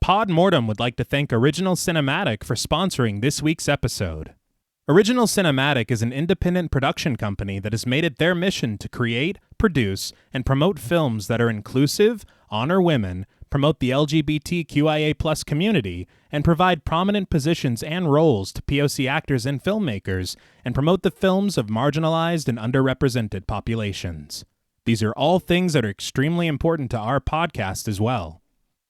Pod Mortem would like to thank Original Cinematic for sponsoring this week's episode. Original Cinematic is an independent production company that has made it their mission to create, produce, and promote films that are inclusive, honor women, promote the LGBTQIA+ community, and provide prominent positions and roles to POC actors and filmmakers, and promote the films of marginalized and underrepresented populations. These are all things that are extremely important to our podcast as well.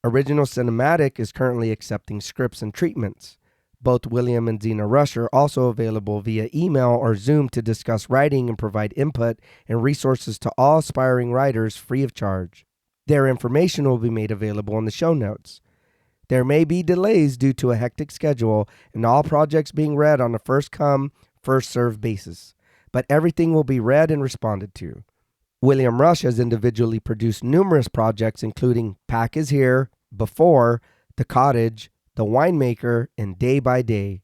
Original Cinematic is currently accepting scripts and treatments. Both William and Xxena Rush are also available via email or Zoom to discuss writing and provide input and resources to all aspiring writers free of charge. Their information will be made available in the show notes. There may be delays due to a hectic schedule and all projects being read on a first-come, first-served basis, but everything will be read and responded to. William Rush has individually produced numerous projects including Pack is Here, Before, The Cottage, The Winemaker, and Day by Day.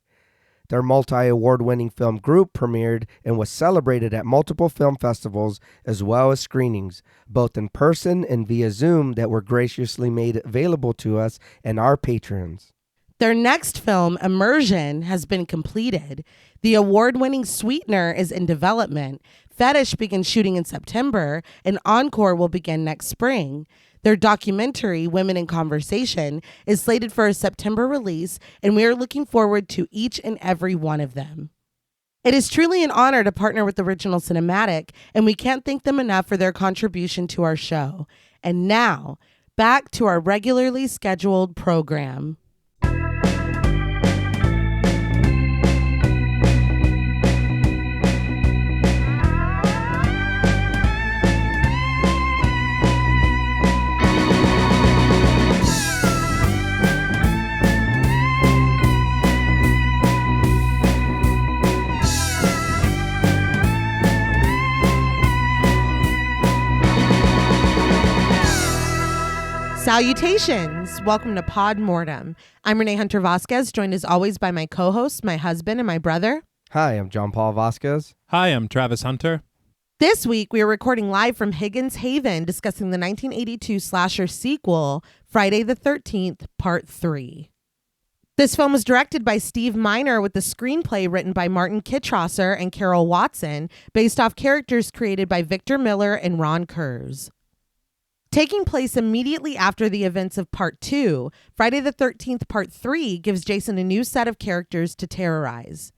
Their multi-award-winning film Group premiered and was celebrated at multiple film festivals as well as screenings, both in person and via Zoom that were graciously made available to us and our patrons. Their next film, Immersion, has been completed. The award-winning Sweetener is in development. Fetish begins shooting in September, and Encore will begin next spring. Their documentary, Women in Conversation, is slated for a September release, and we are looking forward to each and every one of them. It is truly an honor to partner with Original Cinematic, and we can't thank them enough for their contribution to our show. And now, back to our regularly scheduled program. Salutations! Welcome to Pod Mortem. I'm Reneé Hunter Vasquez, joined as always by my co-host, my husband, and my brother. Hi, I'm John Paul Vasquez. Hi, I'm Travis Hunter. This week, we are recording live from Higgins Haven, discussing the 1982 slasher sequel, Friday the 13th, Part 3. This film was directed by Steve Miner with the screenplay written by Martin Kitrosser and Carol Watson, based off characters created by Victor Miller and Ron Kurz. Taking place immediately after the events of Part 2, Friday the 13th Part 3 gives Jason a new set of characters to terrorize.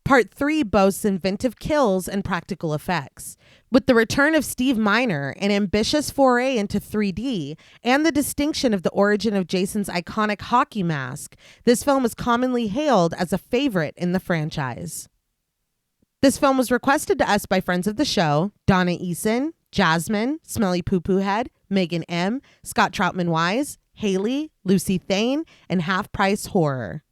Part 3 boasts inventive kills and practical effects. With the return of Steve Miner, an ambitious foray into 3D, and the distinction of the origin of Jason's iconic hockey mask, this film is commonly hailed as a favorite in the franchise. This film was requested to us by friends of the show, Donna Eason, Jasmine, Smelly Poo Poo Head, Megan M., Scott Troutman Wise, Haley, Lucy Thane, and Half Price Horror.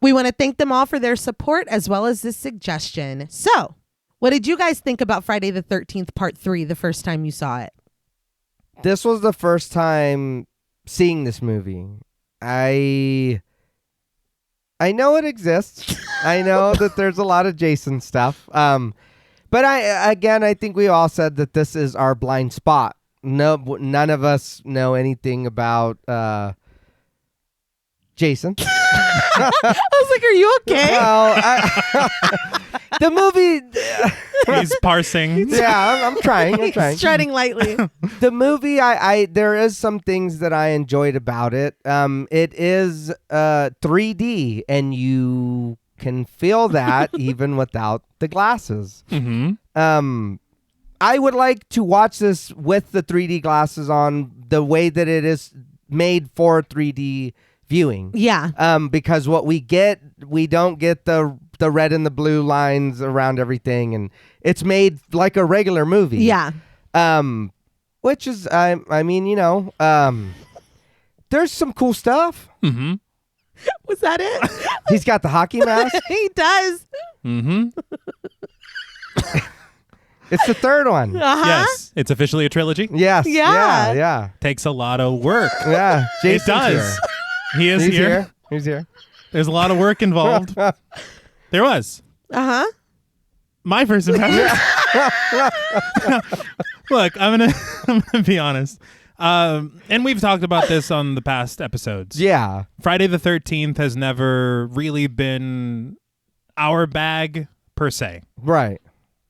We want to thank them all for their support as well as this suggestion. So, what did you guys think about Friday the 13th Part 3 the first time you saw it? This was the first time seeing this movie. I know it exists. I know that there's a lot of Jason stuff. But I think we all said that this is our blind spot. No, none of us know anything about Jason. I was like, are you okay? Well, the movie... He's parsing. Yeah, I'm trying. He's treading lightly. The movie, there is some things that I enjoyed about it. It is 3D, and you can feel that even without the glasses. Mm-hmm. I would like to watch this with the 3D glasses on, the way that it is made for 3D viewing. Yeah. Because what we don't get the red and the blue lines around everything, and it's made like a regular movie. Yeah. Which is, I mean, there's some cool stuff. Mm-hmm. Was that it? He's got the hockey mask. He does. Mm-hmm. It's the third one. Uh-huh. Yes, it's officially a trilogy. Yes. Yeah. Yeah. Takes a lot of work. Yeah. It does. He is here. He's here. There's a lot of work involved. There was. Uh-huh. My first impression. Look, I'm gonna be honest. And we've talked about this on the past episodes. Yeah. Friday the 13th has never really been our bag per se. Right.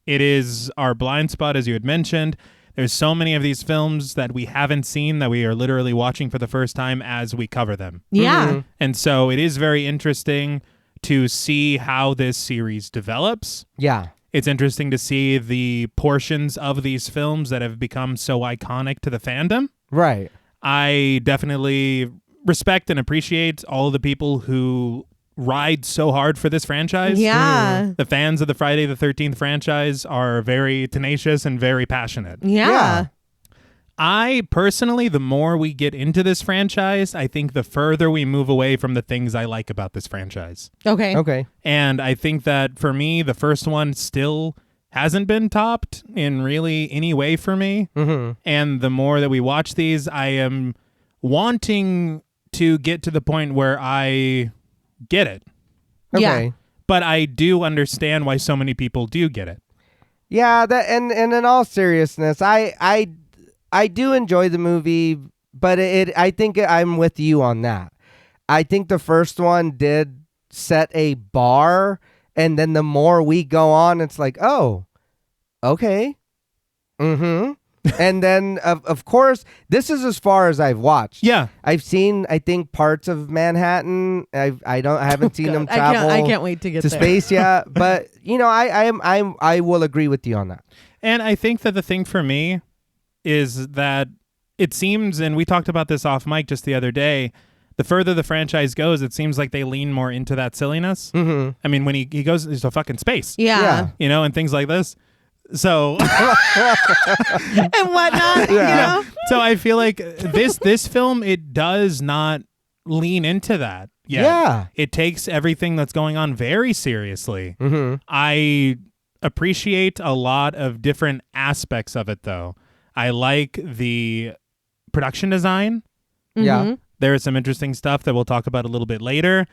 It is our blind spot, as you had mentioned. There's so many of these films that we haven't seen that we are literally watching for the first time as we cover them. Yeah. And so it is very interesting to see how this series develops. Yeah. It's interesting to see the portions of these films that have become so iconic to the fandom. Right. I definitely respect and appreciate all of the people who ride so hard for this franchise. Yeah. The fans of the Friday the 13th franchise are very tenacious and very passionate. Yeah. I personally, the more we get into this franchise, I think the further we move away from the things I like about this franchise. Okay. Okay. And I think that for me, the first one still hasn't been topped in really any way for me. And the more that we watch these, I am wanting to get to the point where I get it. Okay. Yeah. But I do understand why so many people do get it. Yeah, that and in all seriousness, I do enjoy the movie, but I think I'm with you on that. I think the first one did set a bar, and then the more we go on, it's like, oh, okay. And then of course, this is as far as I've watched. Yeah. I've seen, I think, parts of Manhattan. I haven't seen them travel I can't wait to get to there. space yet. But I will agree with you on that. And I think that the thing for me is that it seems, and we talked about this off mic just the other day, the further the franchise goes, it seems like they lean more into that silliness. I mean, when he goes into fucking space, Yeah. you know, and things like this. So And whatnot. You know? So I feel like this film, it does not lean into that yet. Yeah. It takes everything that's going on very seriously. I appreciate a lot of different aspects of it, though. I like the production design. Yeah. There is some interesting stuff that we'll talk about a little bit later.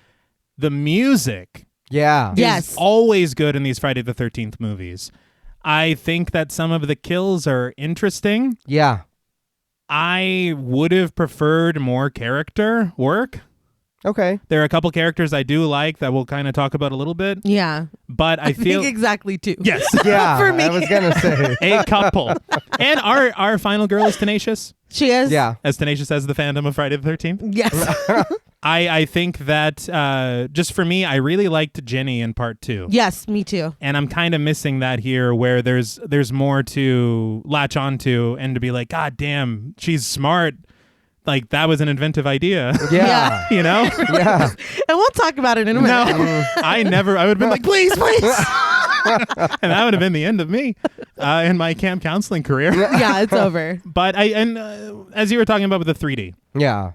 The music Yeah. Yes. always good in these Friday the 13th movies. I think that some of the kills are interesting. Yeah. I would have preferred more character work. Okay. There are a couple characters I do like that we'll kind of talk about a little bit, Yeah. but I feel think exactly two. yes, Yeah. For me. I was gonna say. a couple. And our final girl is tenacious, She is. Yeah. as tenacious as the fandom of Friday the 13th. Yes. I think that just for me, I really liked Jenny in part 2. Yes, me too. And I'm kind of missing that here, where there's more to latch onto and to be like, God damn, she's smart. Like, that was an inventive idea. Yeah. You know? Yeah. And we'll talk about it in a minute. No, I would have been like, please. And that would have been the end of me in my camp counseling career. Yeah, it's over. But as you were talking about with the 3D, Yeah.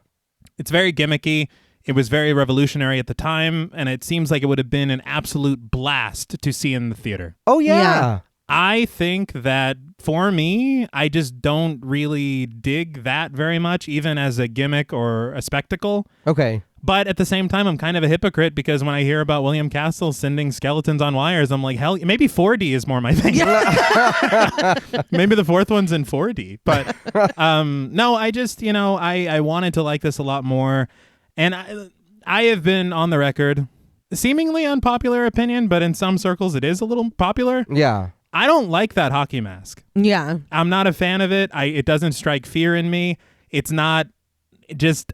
it's very gimmicky. It was very revolutionary at the time, and it seems like it would have been an absolute blast to see in the theater. Oh yeah. Yeah. I think that for me, I just don't really dig that very much, even as a gimmick or a spectacle. Okay. But at the same time, I'm kind of a hypocrite because when I hear about William Castle sending skeletons on wires, I'm like, hell, maybe 4D is more my thing. Maybe the fourth one's in 4D. But no, I just, I wanted to like this a lot more. And I have been on the record, seemingly unpopular opinion, but in some circles it is a little popular. Yeah. I don't like that hockey mask. Yeah. I'm not a fan of it. It doesn't strike fear in me. It's not just...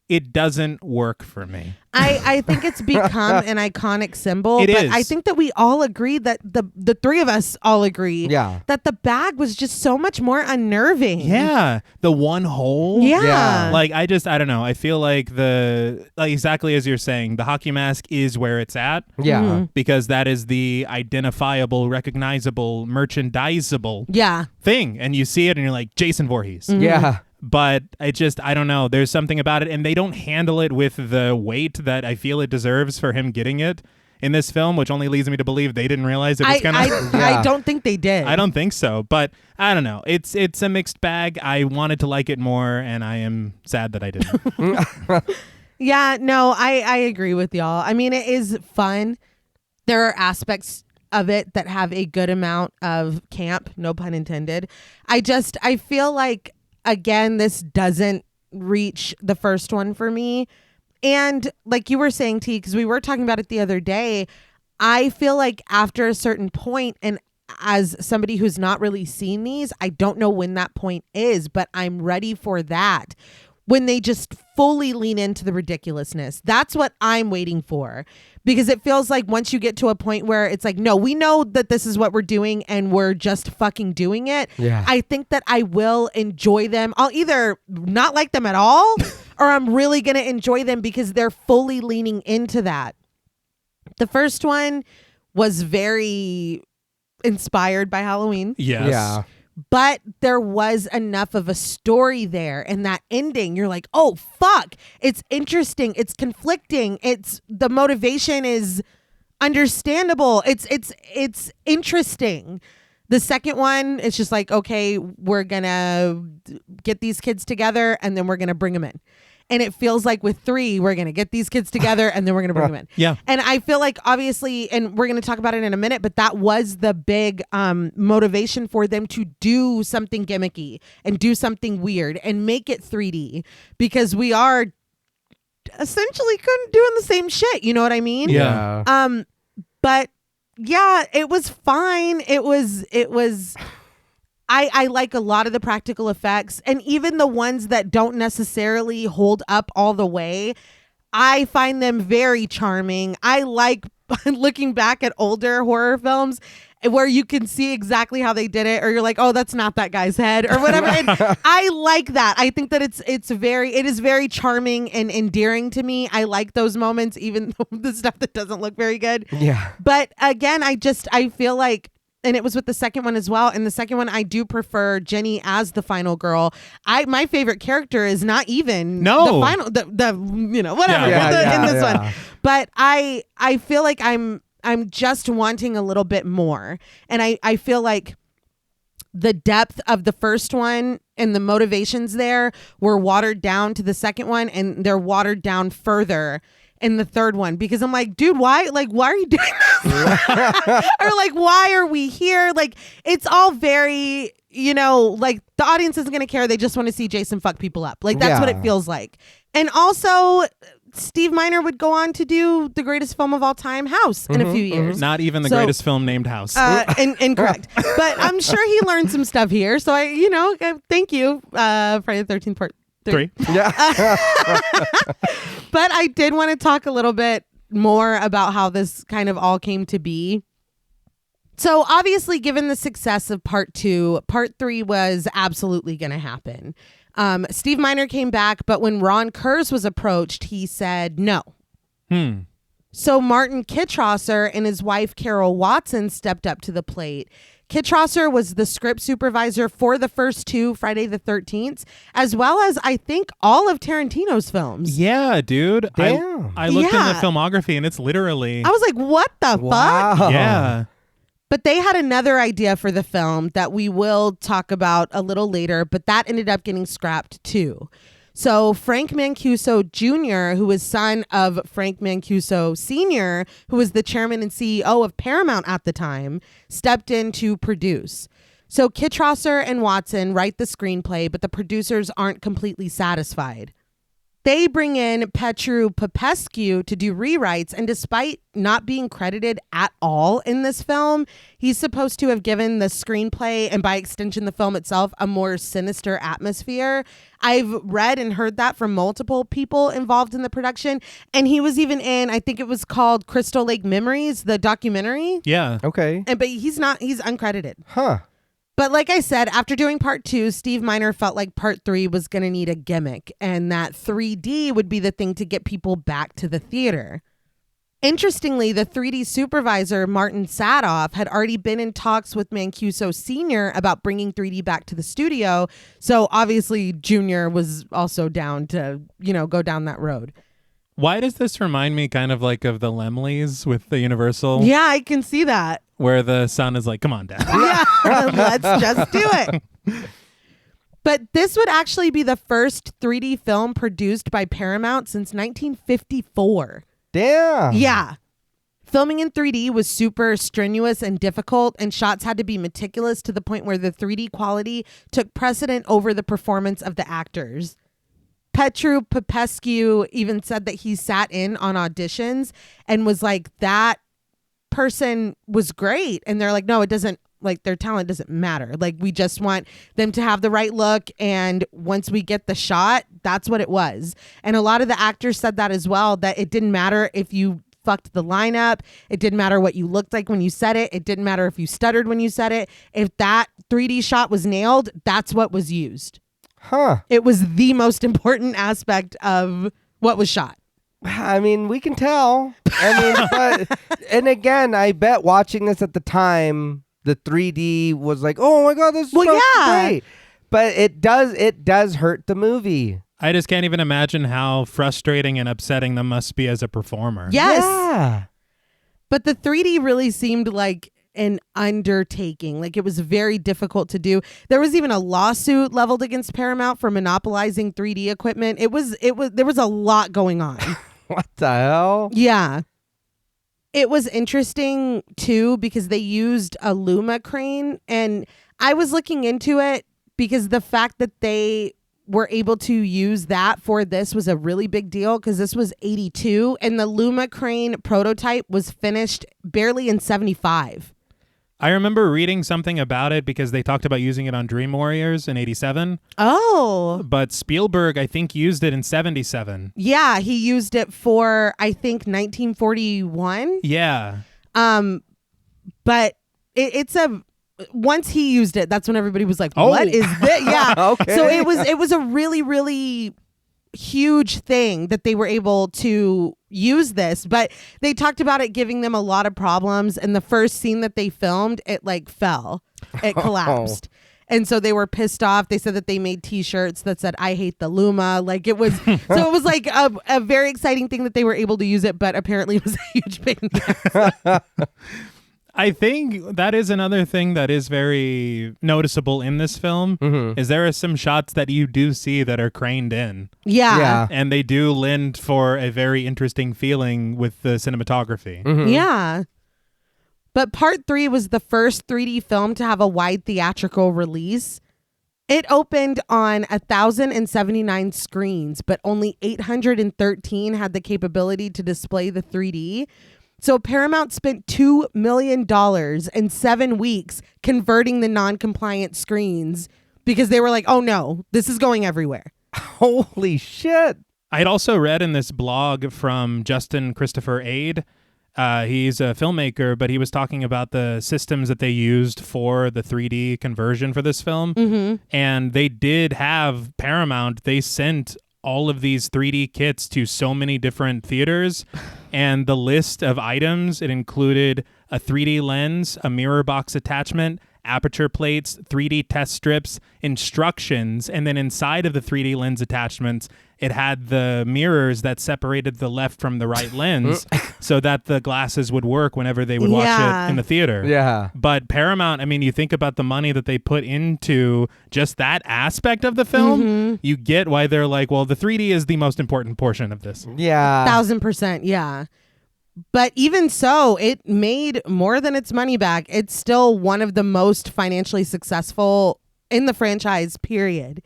It doesn't work for me. I think it's become an iconic symbol. It but is. I think that we all agree that the three of us all agree Yeah. that the bag was just so much more unnerving. Yeah. The one hole. Yeah. Yeah. Like, I don't know. I feel like exactly as you're saying, the hockey mask is where it's at. Yeah. Because that is the identifiable, recognizable, merchandisable Yeah. thing. And you see it and you're like, Jason Voorhees. Yeah. But I don't know. There's something about it. And they don't handle it with the weight that I feel it deserves for him getting it in this film, which only leads me to believe they didn't realize it was going to... I don't think they did. I don't think so. But I don't know. It's a mixed bag. I wanted to like it more, and I am sad that I didn't. Yeah, no, I agree with y'all. I mean, it is fun. There are aspects of it that have a good amount of camp, no pun intended. I feel like again, this doesn't reach the first one for me. And like you were saying, T, because we were talking about it the other day, I feel like after a certain point, and as somebody who's not really seen these, I don't know when that point is, but I'm ready for that. When they just fully lean into the ridiculousness. That's what I'm waiting for. Because it feels like once you get to a point where it's like, no, we know that this is what we're doing and we're just fucking doing it. Yeah. I think that I will enjoy them. I'll either not like them at all or I'm really going to enjoy them because they're fully leaning into that. The first one was very inspired by Halloween. Yes. Yeah. But there was enough of a story there, and that ending, you're like, oh, fuck. It's interesting. It's conflicting. The motivation is understandable. It's interesting. The second one, it's just like, okay, we're going to get these kids together and then we're going to bring them in. And it feels like with 3, we're going to get these kids together and then we're going to bring them in. Yeah. And I feel like obviously, and we're going to talk about it in a minute, but that was the big motivation for them to do something gimmicky and do something weird and make it 3D because we are essentially doing the same shit. You know what I mean? Yeah. But yeah, it was fine. It was I like a lot of the practical effects, and even the ones that don't necessarily hold up all the way, I find them very charming. I like looking back at older horror films where you can see exactly how they did it, or you're like, oh, that's not that guy's head or whatever. And I like that. I think that it is very charming and endearing to me. I like those moments, even the stuff that doesn't look very good. Yeah. But again, I feel like, and it was with the second one as well. And the second one, I do prefer Jenny as the final girl. My favorite character is not even the final, whatever in this one. But I feel like I'm just wanting a little bit more. And I feel like the depth of the first one and the motivations there were watered down to the second one, and they're watered down further in the third one, because I'm like, dude, why are you doing this? Or like, why are we here? Like, it's all very, like the audience isn't going to care. They just want to see Jason fuck people up. Like, that's what it feels like. And also, Steve Miner would go on to do the greatest film of all time, House, in a few years. Not even the greatest film named House. Incorrect. But I'm sure he learned some stuff here. So thank you, Friday the 13th Part 3. Yeah. But I did want to talk a little bit more about how this kind of all came to be. So obviously, given the success of Part 2, Part 3 was absolutely going to happen. Steve Miner came back, but when Ron Kurz was approached, he said no. So Martin Kitrosser and his wife Carol Watson stepped up to the plate. Kitrosser was the script supervisor for the first 2 Friday the 13th, as well as I think all of Tarantino's films. Yeah, dude. Damn. I looked in the filmography and it's literally... I was like, what the Wow. fuck? Yeah. But they had another idea for the film that we will talk about a little later, but that ended up getting scrapped too. So Frank Mancuso Jr., who was son of Frank Mancuso Sr., who was the chairman and CEO of Paramount at the time, stepped in to produce. So Kitrosser and Watson write the screenplay, but the producers aren't completely satisfied. They bring in Petru Popescu to do rewrites, and despite not being credited at all in this film, he's supposed to have given the screenplay, and by extension the film itself, a more sinister atmosphere. I've read and heard that from multiple people involved in the production, and he was even in, I think it was called Crystal Lake Memories, the documentary. Yeah. Okay. But he's uncredited. Huh. But like I said, after doing Part 2, Steve Miner felt like Part 3 was going to need a gimmick, and that 3D would be the thing to get people back to the theater. Interestingly, the 3D supervisor, Martin Sadoff, had already been in talks with Mancuso Sr. about bringing 3D back to the studio, so obviously Jr. was also down to, go down that road. Why does this remind me kind of like of the Lemleys with the Universal? Yeah, I can see that. Where the son is like, come on, Dad. Yeah, let's just do it. But this would actually be the first 3D film produced by Paramount since 1954. Damn. Yeah. Filming in 3D was super strenuous and difficult, and shots had to be meticulous to the point where the 3D quality took precedent over the performance of the actors. Petru Popescu even said that he sat in on auditions and was like, that person was great. And they're like, no, it doesn't, like, their talent doesn't matter. Like, we just want them to have the right look. And once we get the shot, that's what it was. And a lot of the actors said that as well, that it didn't matter if you fucked the lineup. It didn't matter what you looked like when you said it. It didn't matter if you stuttered when you said it. If that 3D shot was nailed, that's what was used. Huh. It was the most important aspect of what was shot. I mean, we can tell. But and again, I bet watching this at the time, the 3D was like, oh my God, this is great. But it does hurt the movie. I just can't even imagine how frustrating and upsetting them must be as a performer. Yes. Yeah. But the 3D really seemed like an undertaking. Like, it was very difficult to do. There was even a lawsuit leveled against Paramount for monopolizing 3D equipment. There was a lot going on. What the hell? Yeah. It was interesting too because they used a Luma crane, and I was looking into it because the fact that they were able to use that for this was a really big deal, because this was 82 and the Luma crane prototype was finished barely in 75. I remember reading something about it because they talked about using it on Dream Warriors in 87. Oh. But Spielberg, I think, used it in 77. Yeah, he used it for, I think, 1941. Yeah. But it's a... Once he used it, that's when everybody was like, what is this? Yeah. Okay. So it was a really, really huge thing that they were able to use this, but they talked about it giving them a lot of problems. And the first scene that they filmed, it like fell, it collapsed. And so they were pissed off. They said that they made t-shirts that said, I hate the Luma. Like, it was, so it was like a very exciting thing that they were able to use it, but apparently it was a huge pain in the ass. I think that is another thing that is very noticeable in this film, is there are some shots that you do see that are craned in. Yeah. And they do lend for a very interesting feeling with the cinematography. Yeah. But Part 3 was the first 3D film to have a wide theatrical release. It opened on 1,079 screens, but only 813 had the capability to display the 3D. So Paramount spent $2 million in 7 weeks converting the non-compliant screens because they were like, oh no, this is going everywhere. Holy shit. I'd also read in this blog from Justin Christopher Aid. He's a filmmaker, but he was talking about the systems that they used for the 3D conversion for this film. And they did have Paramount. They sent all of these 3D kits to so many different theaters, and the list of items, it included a 3D lens, a mirror box attachment, aperture plates, 3D test strips, instructions, and then inside of the 3D lens attachments, it had the mirrors that separated the left from the right lens so that the glasses would work whenever they would watch it in the theater. Yeah. But Paramount, I mean, you think about the money that they put into just that aspect of the film, you get why they're like, well, the 3D is the most important portion of this. Yeah. 1,000%. Yeah. But even so, it made more than its money back. It's still one of the most financially successful in the franchise, period.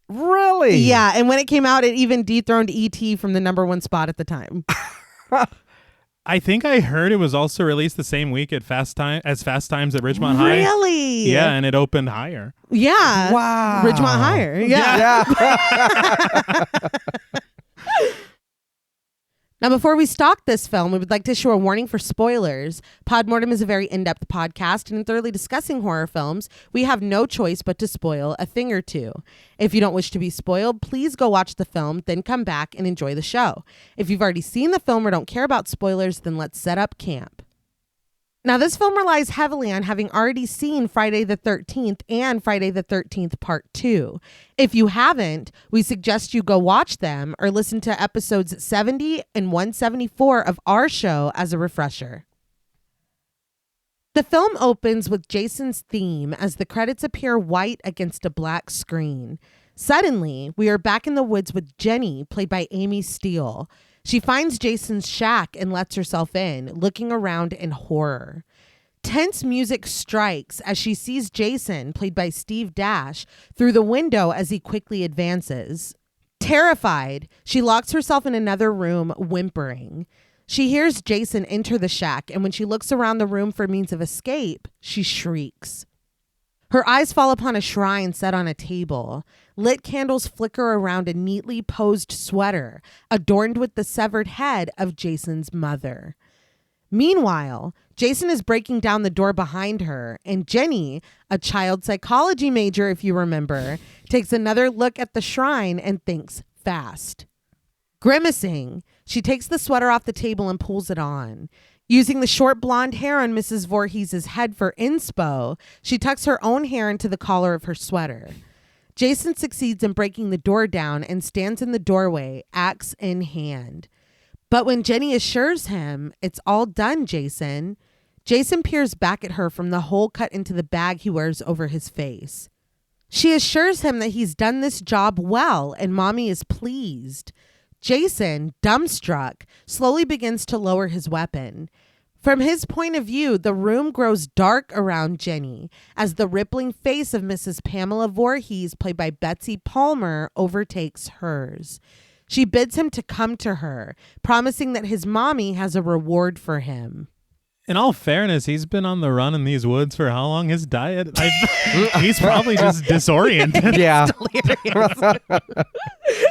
Really? Yeah. And when it came out, it even dethroned E.T. from the #1 spot at the time. I think I heard it was also released the same week at Fast Times at Ridgemont High. Really? Yeah, and it opened higher. Yeah. Wow. Ridgemont Higher. Yeah. Now, before we stalk this film, we would like to issue a warning for spoilers. Podmortem is a very in-depth podcast, and in thoroughly discussing horror films, we have no choice but to spoil a thing or two. If you don't wish to be spoiled, please go watch the film, then come back and enjoy the show. If you've already seen the film or don't care about spoilers, then let's set up camp. Now, this film relies heavily on having already seen Friday the 13th and Friday the 13th Part 2. If you haven't, we suggest you go watch them or listen to episodes 70 and 174 of our show as a refresher. The film opens with Jason's theme as the credits appear white against a black screen. Suddenly, we are back in the woods with Jenny, played by Amy Steele. She finds Jason's shack and lets herself in, looking around in horror. Tense music strikes as she sees Jason, played by Steve Dash, through the window as he quickly advances. Terrified, she locks herself in another room, whimpering. She hears Jason enter the shack, and when she looks around the room for means of escape, she shrieks. Her eyes fall upon a shrine set on a table. Lit candles flicker around a neatly posed sweater, adorned with the severed head of Jason's mother. Meanwhile, Jason is breaking down the door behind her, and Jenny, a child psychology major if you remember, takes another look at the shrine and thinks fast. Grimacing, she takes the sweater off the table and pulls it on. Using the short blonde hair on Mrs. Voorhees' head for inspo, she tucks her own hair into the collar of her sweater. Jason succeeds in breaking the door down and stands in the doorway, axe in hand. But when Jenny assures him, "It's all done, Jason," Jason peers back at her from the hole cut into the bag he wears over his face. She assures him that he's done this job well and Mommy is pleased. Jason, dumbstruck, slowly begins to lower his weapon. From his point of view, the room grows dark around Jenny as the rippling face of Mrs. Pamela Voorhees, played by Betsy Palmer, overtakes hers. She bids him to come to her, promising that his mommy has a reward for him. In all fairness, he's been on the run in these woods for how long? His diet? He's probably just disoriented. Yeah.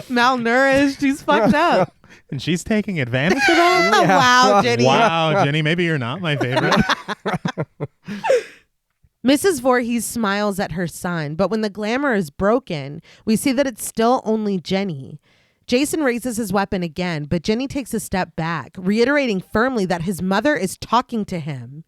Malnourished. He's fucked up. And she's taking advantage of that? Yeah. Wow, Jenny. Wow, Jenny, maybe you're not my favorite. Mrs. Voorhees smiles at her son, but when the glamour is broken, we see that it's still only Jenny. Jason raises his weapon again, but Jenny takes a step back, reiterating firmly that his mother is talking to him.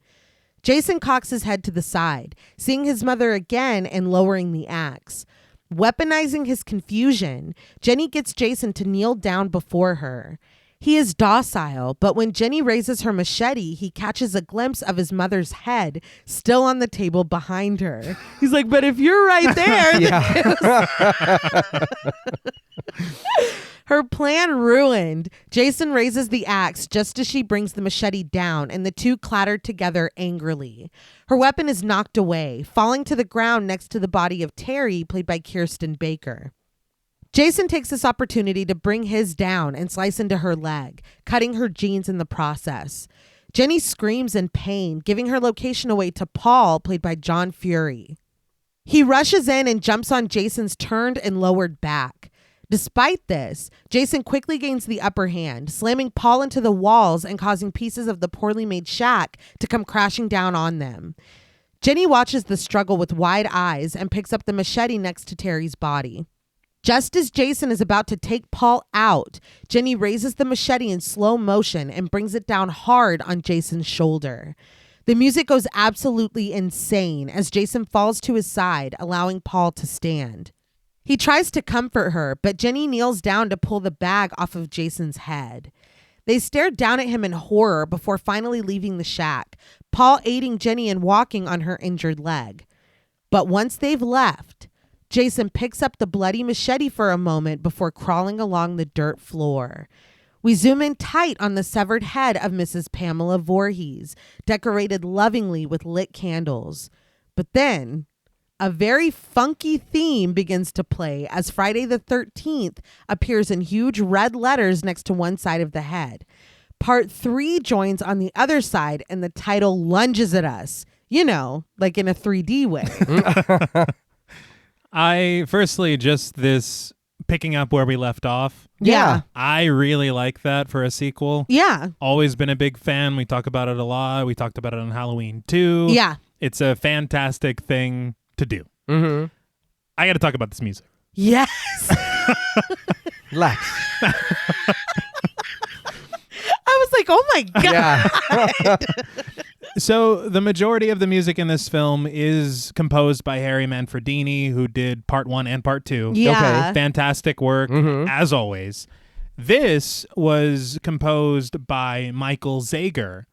Jason cocks his head to the side, seeing his mother again and lowering the axe. Weaponizing his confusion, Jenny gets Jason to kneel down before her. He is docile, but when Jenny raises her machete, he catches a glimpse of his mother's head still on the table behind her. He's like, "But if you're right there..." Yeah. Her plan ruined. Jason raises the axe just as she brings the machete down, and the two clatter together angrily. Her weapon is knocked away, falling to the ground next to the body of Terry, played by Kirsten Baker. Jason takes this opportunity to bring his down and slice into her leg, cutting her jeans in the process. Jenny screams in pain, giving her location away to Paul, played by John Fury. He rushes in and jumps on Jason's turned and lowered back. Despite this, Jason quickly gains the upper hand, slamming Paul into the walls and causing pieces of the poorly made shack to come crashing down on them. Jenny watches the struggle with wide eyes and picks up the machete next to Terry's body. Just as Jason is about to take Paul out, Jenny raises the machete in slow motion and brings it down hard on Jason's shoulder. The music goes absolutely insane as Jason falls to his side, allowing Paul to stand. He tries to comfort her, but Jenny kneels down to pull the bag off of Jason's head. They stare down at him in horror before finally leaving the shack, Paul aiding Jenny in walking on her injured leg. But once they've left, Jason picks up the bloody machete for a moment before crawling along the dirt floor. We zoom in tight on the severed head of Mrs. Pamela Voorhees, decorated lovingly with lit candles. But then a very funky theme begins to play as Friday the 13th appears in huge red letters next to one side of the head. Part 3 joins on the other side and the title lunges at us, like in a 3D way. Firstly, just this picking up where we left off. Yeah. I really like that for a sequel. Yeah. Always been a big fan. We talk about it a lot. We talked about it on Halloween 2. Yeah. It's a fantastic thing to do. Mm-hmm. I got to talk about this music. Yes. Lex. I was like, oh my God. Yeah. So the majority of the music in this film is composed by Harry Manfredini, who did part 1 and part 2. Yeah. Fantastic work, as always. This was composed by Michael Zager,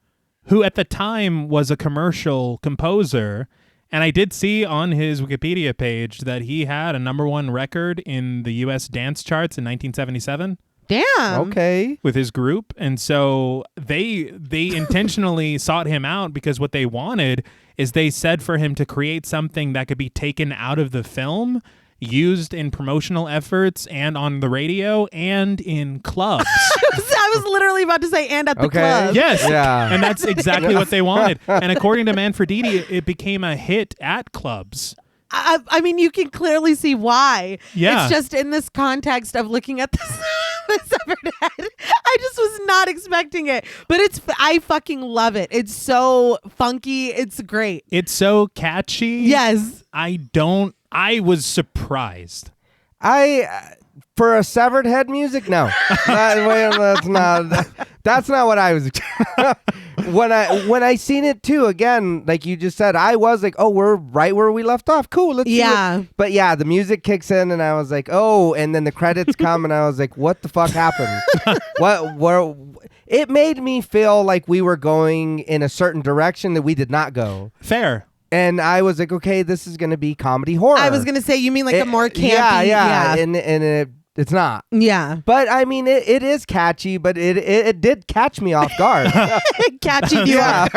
who at the time was a commercial composer. And I did see on his Wikipedia page that he had a #1 record in the U.S. dance charts in 1977. Damn. Okay. with his group, and so they intentionally sought him out because what they wanted is they said for him to create something that could be taken out of the film, used in promotional efforts and on the radio and in clubs. I was literally about to say, and at the club. Yes. Yeah. And that's exactly what they wanted. And according to Manfredini, it became a hit at clubs. I mean, you can clearly see why. Yeah. It's just in this context of looking at this the severed head. I just was not expecting it. But I fucking love it. It's so funky. It's great. It's so catchy. Yes. I was surprised. For a severed head music, no. That's not what I was. When I seen it too, again, like you just said, I was like, oh, we're right where we left off. Cool, let's see it. But yeah, the music kicks in, and I was like, oh, and then the credits come, and I was like, what the fuck happened? It made me feel like we were going in a certain direction that we did not go. Fair. And I was like, okay, this is going to be comedy horror. I was going to say, you mean like a more campy? Yeah. And it's not. Yeah. But I mean, it is catchy, but it did catch me off guard. Catchy you are.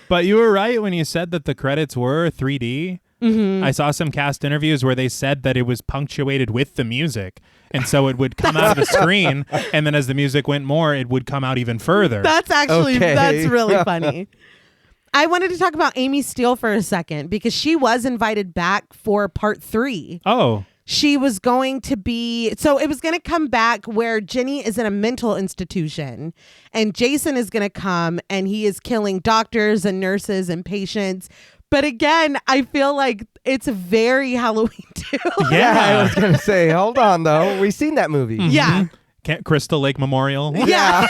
But you were right when you said that the credits were 3D. Mm-hmm. I saw some cast interviews where they said that it was punctuated with the music. And so it would come out of the screen, and then as the music went more, it would come out even further. That's actually, Okay. that's really funny. I wanted to talk about Amy Steele for a second because she was invited back for part 3. Oh. She was going to be, so it was going to come back where Jenny is in a mental institution and Jason is going to come and he is killing doctors and nurses and patients. But again, I feel like it's very Halloween too. Yeah, I was going to say, hold on, though. We've seen that movie. Mm-hmm. Yeah. Crystal Lake Memorial. Yeah.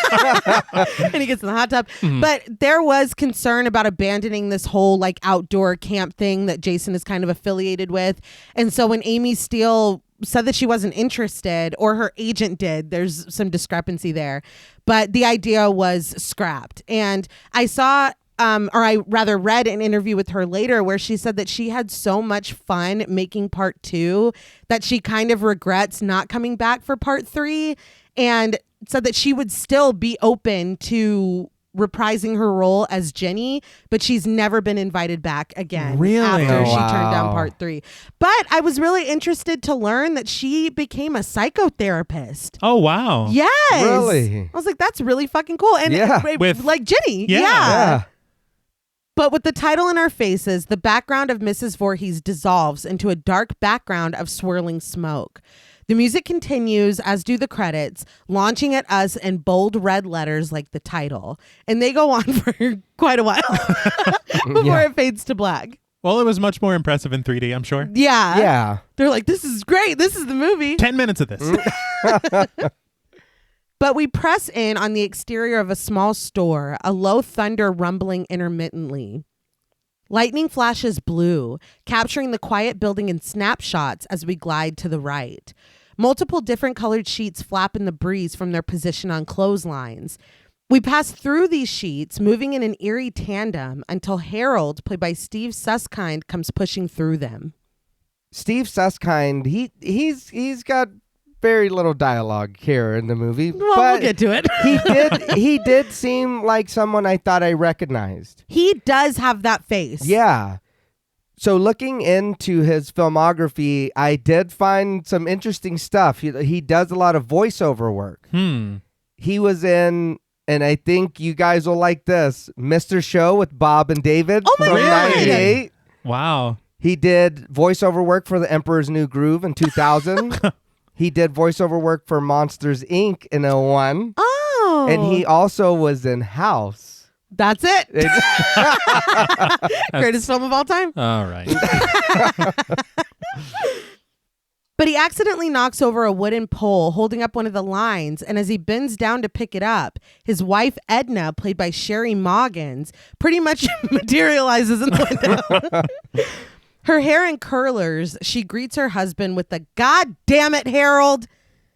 And he gets in the hot tub. Mm-hmm. But there was concern about abandoning this whole like outdoor camp thing that Jason is kind of affiliated with. And so when Amy Steele said that she wasn't interested, or her agent did, there's some discrepancy there. But the idea was scrapped. And I saw or I rather read an interview with her later where she said that she had so much fun making part 2 that she kind of regrets not coming back for part 3, and said that she would still be open to reprising her role as Jenny, but she's never been invited back again. Really? After she Wow. turned down part 3. But I was really interested to learn that she became a psychotherapist. Oh, wow. Yes. Really? I was like, that's really fucking cool. And Yeah. With- like Jenny. Yeah. Yeah. But with the title in our faces, the background of Mrs. Voorhees dissolves into a dark background of swirling smoke. The music continues, as do the credits, launching at us in bold red letters like the title. And they go on for quite a while before it fades to black. Well, it was much more impressive in 3D, I'm sure. Yeah. Yeah. They're like, this is great. This is the movie. 10 minutes of this. But we press in on the exterior of a small store, a low thunder rumbling intermittently. Lightning flashes blue, capturing the quiet building in snapshots as we glide to the right. Multiple different colored sheets flap in the breeze from their position on clotheslines. We pass through these sheets, moving in an eerie tandem until Harold, played by Steve Susskind, comes pushing through them. Steve Susskind, he's got very little dialogue here in the movie. Well, but we'll get to it. he did seem like someone I thought I recognized. He does have that face. Yeah. So looking into his filmography, I did find some interesting stuff. He does a lot of voiceover work. He was in, and I think you guys will like this, Mr. Show with Bob and David Oh my from God. 98. Wow. He did voiceover work for The Emperor's New Groove in 2000. He did voiceover work for Monsters, Inc. in 01. Oh. And he also was in House. That's it. Greatest film of all time. All right. But he accidentally knocks over a wooden pole holding up one of the lines, and as he bends down to pick it up, his wife Edna, played by Sherry Moggins, pretty much materializes in the window. Her hair in curlers, she greets her husband with the "God damn it, Harold."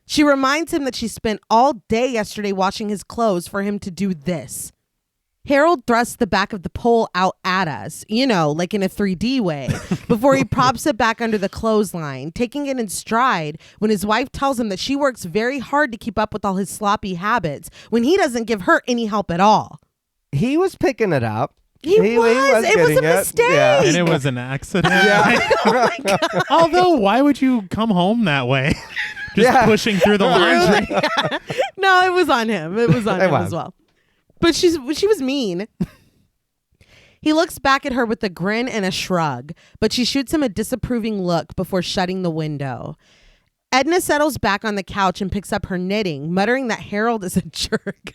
She reminds him that she spent all day yesterday washing his clothes for him to do this. Harold thrusts the back of the pole out at us, like in a 3D way, before he props it back under the clothesline, taking it in stride when his wife tells him that she works very hard to keep up with all his sloppy habits when he doesn't give her any help at all. He was picking it up. He was. It was a mistake. Yeah. And it was an accident. Yeah. Oh my God. Although, why would you come home that way? Just pushing through the laundry. No, it was on him. It was on him as well. But she was mean. He looks back at her with a grin and a shrug, but she shoots him a disapproving look before shutting the window. Edna settles back on the couch and picks up her knitting, muttering that Harold is a jerk.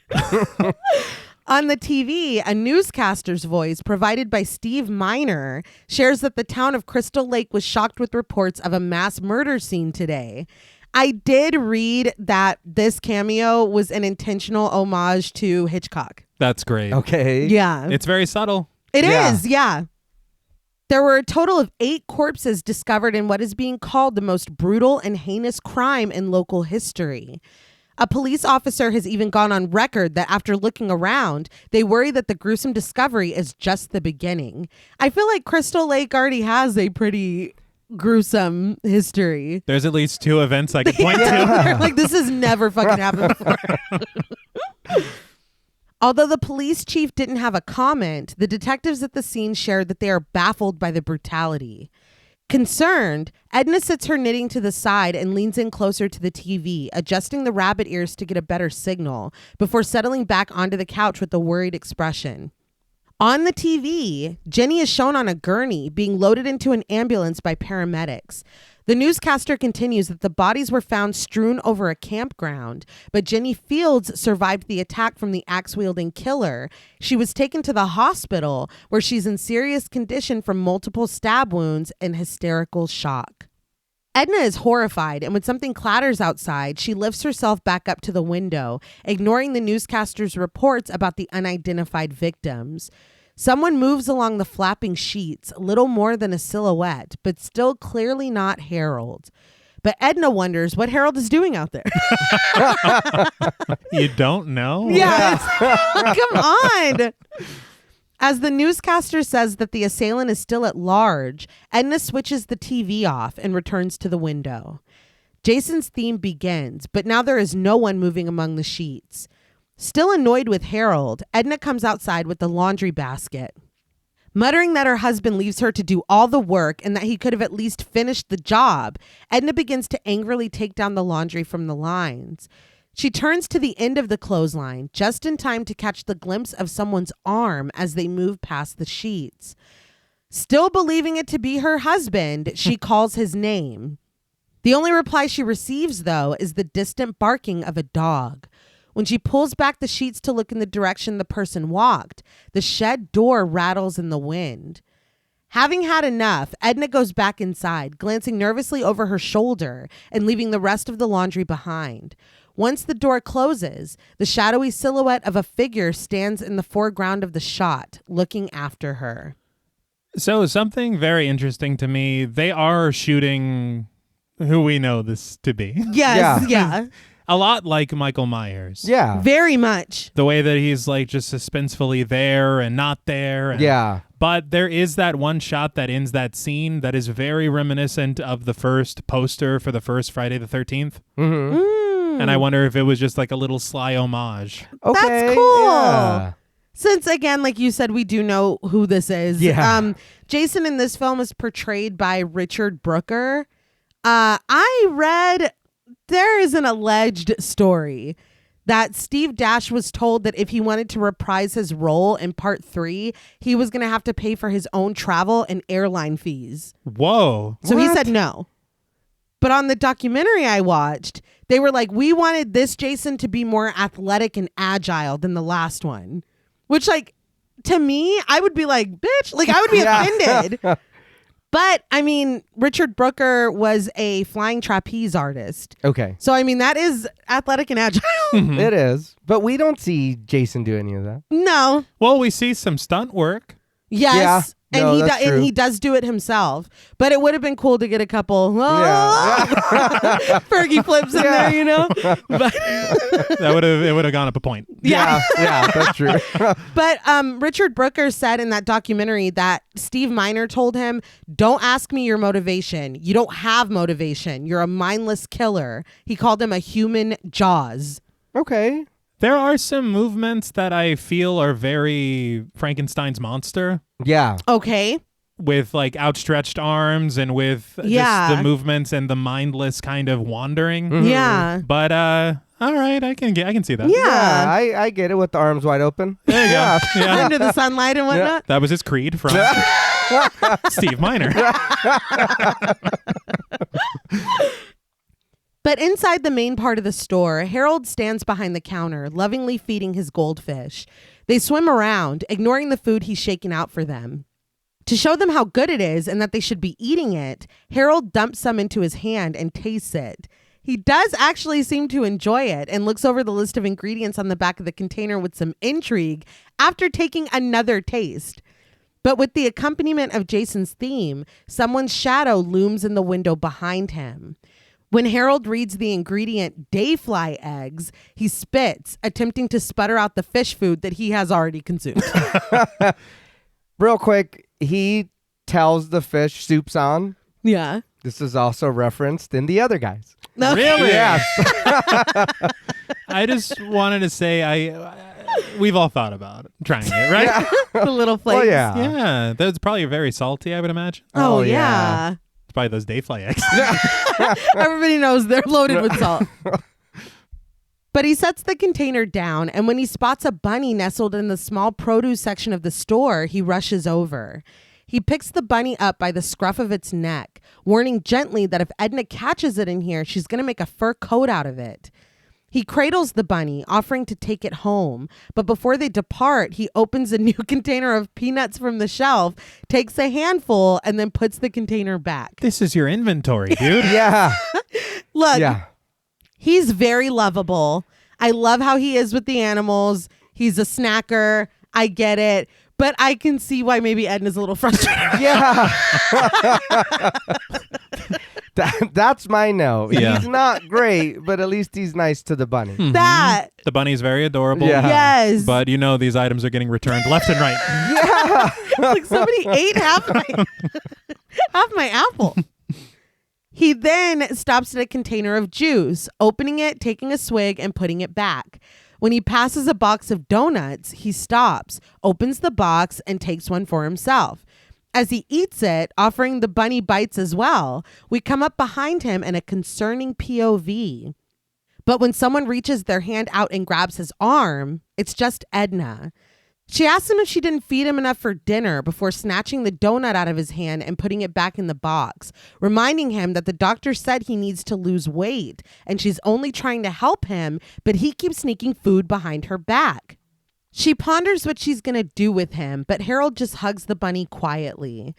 On the TV, a newscaster's voice, provided by Steve Miner, shares that the town of Crystal Lake was shocked with reports of a mass murder scene today. I did read that this cameo was an intentional homage to Hitchcock. That's great. Okay. Yeah. It's very subtle. It is, yeah. There were a total of 8 corpses discovered in what is being called the most brutal and heinous crime in local history. A police officer has even gone on record that after looking around, they worry that the gruesome discovery is just the beginning. I feel like Crystal Lake already has a pretty gruesome history. There's at least 2 events I could point to. Like, this has never fucking happened before. Although the police chief didn't have a comment, the detectives at the scene shared that they are baffled by the brutality. Concerned, Edna sits her knitting to the side and leans in closer to the TV, adjusting the rabbit ears to get a better signal, before settling back onto the couch with a worried expression. On the TV, Jenny is shown on a gurney being loaded into an ambulance by paramedics. The newscaster continues that the bodies were found strewn over a campground, but Jenny Fields survived the attack from the axe-wielding killer. She was taken to the hospital, where she's in serious condition from multiple stab wounds and hysterical shock. Edna is horrified, and when something clatters outside, she lifts herself back up to the window, ignoring the newscaster's reports about the unidentified victims. Someone moves along the flapping sheets, little more than a silhouette, but still clearly not Harold. But Edna wonders what Harold is doing out there. You don't know? Yeah. Come on. As the newscaster says that the assailant is still at large, Edna switches the TV off and returns to the window. Jason's theme begins, but now there is no one moving among the sheets. Still annoyed with Harold, Edna comes outside with the laundry basket. Muttering that her husband leaves her to do all the work and that he could have at least finished the job, Edna begins to angrily take down the laundry from the lines. She turns to the end of the clothesline, just in time to catch the glimpse of someone's arm as they move past the sheets. Still believing it to be her husband, she calls his name. The only reply she receives, though, is the distant barking of a dog. When she pulls back the sheets to look in the direction the person walked, the shed door rattles in the wind. Having had enough, Edna goes back inside, glancing nervously over her shoulder and leaving the rest of the laundry behind. Once the door closes, the shadowy silhouette of a figure stands in the foreground of the shot, looking after her. So something very interesting to me, they are shooting who we know this to be. Yes, yeah. A lot like Michael Myers. Yeah. Very much. The way that he's like just suspensefully there and not there. And, Yeah. But there is that one shot that ends that scene that is very reminiscent of the first poster for the first Friday the 13th. Mm-hmm. And I wonder if it was just like a little sly homage. Okay. That's cool. Yeah. Since, again, like you said, we do know who this is. Yeah. Jason in this film is portrayed by Richard Brooker. I read there is an alleged story that Steve Dash was told that if he wanted to reprise his role in part 3, he was going to have to pay for his own travel and airline fees. Whoa. So he said no. But on the documentary I watched, they were like, we wanted this Jason to be more athletic and agile than the last one. Which, like, to me, I would be like, bitch. Like, I would be offended. But, I mean, Richard Brooker was a flying trapeze artist. Okay. So, I mean, that is athletic and agile. It is. But we don't see Jason do any of that. No. Well, we see some stunt work. Yes. And No, he that's true. and he does do it himself. But it would have been cool to get a couple Fergie flips in there, you know? But it would have gone up a point. Yeah, that's true. But Richard Brooker said in that documentary that Steve Miner told him, "Don't ask me your motivation. You don't have motivation. You're a mindless killer." He called him a human Jaws. Okay. There are some movements that I feel are very Frankenstein's monster, Yeah. Okay. with like outstretched arms and with just the movements and the mindless kind of wandering. Mhm. Yeah. But all right, I can see that. Yeah. I get it with the arms wide open. There you go. Yeah. Under the sunlight and whatnot. That was his creed from Steve Miner. But inside the main part of the store, Harold stands behind the counter, lovingly feeding his goldfish. They swim around, ignoring the food he's shaking out for them. To show them how good it is and that they should be eating it, Harold dumps some into his hand and tastes it. He does actually seem to enjoy it and looks over the list of ingredients on the back of the container with some intrigue after taking another taste. But with the accompaniment of Jason's theme, someone's shadow looms in the window behind him. When Harold reads the ingredient dayfly eggs, he spits, attempting to sputter out the fish food that he has already consumed. Real quick, he tells the fish soup's on. Yeah. This is also referenced in The Other Guys. Okay. Really? Yes. I just wanted to say we've all thought about trying it, right? The little flakes. Well, yeah. Yeah, that's probably very salty, I would imagine. Oh, Oh, yeah. It's probably those dayfly eggs. Everybody knows they're loaded with salt. But he sets the container down, and when he spots a bunny nestled in the small produce section of the store, he rushes over. He picks the bunny up by the scruff of its neck, warning gently that if Edna catches it in here, she's going to make a fur coat out of it. He cradles the bunny, offering to take it home. But before they depart, he opens a new container of peanuts from the shelf, takes a handful, and then puts the container back. This is your inventory, dude. Yeah. Look, Yeah. he's very lovable. I love how he is with the animals. He's a snacker. I get it. But I can see why maybe Edna's a little frustrated. Yeah. That's my no. Yeah. He's not great, but at least he's nice to the bunny. That. The bunny's very adorable. Yeah. Yes. But you know these items are getting returned left and right. Yeah. Like somebody ate half my apple. He then stops at a container of juice, opening it, taking a swig, and putting it back. When he passes a box of donuts, he stops, opens the box, and takes one for himself. As he eats it, offering the bunny bites as well, we come up behind him in a concerning POV. But when someone reaches their hand out and grabs his arm, it's just Edna. She asks him if she didn't feed him enough for dinner before snatching the donut out of his hand and putting it back in the box, reminding him that the doctor said he needs to lose weight and she's only trying to help him, but he keeps sneaking food behind her back. She ponders what she's going to do with him, but Harold just hugs the bunny quietly.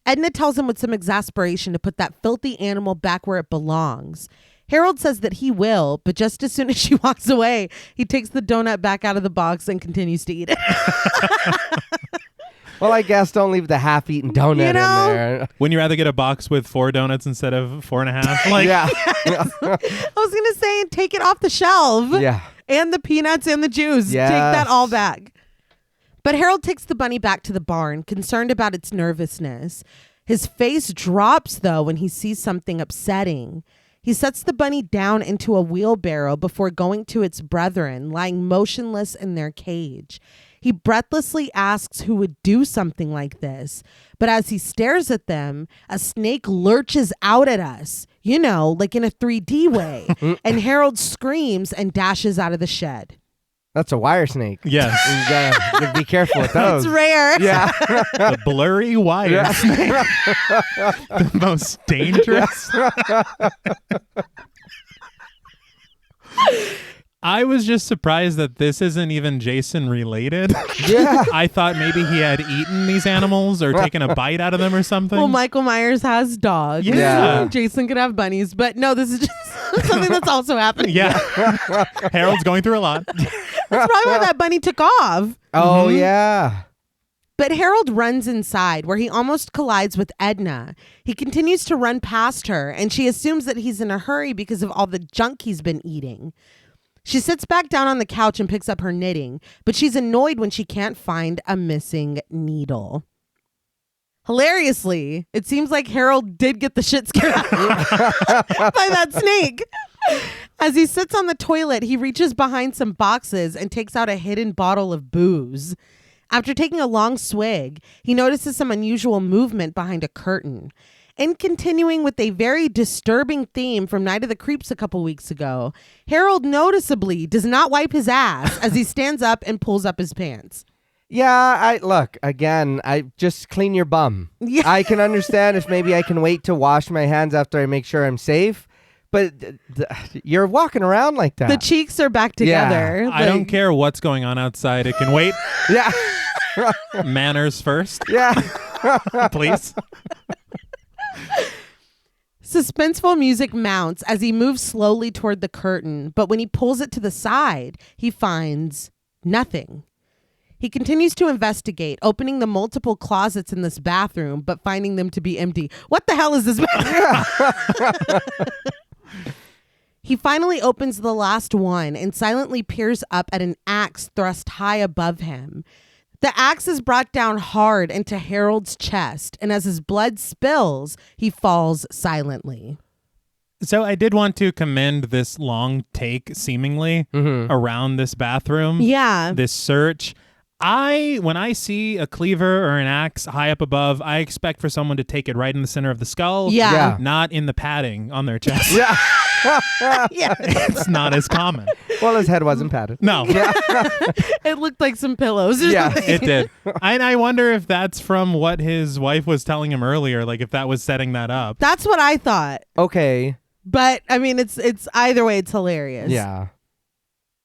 Edna tells him with some exasperation to put that filthy animal back where it belongs. Harold says that he will, but just as soon as she walks away, he takes the donut back out of the box and continues to eat it. Well, I guess don't leave the half-eaten donut You know? in there. Wouldn't you rather get a box with 4 donuts instead of 4.5? Like, Yeah. I was going to say, take it off the shelf. Yeah. And the peanuts and the juice. Yes. Take that all back. But Harold takes the bunny back to the barn, concerned about its nervousness. His face drops, though, when he sees something upsetting. He sets the bunny down into a wheelbarrow before going to its brethren, lying motionless in their cage. He breathlessly asks who would do something like this. But as he stares at them, a snake lurches out at us, you know, like in a 3D way. And Harold screams and dashes out of the shed. That's a wire snake. yes. You gotta be careful with those. It's rare. Yeah. The blurry wire snake. The most dangerous. I was just surprised that this isn't even Jason related. Yeah. I thought maybe he had eaten these animals or taken a bite out of them or something. Well, Michael Myers has dogs. Yeah. Jason could have bunnies. But no, this is just something that's also happening. Yeah. Harold's going through a lot. That's probably why that bunny took off. Oh, yeah. But Harold runs inside, where he almost collides with Edna. He continues to run past her, and she assumes that he's in a hurry because of all the junk he's been eating. She sits back down on the couch and picks up her knitting, but she's annoyed when she can't find a missing needle. Hilariously, it seems like Harold did get the shit scared out by that snake. As he sits on the toilet, he reaches behind some boxes and takes out a hidden bottle of booze. After taking a long swig, he notices some unusual movement behind a curtain. And continuing with a very disturbing theme from Night of the Creeps a couple weeks ago, Harold noticeably does not wipe his ass as he stands up and pulls up his pants. Yeah, I just clean your bum. Yeah. I can understand if maybe I can wait to wash my hands after I make sure I'm safe, but you're walking around like that. The cheeks are back together. I don't care what's going on outside. It can wait. Yeah. Manners first. Yeah. Please. Suspenseful music mounts as he moves slowly toward the curtain, but when he pulls it to the side, he finds nothing. He continues to investigate, opening the multiple closets in this bathroom, but finding them to be empty. What the hell is this bathroom? He finally opens the last one and silently peers up at an axe thrust high above him. The axe is brought down hard into Harold's chest, and as his blood spills, he falls silently. So I did want to commend this long take, seemingly, around this bathroom. Yeah. This search. When I see a cleaver or an axe high up above, I expect for someone to take it right in the center of the skull. Yeah. Not in the padding on their chest. Yeah. Yeah. It's not as common. Well, his head wasn't padded. No. Yeah. It looked like some pillows. Yeah. It did. And I wonder if that's from what his wife was telling him earlier, like if that was setting that up. That's what I thought. Okay. But I mean, it's either way, it's hilarious. Yeah.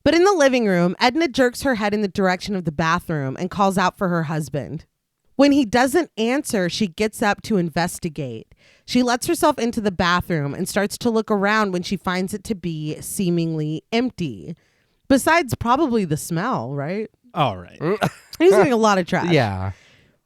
But in the living room, Edna jerks her head in the direction of the bathroom and calls out for her husband. When he doesn't answer, she gets up to investigate. She lets herself into the bathroom and starts to look around when she finds it to be seemingly empty. Besides probably the smell, right? All right. He's getting a lot of trash. Yeah.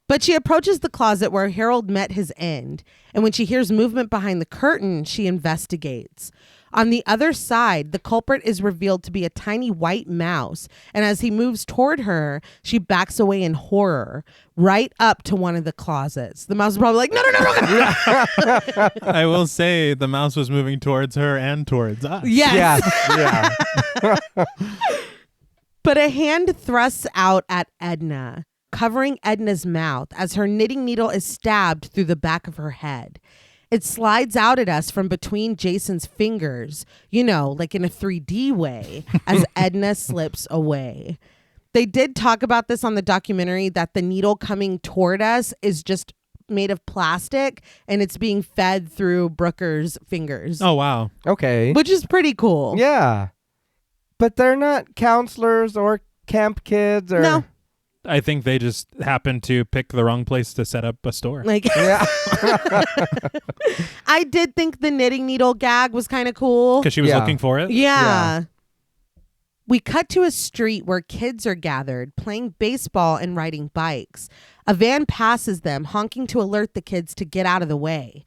But she approaches the closet where Harold met his end. And when she hears movement behind the curtain, she investigates. On the other side, the culprit is revealed to be a tiny white mouse. And as he moves toward her, she backs away in horror, right up to one of the closets. The mouse is probably like, no. I will say the mouse was moving towards her and towards us. Yes. Yeah. But a hand thrusts out at Edna, covering Edna's mouth as her knitting needle is stabbed through the back of her head. It slides out at us from between Jason's fingers, like in a 3D way, as Edna slips away. They did talk about this on the documentary, that the needle coming toward us is just made of plastic and it's being fed through Brooker's fingers. Oh, wow. Okay. Which is pretty cool. Yeah. But they're not counselors or camp kids or... No. I think they just happened to pick the wrong place to set up a store. Yeah. I did think the knitting needle gag was kind of cool. Because she was looking for it? Yeah. We cut to a street where kids are gathered, playing baseball and riding bikes. A van passes them, honking to alert the kids to get out of the way.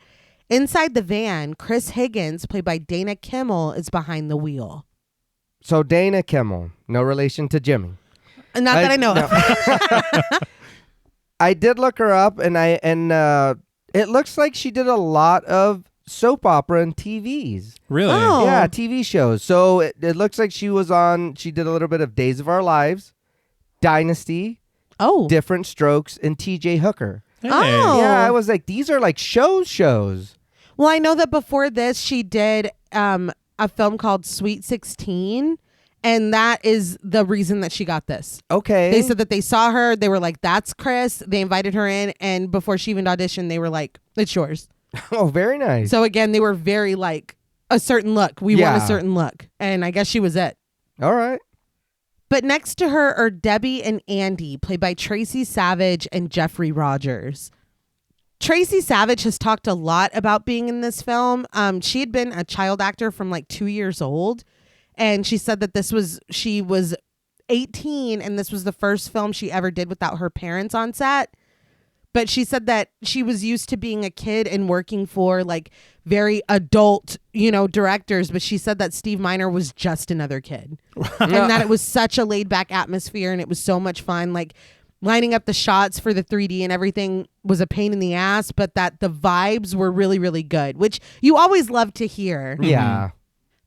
Inside the van, Chris Higgins, played by Dana Kimmel, is behind the wheel. So Dana Kimmel, no relation to Jimmy. Not that I know of. I did look her up, and it looks like she did a lot of soap opera and TVs. Really? Oh. Yeah, TV shows. So it looks like she did a little bit of Days of Our Lives, Dynasty, Oh. Different Strokes, and TJ Hooker. Hey. Oh. Yeah, I was like, these are like shows. Well, I know that before this, she did a film called Sweet 16. And that is the reason that she got this. Okay. They said that they saw her. They were like, that's Chris. They invited her in. And before she even auditioned, they were like, it's yours. Oh, very nice. So again, they were very like a certain look. We want a certain look. And I guess she was it. All right. But next to her are Debbie and Andy, played by Tracy Savage and Jeffrey Rogers. Tracy Savage has talked a lot about being in this film. She had been a child actor from like 2 years old. And she said that she was 18 and this was the first film she ever did without her parents on set. But she said that she was used to being a kid and working for like very adult, directors. But she said that Steve Miner was just another kid and that it was such a laid back atmosphere and it was so much fun. Like lining up the shots for the 3D and everything was a pain in the ass, but that the vibes were really, really good, which you always love to hear. Yeah.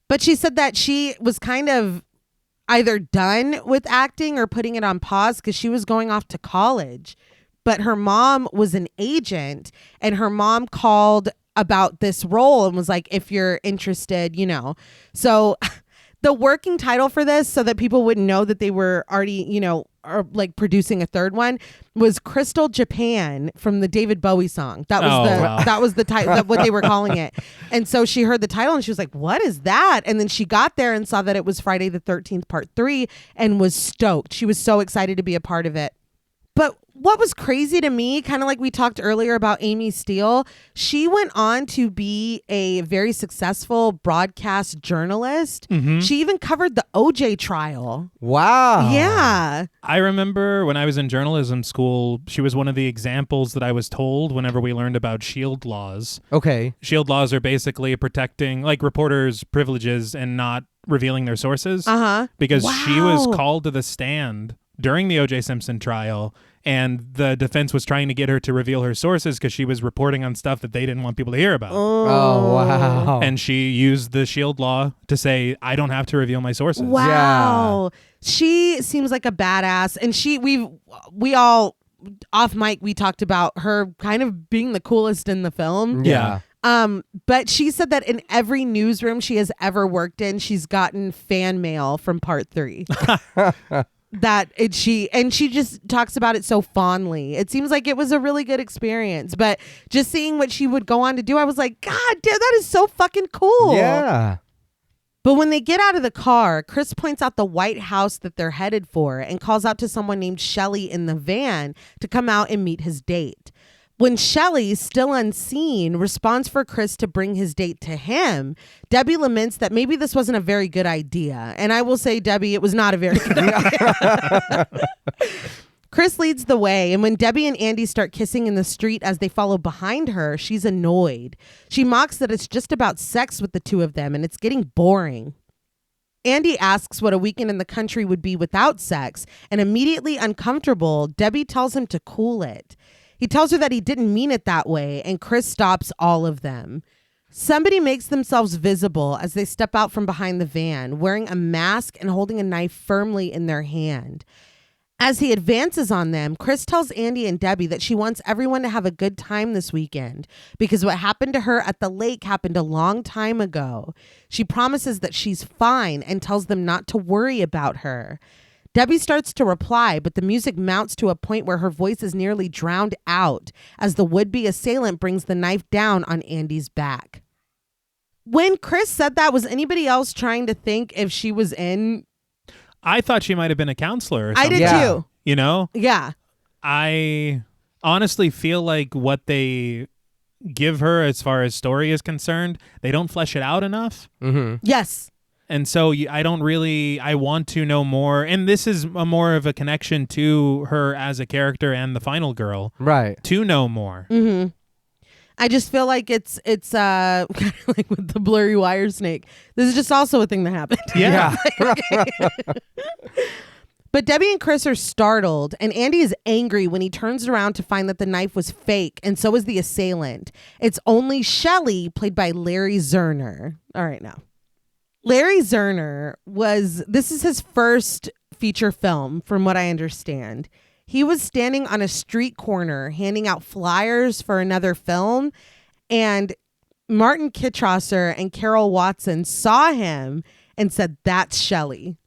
But she said that she was kind of either done with acting or putting it on pause because she was going off to college. But her mom was an agent and her mom called about this role and was like, if you're interested, So the working title for this, so that people wouldn't know that they were already, or like producing a third one, was Crystal Japan from the David Bowie song. That was that was the title, what they were calling it. And so she heard the title and she was like, what is that? And then she got there and saw that it was Friday the 13th part 3 and was stoked. She was so excited to be a part of it. But what was crazy to me, kind of like we talked earlier about Amy Steele, she went on to be a very successful broadcast journalist. Mm-hmm. She even covered the OJ trial. Wow. Yeah. I remember when I was in journalism school, she was one of the examples that I was told whenever we learned about shield laws. Okay. Shield laws are basically protecting like reporters' privileges and not revealing their sources. Uh-huh. Because she was Wow. called to the stand during the O.J. Simpson trial, and the defense was trying to get her to reveal her sources because she was reporting on stuff that they didn't want people to hear about. Oh, wow. And she used the shield law to say, I don't have to reveal my sources. Wow. She seems like a badass. And we all off mic, we talked about her kind of being the coolest in the film. Yeah. But she said that in every newsroom she has ever worked in, she's gotten fan mail from part 3. She just talks about it so fondly. It seems like it was a really good experience, but just seeing what she would go on to do, I was like, God damn, that is so fucking cool. Yeah. But when they get out of the car, Chris points out the White House that they're headed for and calls out to someone named Shelley in the van to come out and meet his date. When Shelley, still unseen, responds for Chris to bring his date to him, Debbie laments that maybe this wasn't a very good idea. And I will say, Debbie, it was not a very good idea. Chris leads the way, and when Debbie and Andy start kissing in the street as they follow behind her, she's annoyed. She mocks that it's just about sex with the two of them, and it's getting boring. Andy asks what a weekend in the country would be without sex, and immediately uncomfortable, Debbie tells him to cool it. He tells her that he didn't mean it that way, and Chris stops all of them. Somebody makes themselves visible as they step out from behind the van, wearing a mask and holding a knife firmly in their hand. As he advances on them, Chris tells Andy and Debbie that she wants everyone to have a good time this weekend because what happened to her at the lake happened a long time ago. She promises that she's fine and tells them not to worry about her. Debbie starts to reply, but the music mounts to a point where her voice is nearly drowned out as the would-be assailant brings the knife down on Andy's back. When Chris said that, was anybody else trying to think if she was in? I thought she might have been a counselor or I something. did too. You know? Yeah. I honestly feel like what they give her as far as story is concerned, they don't flesh it out enough. Mm-hmm. Yes. And so I want to know more. And this is more of a connection to her as a character and the final girl. Right. To know more. Mm-hmm. I just feel like it's kind of like with the blurry wire snake. This is just also a thing that happened. Yeah. But Debbie and Chris are startled, and Andy is angry when he turns around to find that the knife was fake, and so is the assailant. It's only Shelley, played by Larry Zerner. All right, now. Larry Zerner this is his first feature film, from what I understand. He was standing on a street corner handing out flyers for another film, and Martin Kittrosser and Carol Watson saw him and said, "That's Shelley."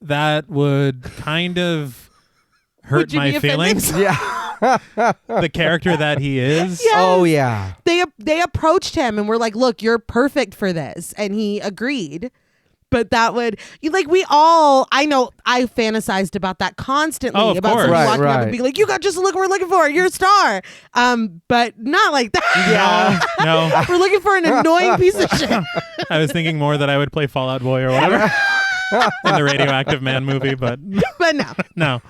That would kind of hurt Would you my be offended? feelings. Yeah. The character that he is. Yes. Oh, yeah. They approached him and were like, "Look, you're perfect for this," and he agreed. But that would I know I fantasized about that constantly. Oh, of about course. somebody Right, walking up right. and being like, "You got just the look we're looking for. You're a star." But not like that. Yeah. No. We're looking for an annoying piece of shit. I was thinking more that I would play Fallout Boy or whatever. in the Radioactive Man movie, but But no. no.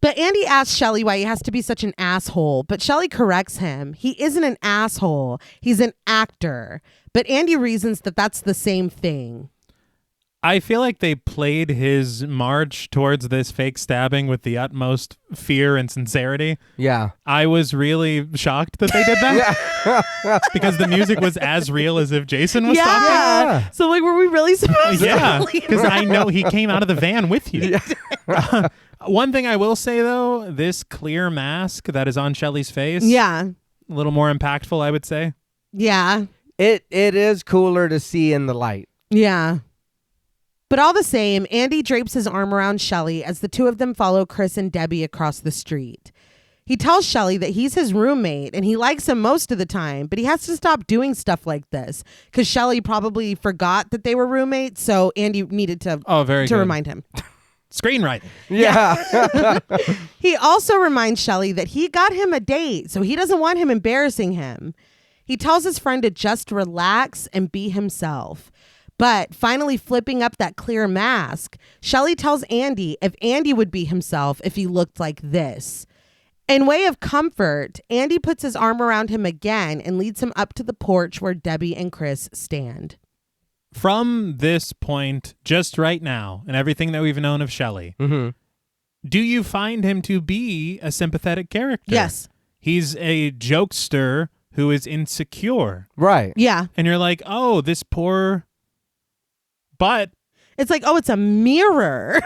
But Andy asks Shelley why he has to be such an asshole, but Shelley corrects him. He isn't an asshole. He's an actor. But Andy reasons that that's the same thing. I feel like they played his march towards this fake stabbing with the utmost fear and sincerity. Yeah. I was really shocked that they did that because the music was as real as if Jason was talking. Yeah. So like, were we really supposed Yeah, to believe because I know he came out of the van with you. One thing I will say, though, this clear mask that is on Shelley's face, Yeah. a little more impactful, I would say. Yeah. It is cooler to see in the light. Yeah. But all the same, Andy drapes his arm around Shelley as the two of them follow Chris and Debbie across the street. He tells Shelley that he's his roommate and he likes him most of the time, but he has to stop doing stuff like this because Shelley probably forgot that they were roommates, so Andy needed to remind him. Screenwriting. Yeah. He also reminds Shelley that he got him a date, so he doesn't want him embarrassing him. He tells his friend to just relax and be himself. But finally flipping up that clear mask, Shelley tells Andy if Andy would be himself if he looked like this. In way of comfort, Andy puts his arm around him again and leads him up to the porch where Debbie and Chris stand. From this point, just right now, and everything that we've known of Shelley, do you find him to be a sympathetic character? Yes. He's a jokester who is insecure. Right. Yeah. And you're like, oh, this poor... But it's like, oh, it's a mirror.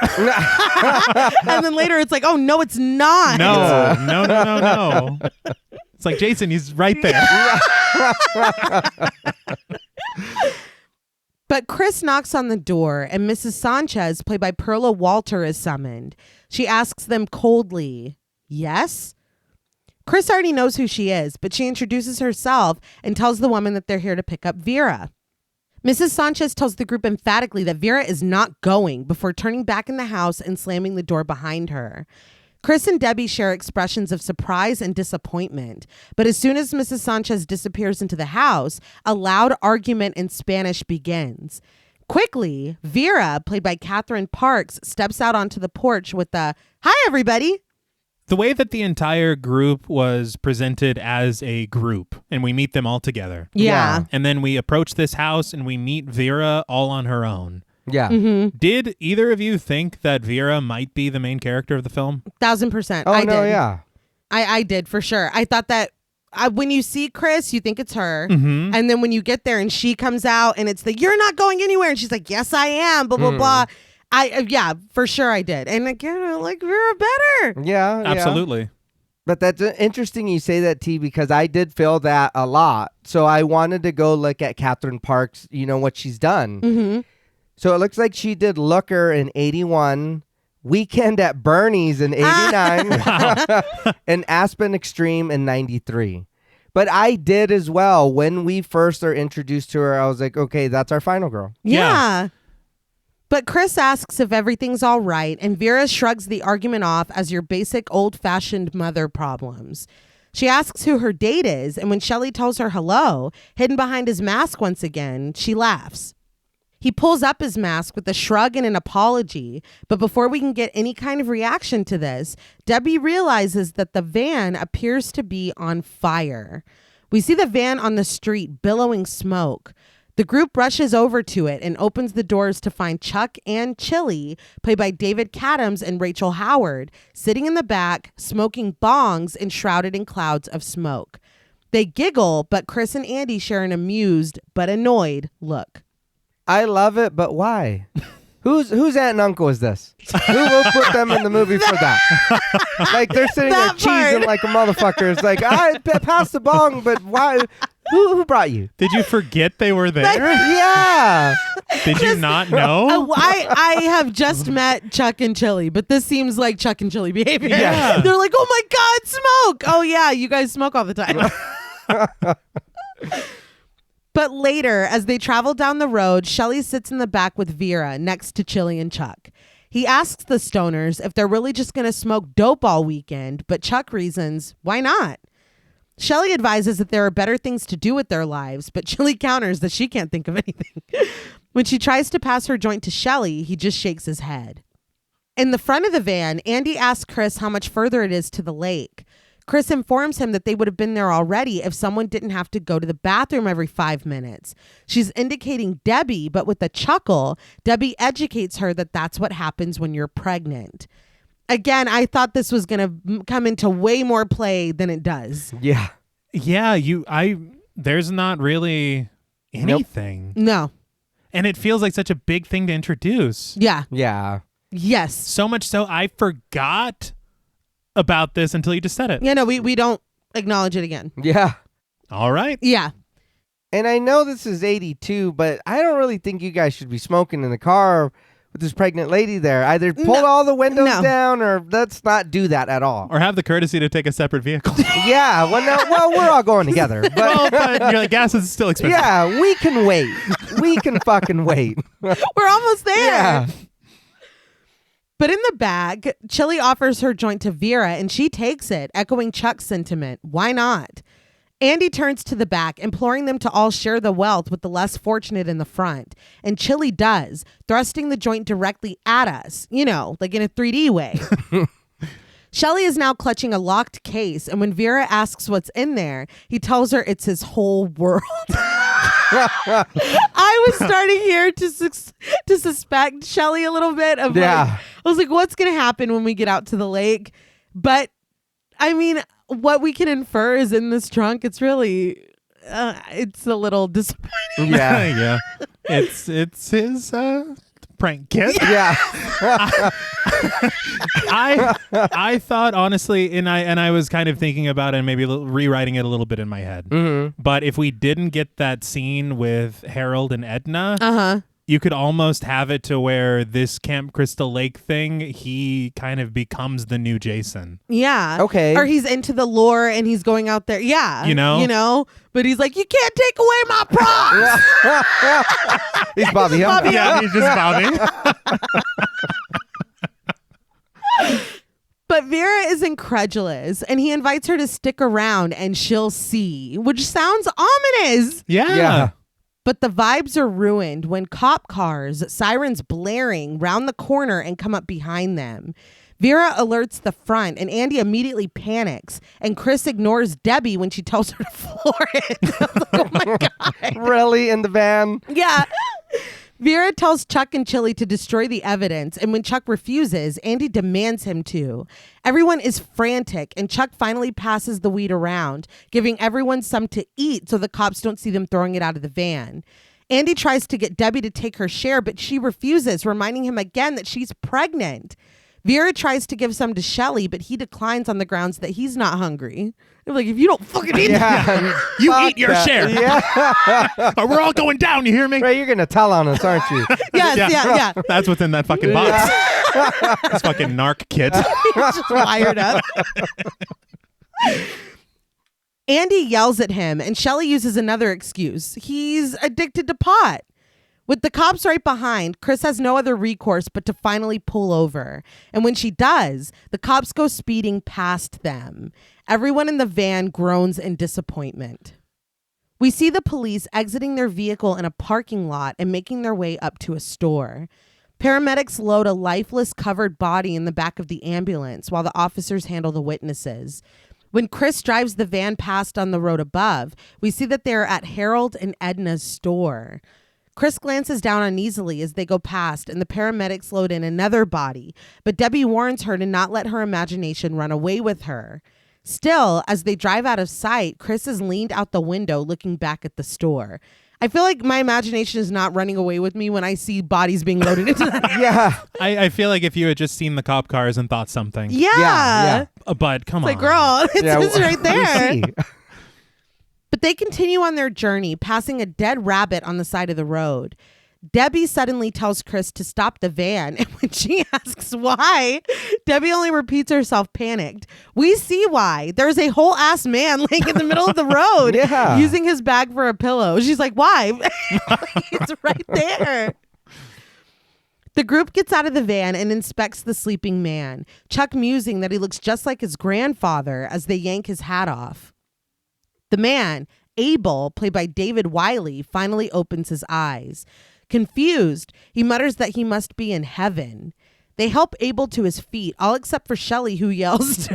And then later it's like, oh, no, it's not. No. It's like, Jason, he's right there. But Chris knocks on the door and Mrs. Sanchez, played by Perla Walter, is summoned. She asks them coldly, yes? Chris already knows who she is, but she introduces herself and tells the woman that they're here to pick up Vera. Mrs. Sanchez tells the group emphatically that Vera is not going before turning back in the house and slamming the door behind her. Chris and Debbie share expressions of surprise and disappointment, but as soon as Mrs. Sanchez disappears into the house, a loud argument in Spanish begins. Quickly, Vera, played by Catherine Parks, steps out onto the porch with the, "Hi, everybody." The way that the entire group was presented as a group, and we meet them all together. Yeah. And then we approach this house and we meet Vera all on her own. Yeah. Mm-hmm. Did either of you think that Vera might be the main character of the film? 1,000%. Oh, I no, did. yeah. I did for sure. I thought that when you see Chris, you think it's her. Mm-hmm. And then when you get there and she comes out and it's you're not going anywhere. And she's like, yes, I am, blah, blah, blah. Yeah, for sure I did. And again, I like Vera better. Yeah. Absolutely. But that's interesting you say that, T, because I did feel that a lot. So I wanted to go look at Catherine Parks, what she's done. Mm-hmm. So it looks like she did Looker in 81, Weekend at Bernie's in 89, and Aspen Extreme in 93. But I did as well. When we first are introduced to her, I was like, okay, that's our final girl. Yeah. But Chris asks if everything's all right, and Vera shrugs the argument off as your basic old-fashioned mother problems. She asks who her date is, and when Shelley tells her hello, hidden behind his mask once again, she laughs. He pulls up his mask with a shrug and an apology, but before we can get any kind of reaction to this, Debbie realizes that the van appears to be on fire. We see the van on the street billowing smoke. The group rushes over to it and opens the doors to find Chuck and Chili, played by David Cadams and Rachel Howard, sitting in the back, smoking bongs and shrouded in clouds of smoke. They giggle, but Chris and Andy share an amused but annoyed look. I love it, but why? Whose aunt and uncle is this? Who will put them in the movie for that? Like, they're sitting there cheesing like a mother. It's like, I passed the bong, but why? Who brought you? Did you forget they were there? Yeah. Did you not know? I have just met Chuck and Chili, but this seems like Chuck and Chili behavior. Yeah. They're like, oh my God, smoke. Oh yeah, you guys smoke all the time. But later, as they travel down the road, Shelley sits in the back with Vera next to Chili and Chuck. He asks the stoners if they're really just going to smoke dope all weekend, but Chuck reasons, why not? Shelley advises that there are better things to do with their lives, but Chili counters that she can't think of anything. When she tries to pass her joint to Shelley, he just shakes his head. In the front of the van, Andy asks Chris how much further it is to the lake. Chris informs him that they would have been there already if someone didn't have to go to the bathroom every 5 minutes. She's indicating Debbie, but with a chuckle, Debbie educates her that that's what happens when you're pregnant. Again, I thought this was going to come into way more play than it does. Yeah. Yeah, there's not really anything. No. And it feels like such a big thing to introduce. Yeah. Yeah. Yes. So much so I forgot about this until you just said it. Yeah, no, we don't acknowledge it again. Yeah. All right. Yeah. And I know this is 82, but I don't really think you guys should be smoking in the car with this pregnant lady there. Either pull all the windows down or let's not do that at all. Or have the courtesy to take a separate vehicle. Yeah. Well, we're all going together. But Well, but you're like, gas is still expensive. yeah, we can wait. We can fucking wait. We're almost there. Yeah. But in the back, Chili offers her joint to Vera and she takes it, echoing Chuck's sentiment. Why not? Andy turns to the back, imploring them to all share the wealth with the less fortunate in the front. And Chili does, thrusting the joint directly at us, like in a 3D way. Shelley is now clutching a locked case, and when Vera asks what's in there, he tells her it's his whole world. I was starting here to suspect Shelley a little bit of I was like, what's going to happen when we get out to the lake? But I mean, what we can infer is in this trunk. It's really, it's a little disappointing. Yeah. Yeah. It's his prank kit. Yeah. I thought honestly, and I was kind of thinking about it and maybe rewriting it a little bit in my head. Mm-hmm. But if we didn't get that scene with Harold and Edna, you could almost have it to where this Camp Crystal Lake thing, he kind of becomes the new Jason. Yeah. Okay. Or he's into the lore and he's going out there. Yeah. You know? But he's like, you can't take away my props. He's Bobby. Yeah, he's just Bobby. But Vera is incredulous and he invites her to stick around and she'll see, which sounds ominous. Yeah. But the vibes are ruined when cop cars, sirens blaring, round the corner and come up behind them. Vera alerts the front and Andy immediately panics. And Chris ignores Debbie when she tells her to floor it. Like, oh my God. Really? In the van? Yeah. Vera tells Chuck and Chili to destroy the evidence, and when Chuck refuses, Andy demands him to. Everyone is frantic, and Chuck finally passes the weed around, giving everyone some to eat so the cops don't see them throwing it out of the van. Andy tries to get Debbie to take her share, but she refuses, reminding him again that she's pregnant. Vera tries to give some to Shelley, but he declines on the grounds that he's not hungry. They're like, if you don't fucking eat that, you eat your share. Yeah. Or we're all going down, you hear me? Right, you're going to tell on us, aren't you? Yes, yeah. That's what's in that fucking box. This fucking narc kid. He's just wired up. Andy yells at him, and Shelley uses another excuse. He's addicted to pot. With the cops right behind, Chris has no other recourse but to finally pull over. And when she does, the cops go speeding past them. Everyone in the van groans in disappointment. We see the police exiting their vehicle in a parking lot and making their way up to a store. Paramedics load a lifeless, covered body in the back of the ambulance while the officers handle the witnesses. When Chris drives the van past on the road above, we see that they're at Harold and Edna's store. Chris glances down uneasily as they go past, and the paramedics load in another body, but Debbie warns her to not let her imagination run away with her. Still, as they drive out of sight, Chris is leaned out the window looking back at the store. I feel like my imagination is not running away with me when I see bodies being loaded into that. Yeah. I feel like if you had just seen the cop cars and thought something. Yeah. But come on. Like, girl, it's right there. We see. But they continue on their journey, passing a dead rabbit on the side of the road. Debbie suddenly tells Chris to stop the van, and when she asks why, Debbie only repeats herself panicked. We see why. There's a whole ass man laying in the middle of the road using his bag for a pillow. She's like, why? It's right there. The group gets out of the van and inspects the sleeping man, Chuck musing that he looks just like his grandfather as they yank his hat off. The man, Abel, played by David Wiley, finally opens his eyes. Confused, he mutters that he must be in heaven. They help Abel to his feet, all except for Shelley, who yells,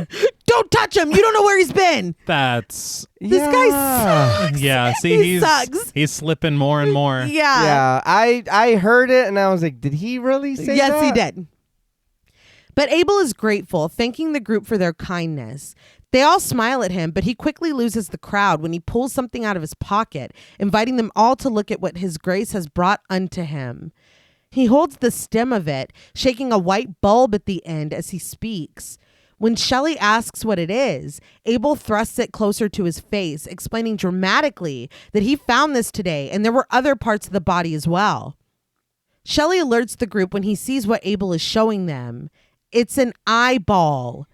"Don't touch him! You don't know where he's been!" This guy sucks. Yeah, see, sucks. He's slipping more and more. Yeah. I heard it and I was like, did he really say that? Yes, he did. But Abel is grateful, thanking the group for their kindness. They all smile at him, but he quickly loses the crowd when he pulls something out of his pocket, inviting them all to look at what his grace has brought unto him. He holds the stem of it, shaking a white bulb at the end as he speaks. When Shelley asks what it is, Abel thrusts it closer to his face, explaining dramatically that he found this today and there were other parts of the body as well. Shelley alerts the group when he sees what Abel is showing them. It's an eyeball.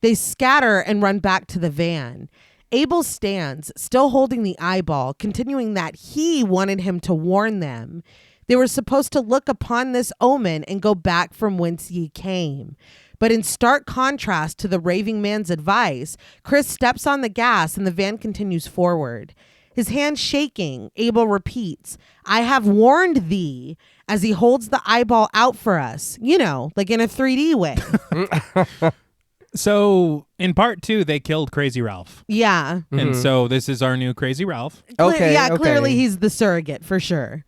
They scatter and run back to the van. Abel stands, still holding the eyeball, continuing that he wanted him to warn them. They were supposed to look upon this omen and go back from whence ye came. But in stark contrast to the raving man's advice, Chris steps on the gas and the van continues forward. His hand shaking, Abel repeats, "I have warned thee," as he holds the eyeball out for us, like in a 3D way. So in part 2, they killed Crazy Ralph. Yeah. And so this is our new Crazy Ralph. Clearly he's the surrogate for sure.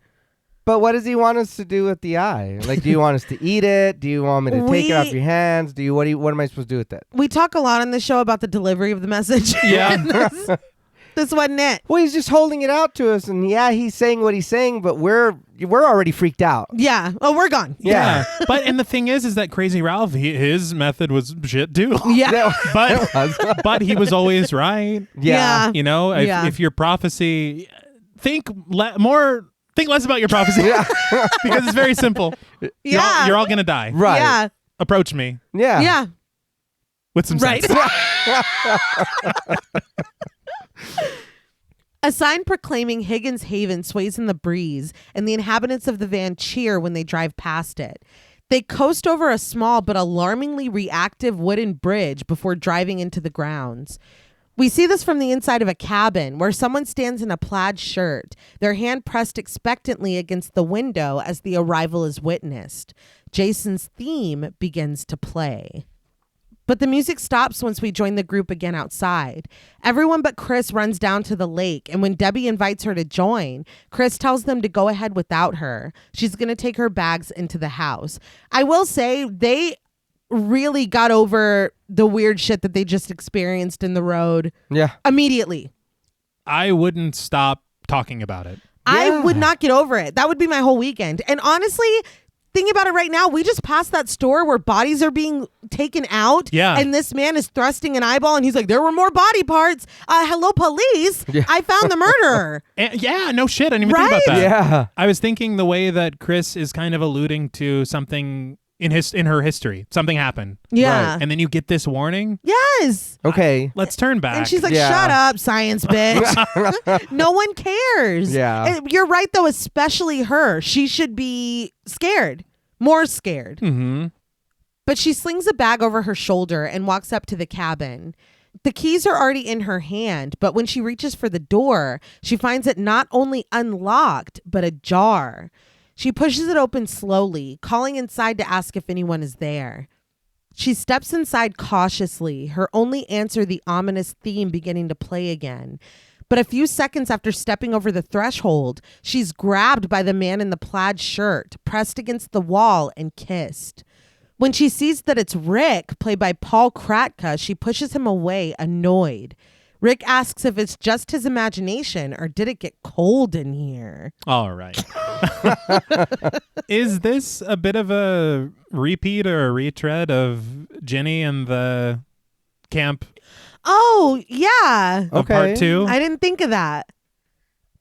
But what does he want us to do with the eye? Like, do you want us to eat it? Do you want me to take it off your hands? What am I supposed to do with it? We talk a lot on the show about the delivery of the message. Yeah. This wasn't it. Well, he's just holding it out to us, and he's saying what he's saying, but we're already freaked out. Yeah. Oh, we're gone. Yeah. And the thing is that Crazy Ralph, his method was shit too. Yeah. But he was always right. Yeah. If your prophecy, think less about your prophecy. Because it's very simple. You're all gonna die. Right. Yeah. Approach me. Yeah. Yeah. With some sense. A sign proclaiming Higgins Haven sways in the breeze, and the inhabitants of the van cheer when they drive past it. They coast over a small but alarmingly reactive wooden bridge before driving into the grounds. We see this from the inside of a cabin where someone stands in a plaid shirt, their hand pressed expectantly against the window as the arrival is witnessed. Jason's theme begins to play. But the music stops once we join the group again outside. Everyone but Chris runs down to the lake, and when Debbie invites her to join, Chris tells them to go ahead without her. She's going to take her bags into the house. I will say they really got over the weird shit that they just experienced in the road. Yeah. Immediately. I wouldn't stop talking about it. I would not get over it. That would be my whole weekend. And honestly, thinking about it right now, we just passed that store where bodies are being taken out. Yeah. And this man is thrusting an eyeball and he's like, there were more body parts. Hello, police. Yeah. I found the murderer. No shit. I didn't even think about that. Yeah. I was thinking the way that Chris is kind of alluding to something in her history. Something happened. Yeah. Right. And then you get this warning. Yes. Okay. Let's turn back. And she's like, shut up, science bitch. No one cares. Yeah. And you're right, though, especially her. She should be scared. More scared. Mm-hmm. But she slings a bag over her shoulder and walks up to the cabin. The keys are already in her hand, but when she reaches for the door, she finds it not only unlocked, but ajar. She pushes it open slowly, calling inside to ask if anyone is there. She steps inside cautiously, her only answer the ominous theme beginning to play again. But a few seconds after stepping over the threshold, she's grabbed by the man in the plaid shirt, pressed against the wall, and kissed. When she sees that it's Rick, played by Paul Kratka, she pushes him away, annoyed. Rick asks if it's just his imagination or did it get cold in here? All right. Is this a bit of a repeat or a retread of Jenny and the camp? Oh, yeah. Of part 2? I didn't think of that.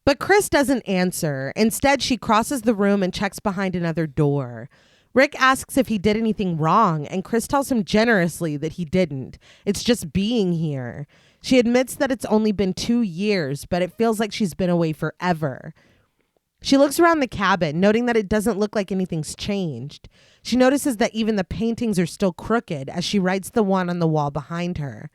But Chris doesn't answer. Instead, she crosses the room and checks behind another door. Rick asks if he did anything wrong, and Chris tells him generously that he didn't. It's just being here. She admits that it's only been 2 years, but it feels like she's been away forever. She looks around the cabin, noting that it doesn't look like anything's changed. She notices that even the paintings are still crooked as she writes the one on the wall behind her.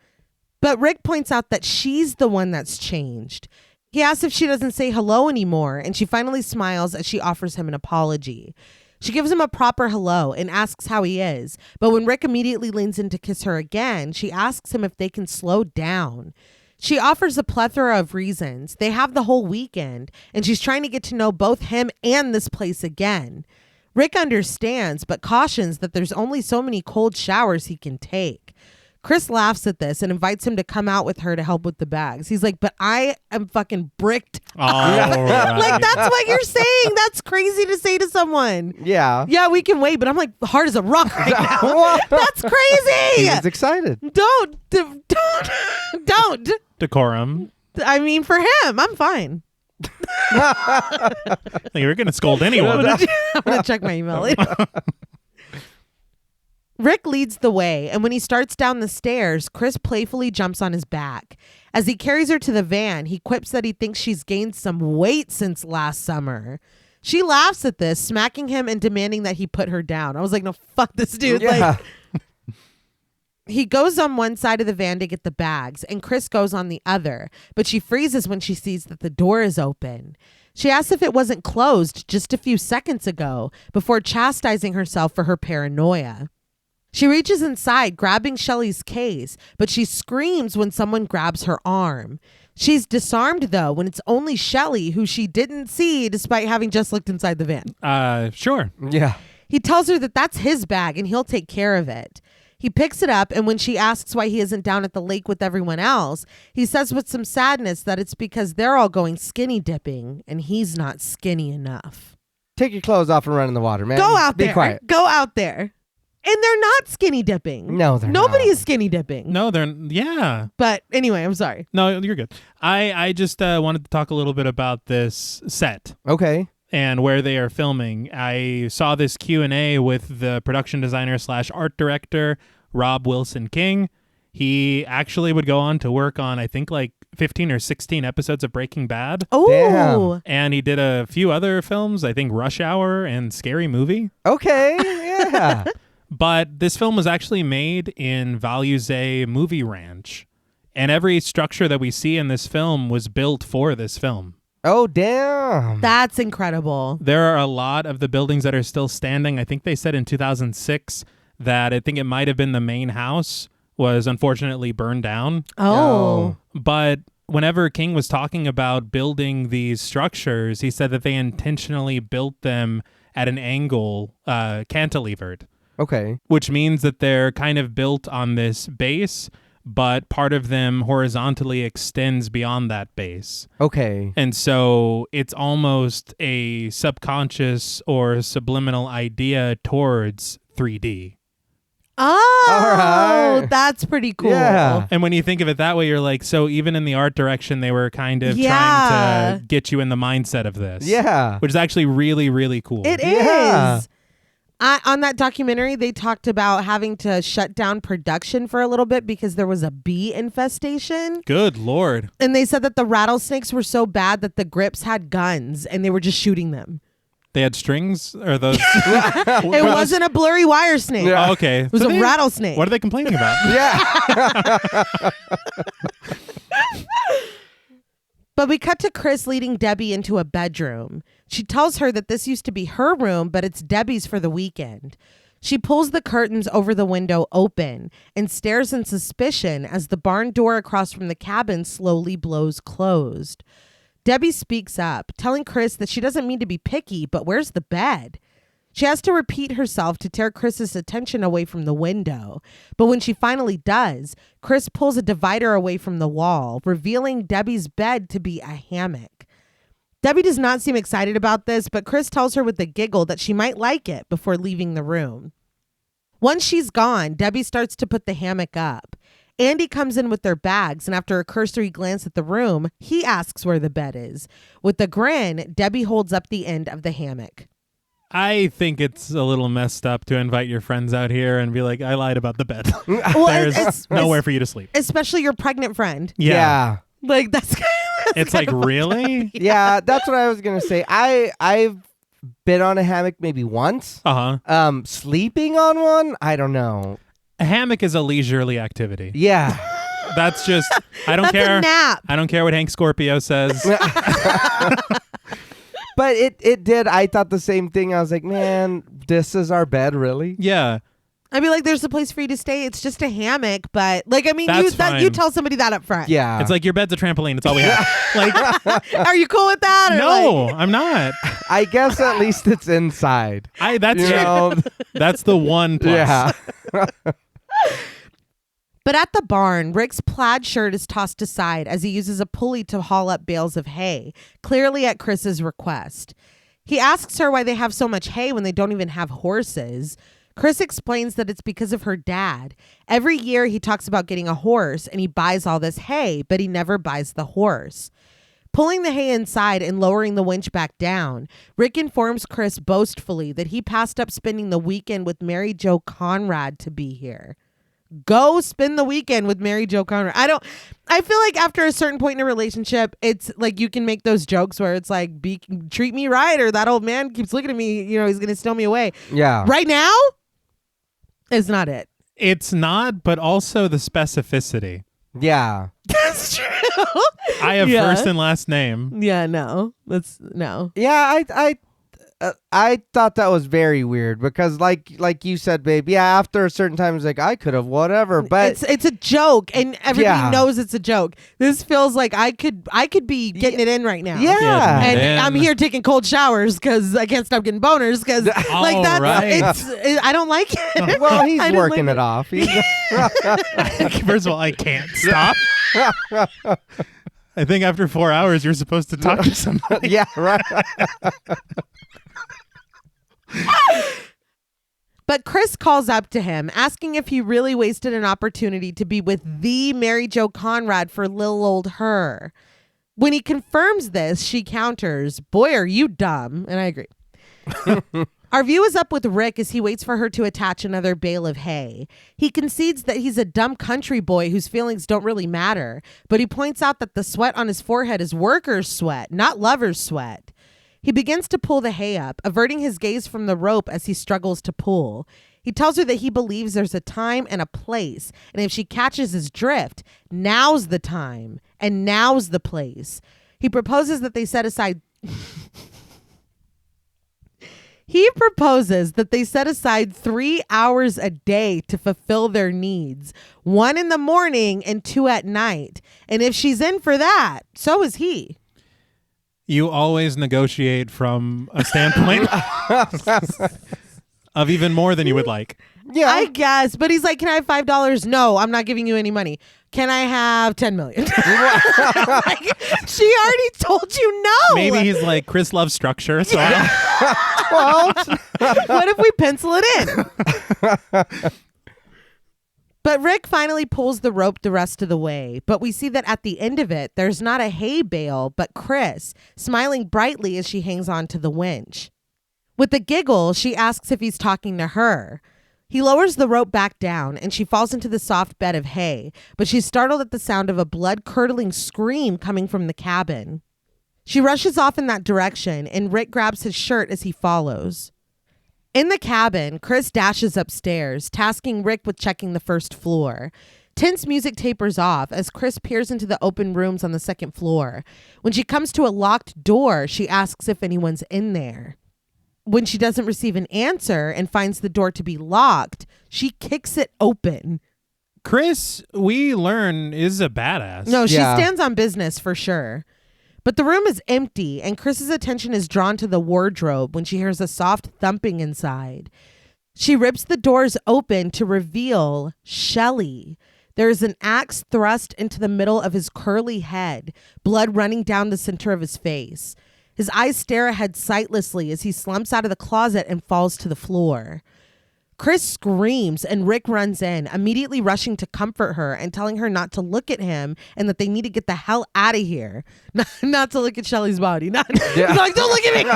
But Rick points out that she's the one that's changed. He asks if she doesn't say hello anymore, and she finally smiles as she offers him an apology. She gives him a proper hello and asks how he is. But when Rick immediately leans in to kiss her again, she asks him if they can slow down. She offers a plethora of reasons. They have the whole weekend, and she's trying to get to know both him and this place again. Rick understands, but cautions that there's only so many cold showers he can take. Chris laughs at this and invites him to come out with her to help with the bags. He's like, but I am fucking bricked. Right. Like, that's what you're saying. That's crazy to say to someone. Yeah. Yeah, we can wait, but I'm like hard as a rock right now. That's crazy. He was excited. Don't. Decorum. I mean, for him, I'm fine. You're going to scold anyone. I'm gonna check my email later. Rick leads the way, and when he starts down the stairs, Chris playfully jumps on his back. As he carries her to the van, he quips that he thinks she's gained some weight since last summer. She laughs at this, smacking him and demanding that he put her down. I was like, no, fuck this dude. Yeah. He goes on one side of the van to get the bags, and Chris goes on the other, but she freezes when she sees that the door is open. She asks if it wasn't closed just a few seconds ago, before chastising herself for her paranoia. She reaches inside, grabbing Shelly's case, but she screams when someone grabs her arm. She's disarmed, though, when it's only Shelly, who she didn't see despite having just looked inside the van. Sure. Yeah. He tells her that that's his bag and he'll take care of it. He picks it up, and when she asks why he isn't down at the lake with everyone else, he says with some sadness that it's because they're all going skinny dipping and he's not skinny enough. Take your clothes off and run in the water, man. Go out there. Be quiet. Go out there. And they're not skinny dipping. No, they're Nobody not. is skinny dipping. No, yeah. But anyway, I'm sorry. No, you're good. I just wanted to talk a little bit about this set Okay. and where they are filming. I saw this Q&A with the production designer / art director, Rob Wilson King. He actually would go on to work on, I think, like 15 or 16 episodes of Breaking Bad. Oh. Damn. And he did a few other films, I think Rush Hour and Scary Movie. Okay. Yeah. But this film was actually made in Valuze Movie Ranch. And every structure that we see in this film was built for this film. Oh, damn. That's incredible. There are a lot of the buildings that are still standing. I think they said in 2006 that I think it might have been the main house was unfortunately burned down. Oh. But whenever King was talking about building these structures, he said that they intentionally built them at an angle, cantilevered. Okay. Which means that they're kind of built on this base, but part of them horizontally extends beyond that base. Okay. And so it's almost a subconscious or subliminal idea towards 3D. Oh, All right. that's pretty cool. Yeah. And when you think of it that way, you're like, so even in the art direction, they were kind of Yeah. trying to get you in the mindset of this. Yeah. Which is actually really, really cool. It Yeah. is. On that documentary, they talked about having to shut down production for a little bit because there was a bee infestation. Good Lord. And they said that the rattlesnakes were so bad that the grips had guns and they were just shooting them. They had strings? Or those? It wasn't a blurry wire snake. Yeah. Oh, okay. It was a rattlesnake. What are they complaining about? Yeah. But we cut to Chris leading Debbie into a bedroom. She tells her that this used to be her room, but it's Debbie's for the weekend. She pulls the curtains over the window open and stares in suspicion as the barn door across from the cabin slowly blows closed. Debbie speaks up, telling Chris that she doesn't mean to be picky, but where's the bed? She has to repeat herself to tear Chris's attention away from the window. But when she finally does, Chris pulls a divider away from the wall, revealing Debbie's bed to be a hammock. Debbie does not seem excited about this, but Chris tells her with a giggle that she might like it before leaving the room. Once she's gone, Debbie starts to put the hammock up. Andy comes in with their bags, and after a cursory glance at the room, he asks where the bed is. With a grin, Debbie holds up the end of the hammock. I think it's a little messed up to invite your friends out here and be like, I lied about the bed. Well, There's nowhere for you to sleep. Especially your pregnant friend. Yeah. Like, that's It's like, really? Yeah, that's what I was gonna say. I've been on a hammock maybe once. Uh-huh. Sleeping on one, I don't know. A hammock is a leisurely activity. Yeah. That's just, I don't That's care. a nap. I don't care what Hank Scorpio says. But it did. I thought the same thing. I was like, man, this is our bed, really? Yeah. I'd be like, there's a place for you to stay. It's just a hammock, but like, I mean, That's you fine. tell somebody that up front. Yeah. It's like your bed's a trampoline. It's all we have. Like, Are you cool with that? Or no, like- I'm not. I guess at least it's inside. That's You know? That's the one plus. Yeah. But at the barn, Rick's plaid shirt is tossed aside as he uses a pulley to haul up bales of hay, clearly at Chris's request. He asks her why they have so much hay when they don't even have horses. Chris explains that it's because of her dad. Every year he talks about getting a horse and he buys all this hay, but he never buys the horse. Pulling the hay inside and lowering the winch back down, Rick informs Chris boastfully that he passed up spending the weekend with Mary Jo Conrad to be here. Go spend the weekend with Mary Jo Conrad. I feel like after a certain point in a relationship, it's like you can make those jokes where it's like, treat me right, or that old man keeps looking at me, you know, he's going to steal me away. Yeah. Right now is not it. It's not, but also the specificity. Yeah. That's true. I have Yeah. first and last name. Yeah, no. That's no. Yeah, I thought that was very weird because like you said, babe, yeah, after a certain time it's like I could have whatever, but It's a joke and everybody Yeah. knows it's a joke. This feels like I could be getting it in right now. yeah. And Man. I'm here taking cold showers because I can't stop getting boners because like All that's right. I don't like it. Well, he's I didn't working like it off. He's, First of all, I can't stop. I think after 4 hours, you're supposed to talk to somebody. yeah, right. But Chris calls up to him, asking if he really wasted an opportunity to be with the Mary Jo Conrad for little old her. When he confirms this, she counters, "Boy, are you dumb." And I agree. Our view is up with Rick as he waits for her to attach another bale of hay. He concedes that he's a dumb country boy whose feelings don't really matter, but he points out that the sweat on his forehead is worker's sweat, not lover's sweat. He begins to pull the hay up, averting his gaze from the rope as he struggles to pull. He tells her that he believes there's a time and a place, and if she catches his drift, now's the time and now's the place. He proposes that they set aside 3 hours a day to fulfill their needs, 1 in the morning and 2 at night. And if she's in for that, so is he. You always negotiate from a standpoint of even more than you would like. Yeah. I guess, but he's like, "Can I have $5?" "No, I'm not giving you any money." "Can I have 10 million?" Like, she already told you no. Maybe he's like, Chris loves structure, so well, What if we pencil it in? But Rick finally pulls the rope the rest of the way. But we see that at the end of it, there's not a hay bale, but Chris, smiling brightly as she hangs on to the winch. With a giggle, she asks if he's talking to her. He lowers the rope back down, and she falls into the soft bed of hay, but she's startled at the sound of a blood-curdling scream coming from the cabin. She rushes off in that direction, and Rick grabs his shirt as he follows. In the cabin, Chris dashes upstairs, tasking Rick with checking the first floor. Tense music tapers off as Chris peers into the open rooms on the second floor. When she comes to a locked door, she asks if anyone's in there. When she doesn't receive an answer and finds the door to be locked, she kicks it open. Chris, we learn, is a badass. No, she Yeah. stands on business for sure. But the room is empty, and Chris's attention is drawn to the wardrobe when she hears a soft thumping inside. She rips the doors open to reveal Shelley. There is an axe thrust into the middle of his curly head, blood running down the center of his face. His eyes stare ahead sightlessly as he slumps out of the closet and falls to the floor. Chris screams and Rick runs in, immediately rushing to comfort her and telling her not to look at him and that they need to get the hell out of here. Not to look at Shelley's body. He's like, "Don't look at me."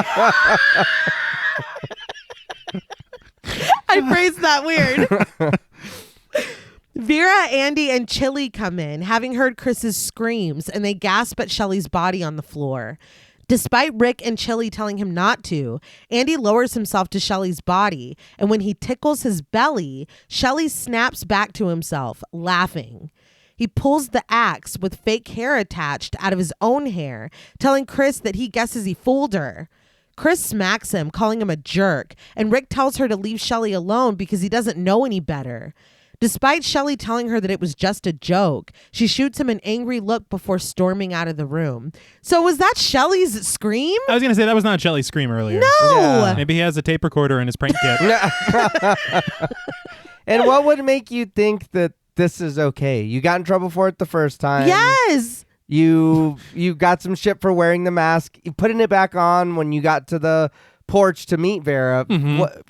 I phrased that weird. Vera, Andy, and Chili come in, having heard Chris's screams, and they gasp at Shelley's body on the floor. Despite Rick and Chili telling him not to, Andy lowers himself to Shelley's body, and when he tickles his belly, Shelley snaps back to himself, laughing. He pulls the axe with fake hair attached out of his own hair, telling Chris that he guesses he fooled her. Chris smacks him, calling him a jerk, and Rick tells her to leave Shelley alone because he doesn't know any better. Despite Shelley telling her that it was just a joke, she shoots him an angry look before storming out of the room. So was that Shelley's scream? I was going to say that was not Shelley's scream earlier. No! Yeah. Maybe he has a tape recorder in his prank kit. And what would make you think that this is okay? You got in trouble for it the first time. Yes! You got some shit for wearing the mask. You putting it back on when you got to the porch to meet Vera. Mhm. What?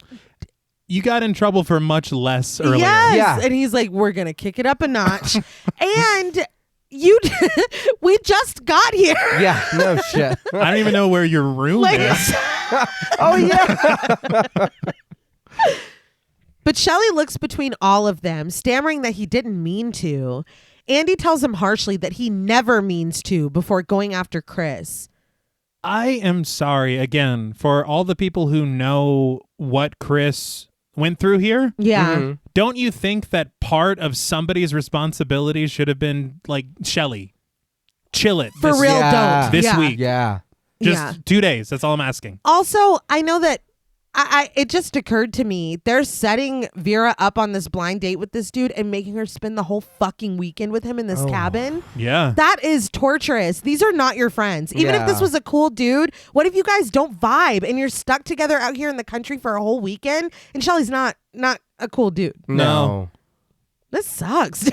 You got in trouble for much less earlier. Yes! Yeah. And he's like, we're going to kick it up a notch. And we just got here. Yeah, no shit. I don't even know where your room Like- is. Oh, yeah. But Shelley looks between all of them, stammering that he didn't mean to. Andy tells him harshly that he never means to before going after Chris. I am sorry, again, for all the people who know what Chris went through here. Yeah. Mhm. Don't you think that part of somebody's responsibility should have been, like, Shelley, chill it. For this, real, Yeah. don't. This Yeah. week. Yeah. Just Yeah. 2 days. That's all I'm asking. Also, I know that it just occurred to me, they're setting Vera up on this blind date with this dude and making her spend the whole fucking weekend with him in this cabin. Yeah. That is torturous. These are not your friends. Even if this Yeah. was a cool dude, what if you guys don't vibe and you're stuck together out here in the country for a whole weekend? And Shelley's not a cool dude. No. This sucks.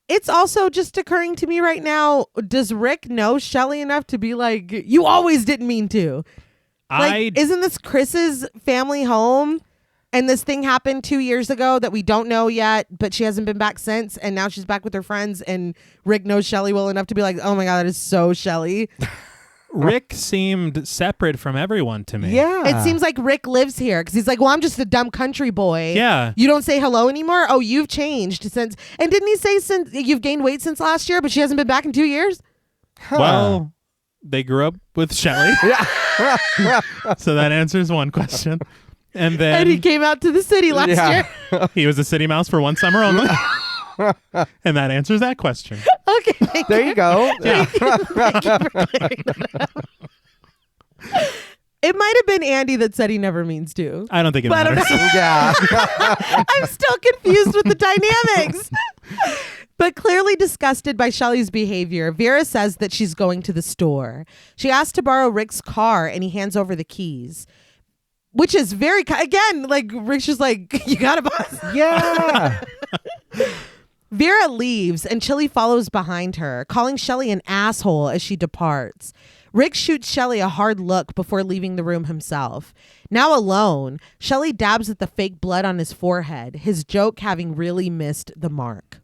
It's also just occurring to me right now, does Rick know Shelley enough to be like, you always didn't mean to? Like, isn't this Chris's family home? And this thing happened 2 years ago that we don't know yet, but she hasn't been back since. And now she's back with her friends. And Rick knows Shelley well enough to be like, oh my God, that is so Shelley. Rick seemed separate from everyone to me. Yeah. It seems like Rick lives here because he's like, well, I'm just a dumb country boy. Yeah. You don't say hello anymore? Oh, you've changed since. And didn't he say since you've gained weight since last year, but she hasn't been back in 2 years? Huh. Well, they grew up with Shelley. So that answers one question. And then And he came out to the city last Yeah. year. he was a city mouse for one summer only. And that answers that question. Okay. Thank There you go. Yeah. Thank you for clearing that up. It might have been Andy that said he never means to. I don't think it But I don't matters. know. Yeah. I'm still confused with the dynamics. But clearly disgusted by Shelley's behavior, Vera says that she's going to the store. She asks to borrow Rick's car and he hands over the keys. Which is very, again, like Rick's just like, you got it, boss. Yeah. Vera leaves and Chili follows behind her, calling Shelley an asshole as she departs. Rick shoots Shelley a hard look before leaving the room himself. Now alone, Shelley dabs at the fake blood on his forehead, his joke having really missed the mark.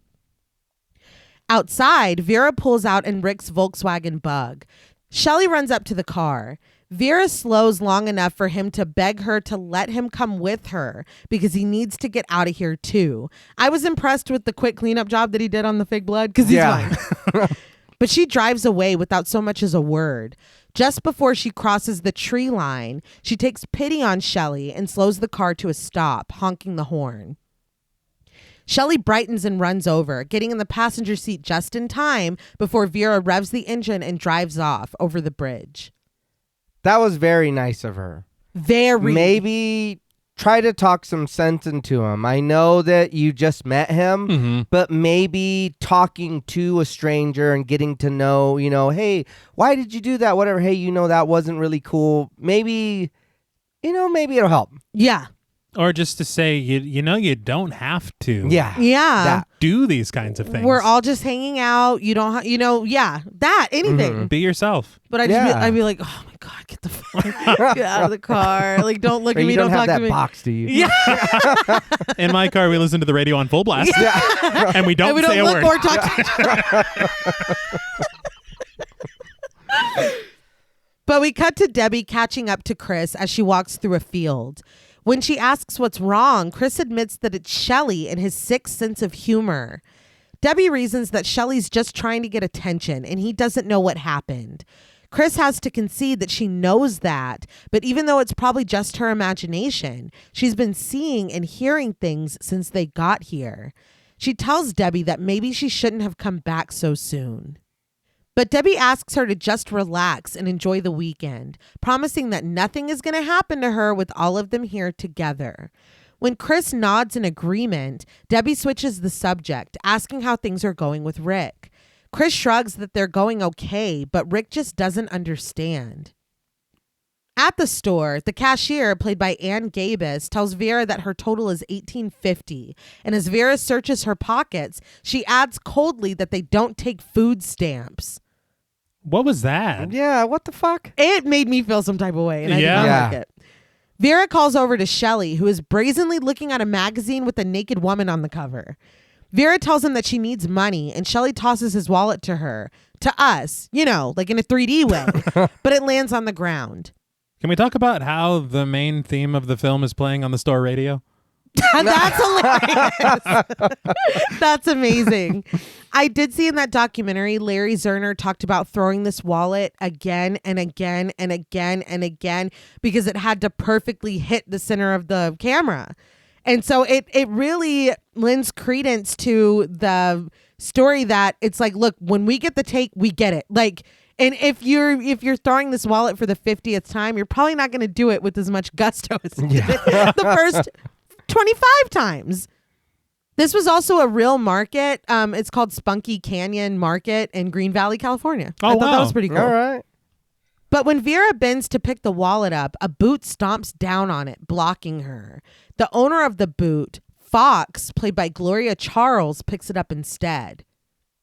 Outside, Vera pulls out in Rick's Volkswagen Bug. Shelley runs up to the car. Vera slows long enough for him to beg her to let him come with her because he needs to get out of here too. I was impressed with the quick cleanup job that he did on the fake blood because he's fine. But she drives away without so much as a word. Just before she crosses the tree line, she takes pity on Shelley and slows the car to a stop, honking the horn. Shelley brightens and runs over, getting in the passenger seat just in time before Vera revs the engine and drives off over the bridge. That was very nice of her. Very. Maybe try to talk some sense into him. I know that you just met him, Mhm. but maybe talking to a stranger and getting to know, hey, why did you do that? Whatever. Hey, that wasn't really cool. Maybe, maybe it'll help. Yeah. Or just to say, you don't have to Yeah. Yeah. That. do these kinds of things. We're all just hanging out. You don't, anything. Be yourself. But I'd be like, oh my God, get the fuck get out of the car. Like, don't look Or at me. you don't have talk that to me. box, do you? Yeah. In my car, we listen to the radio on full blast. Yeah. And we don't And we say don't a look word. or talk to each other. But we cut to Debbie catching up to Chris as she walks through a field. When she asks what's wrong, Chris admits that it's Shelley and his sick sense of humor. Debbie reasons that Shelley's just trying to get attention and he doesn't know what happened. Chris has to concede that she knows that, but even though it's probably just her imagination, she's been seeing and hearing things since they got here. She tells Debbie that maybe she shouldn't have come back so soon. But Debbie asks her to just relax and enjoy the weekend, promising that nothing is going to happen to her with all of them here together. When Chris nods in agreement, Debbie switches the subject, asking how things are going with Rick. Chris shrugs that they're going okay, but Rick just doesn't understand. At the store, the cashier, played by Ann Gabus, tells Vera that her total is $18.50, and as Vera searches her pockets, she adds coldly that they don't take food stamps. What was that? Yeah, what the fuck? It made me feel some type of way, and I did not like it. Vera calls over to Shelley, who is brazenly looking at a magazine with a naked woman on the cover. Vera tells him that she needs money, and Shelley tosses his wallet to her. To us, you know, like in a 3D way, but it lands on the ground. Can we talk about how the main theme of the film is playing on the store radio? That's hilarious. That's amazing. I did see in that documentary, Larry Zerner talked about throwing this wallet again and again and again and again because it had to perfectly hit the center of the camera. And so it really lends credence to the story that it's like, look, when we get the take, we get it. Like, and if you're throwing this wallet for the 50th time, you're probably not going to do it with as much gusto as you did it the first 25 times. This was also a real market. It's called Spunky Canyon Market in Green Valley, California. Oh, I thought wow. that was pretty cool. All right. But when Vera bends to pick the wallet up, a boot stomps down on it, blocking her. The owner of the boot, Fox, played by Gloria Charles, picks it up instead.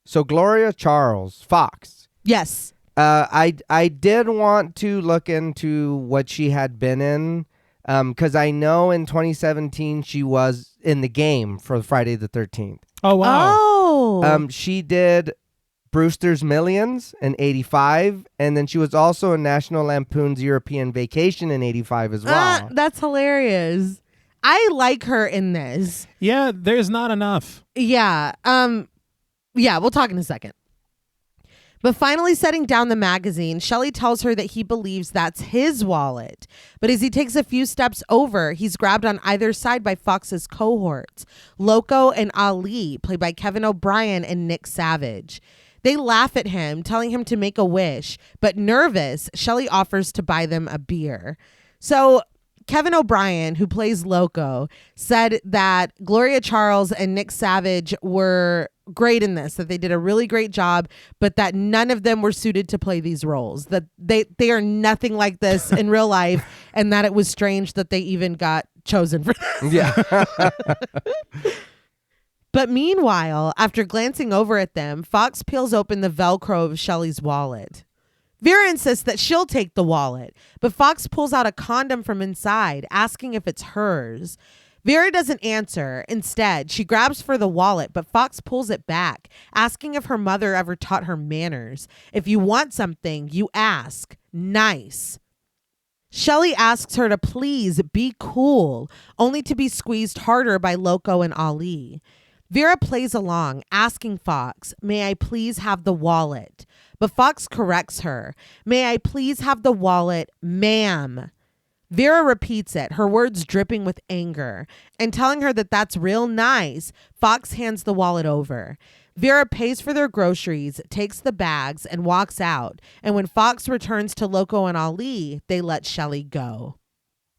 So Gloria Charles, Fox. Yes. I did want to look into what she had been in, because I know in 2017 she was in the game for Friday the 13th. Oh, wow. Oh. She did Brewster's Millions in 85, and then she was also in National Lampoon's European Vacation in 85 as well. That's hilarious. I like her in this. Yeah, there's not enough. Yeah. Yeah, we'll talk in a second. But finally setting down the magazine, Shelley tells her that he believes that's his wallet. But as he takes a few steps over, he's grabbed on either side by Fox's cohorts, Loco and Ali, played by Kevin O'Brien and Nick Savage. They laugh at him, telling him to make a wish, but nervous, Shelley offers to buy them a beer. So Kevin O'Brien, who plays Loco, said that Gloria Charles and Nick Savage were great in this, that they did a really great job, but that none of them were suited to play these roles, that they are nothing like this in real life, and that it was strange that they even got chosen for this. Yeah. But meanwhile, after glancing over at them, Fox peels open the Velcro of Shelley's wallet. Vera insists that she'll take the wallet, but Fox pulls out a condom from inside, asking if it's hers. Vera doesn't answer. Instead, she grabs for the wallet, but Fox pulls it back, asking if her mother ever taught her manners. If you want something, you ask. Nice. Shelley asks her to please be cool, only to be squeezed harder by Loco and Ali. Vera plays along, asking Fox, may I please have the wallet? But Fox corrects her. May I please have the wallet, ma'am? Vera repeats it, her words dripping with anger, and telling her that that's real nice, Fox hands the wallet over. Vera pays for their groceries, takes the bags, and walks out. And when Fox returns to Loco and Ali, they let Shelley go.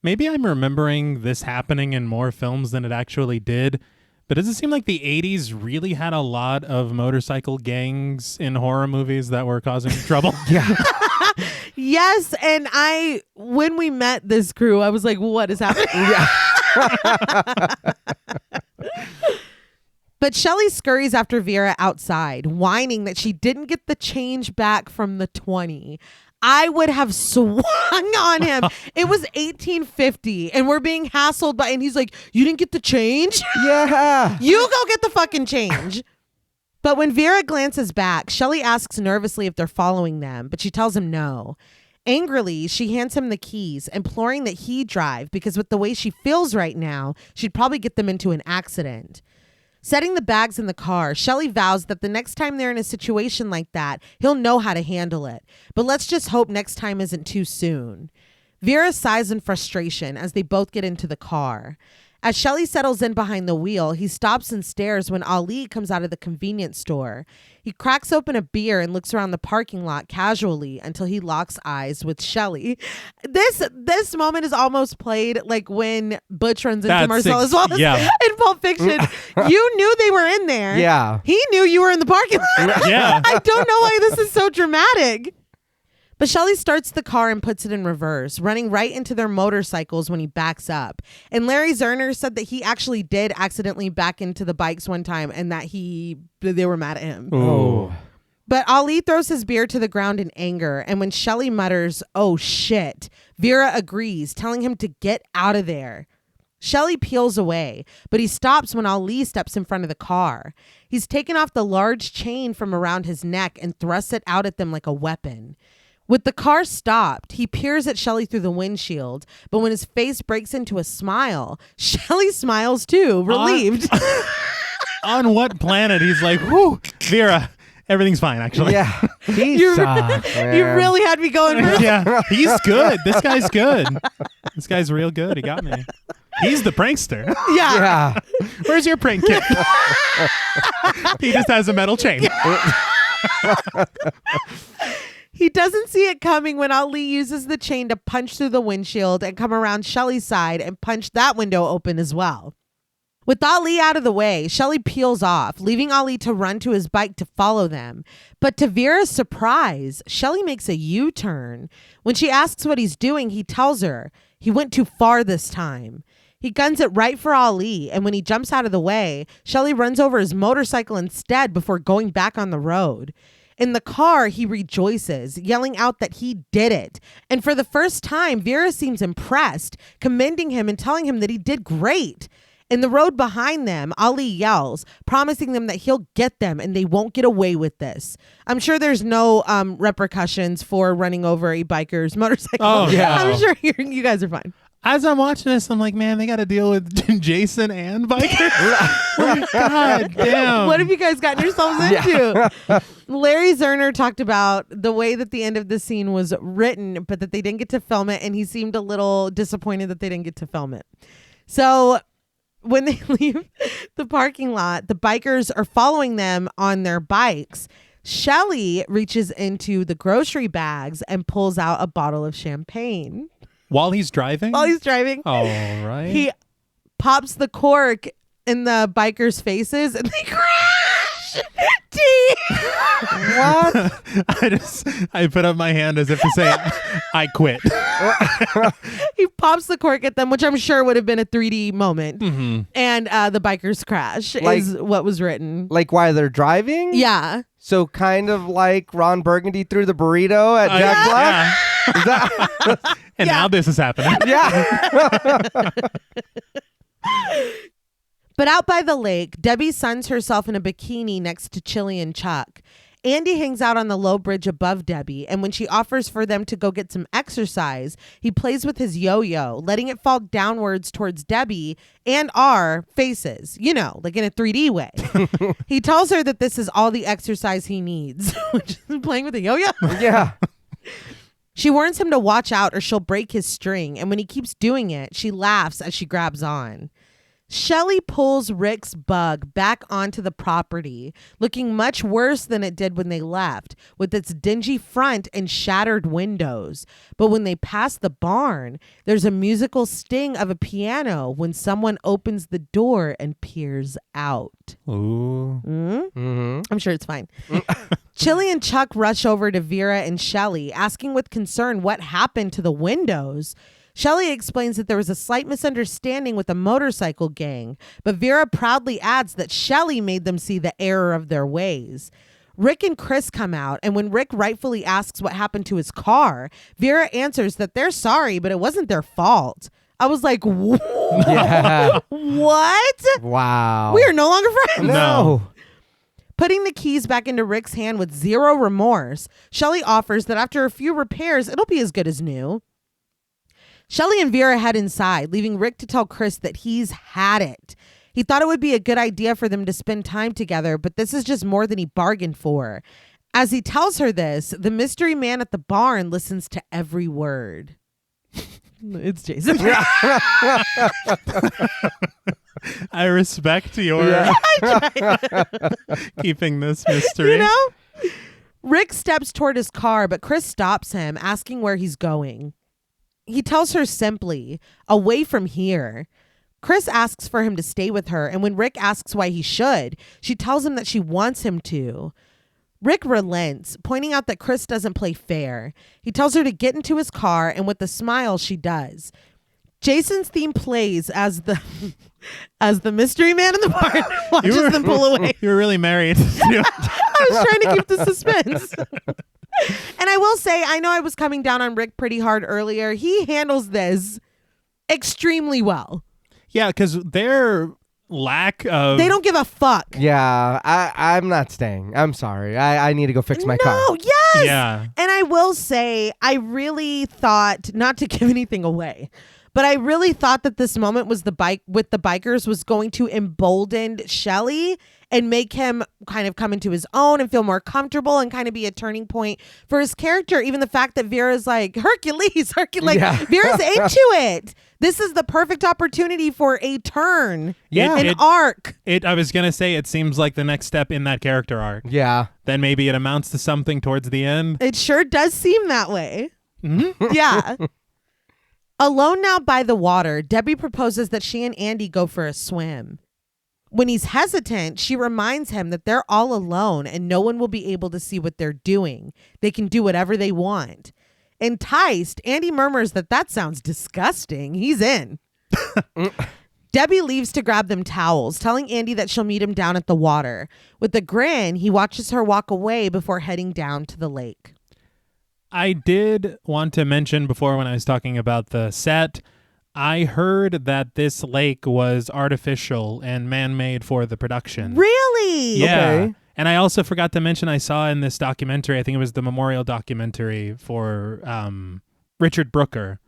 Maybe I'm remembering this happening in more films than it actually did, but does it seem like the 80s really had a lot of motorcycle gangs in horror movies that were causing trouble? Yeah. Yes, and when we met this crew, I was like, what is happening? But Shelley scurries after Vera outside, whining that she didn't get the change back from the 20. I would have swung on him. It was $18.50 and we're being hassled by, and he's like, you didn't get the change? Yeah. You go get the fucking change. But when Vera glances back, Shelley asks nervously if they're following them, but she tells him no. Angrily, she hands him the keys, imploring that he drive because with the way she feels right now, she'd probably get them into an accident. Setting the bags in the car, Shelley vows that the next time they're in a situation like that, he'll know how to handle it. But let's just hope next time isn't too soon. Vera sighs in frustration as they both get into the car. As Shelley settles in behind the wheel, he stops and stares when Ali comes out of the convenience store. He cracks open a beer and looks around the parking lot casually until he locks eyes with Shelley. This moment is almost played like when Butch runs into Marcellus Wallace in Pulp Fiction. You knew they were in there. Yeah. He knew you were in the parking lot. Yeah. I don't know why this is so dramatic. But Shelley starts the car and puts it in reverse, running right into their motorcycles when he backs up. And Larry Zerner said that he actually did accidentally back into the bikes one time and that they were mad at him. Oh. But Ali throws his beer to the ground in anger. And when Shelley mutters, "Oh shit," Vera agrees, telling him to get out of there. Shelley peels away, but he stops when Ali steps in front of the car. He's taken off the large chain from around his neck and thrusts it out at them like a weapon. With the car stopped, he peers at Shelley through the windshield, but when his face breaks into a smile, Shelley smiles too, relieved. On what planet? He's like, whoo, Vera, everything's fine, actually. Yeah. He sucks, man. You really had me going. Yeah, he's good. This guy's good. This guy's real good. He got me. He's the prankster. Yeah. Where's your prank kit? He just has a metal chain. He doesn't see it coming when Ali uses the chain to punch through the windshield and come around Shelley's side and punch that window open as well. With Ali out of the way, Shelley peels off, leaving Ali to run to his bike to follow them. But to Vera's surprise, Shelley makes a U-turn. When she asks what he's doing, he tells her he went too far this time. He guns it right for Ali, and when he jumps out of the way, Shelley runs over his motorcycle instead before going back on the road. In the car, he rejoices, yelling out that he did it. And for the first time, Vera seems impressed, commending him and telling him that he did great. In the road behind them, Ali yells, promising them that he'll get them and they won't get away with this. I'm sure there's no repercussions for running over a biker's motorcycle. Oh, yeah. I'm sure you guys are fine. As I'm watching this, I'm like, man, they got to deal with Jason and bikers. God damn. What have you guys gotten yourselves into? Larry Zerner talked about the way that the end of the scene was written, but that they didn't get to film it, and he seemed a little disappointed that they didn't get to film it. So when they leave the parking lot, the bikers are following them on their bikes. Shelley reaches into the grocery bags and pulls out a bottle of champagne. While he's driving? All right. He pops the cork in the bikers' faces and they crash. What? I put up my hand as if to say, I quit. He pops the cork at them, which I'm sure would have been a 3D moment. Mm-hmm. And the bikers crash is what was written. Like while they're driving? Yeah. So kind of like Ron Burgundy threw the burrito at Jack Black? Yeah. Is that... And now this is happening. Yeah. But out by the lake, Debbie suns herself in a bikini next to Chili and Chuck. Andy hangs out on the low bridge above Debbie, and when she offers for them to go get some exercise, he plays with his yo-yo, letting it fall downwards towards Debbie and our faces, like in a 3D way. He tells her that this is all the exercise he needs, which is playing with a yo-yo. Yeah. She warns him to watch out or she'll break his string, and when he keeps doing it, she laughs as she grabs on. Shelley pulls Rick's bug back onto the property, looking much worse than it did when they left, with its dingy front and shattered windows. But when they pass the barn, there's a musical sting of a piano when someone opens the door and peers out. Ooh. Mm-hmm. I'm sure it's fine. Chili and Chuck rush over to Vera and Shelley, asking with concern what happened to the windows. Shelley explains that there was a slight misunderstanding with the motorcycle gang, but Vera proudly adds that Shelley made them see the error of their ways. Rick and Chris come out, and when Rick rightfully asks what happened to his car, Vera answers that they're sorry, but it wasn't their fault. I was like, Yeah. What? Wow. We are no longer friends. No. Putting the keys back into Rick's hand with zero remorse, Shelley offers that after a few repairs, it'll be as good as new. Shelley and Vera head inside, leaving Rick to tell Chris that he's had it. He thought it would be a good idea for them to spend time together, but this is just more than he bargained for. As he tells her this, the mystery man at the barn listens to every word. It's Jason. I respect your keeping this mystery. You know? Rick steps toward his car, but Chris stops him, asking where he's going. He tells her simply, away from here. Chris asks for him to stay with her, and when Rick asks why he should, she tells him that she wants him to. Rick relents, pointing out that Chris doesn't play fair. He tells her to get into his car, and with a smile, she does. Jason's theme plays as the mystery man in the barn watches them pull away. You were really married. I was trying to keep the suspense. And I will say, I know I was coming down on Rick pretty hard earlier. He handles this extremely well. Yeah, because their lack of... They don't give a fuck. Yeah, I'm not staying. I'm sorry. I need to go fix my car. No, yes. Yeah. And I will say, I really thought, not to give anything away, but I really thought that this moment was the bikers was going to embolden Shelley and make him kind of come into his own and feel more comfortable and kind of be a turning point for his character. Even the fact that Vera's like, Hercules, like Vera's into it. This is the perfect opportunity for a turn. Yeah. An arc. I was going to say, it seems like the next step in that character arc. Yeah. Then maybe it amounts to something towards the end. It sure does seem that way. Mm-hmm. Yeah. Alone now by the water, Debbie proposes that she and Andy go for a swim. When he's hesitant, she reminds him that they're all alone and no one will be able to see what they're doing. They can do whatever they want. Enticed, Andy murmurs that sounds disgusting. He's in. Debbie leaves to grab them towels, telling Andy that she'll meet him down at the water. With a grin, he watches her walk away before heading down to the lake. I did want to mention before when I was talking about the set, I heard that this lake was artificial and man-made for the production. Really? Yeah. Okay. And I also forgot to mention I saw in this documentary, I think it was the memorial documentary for Richard Brooker.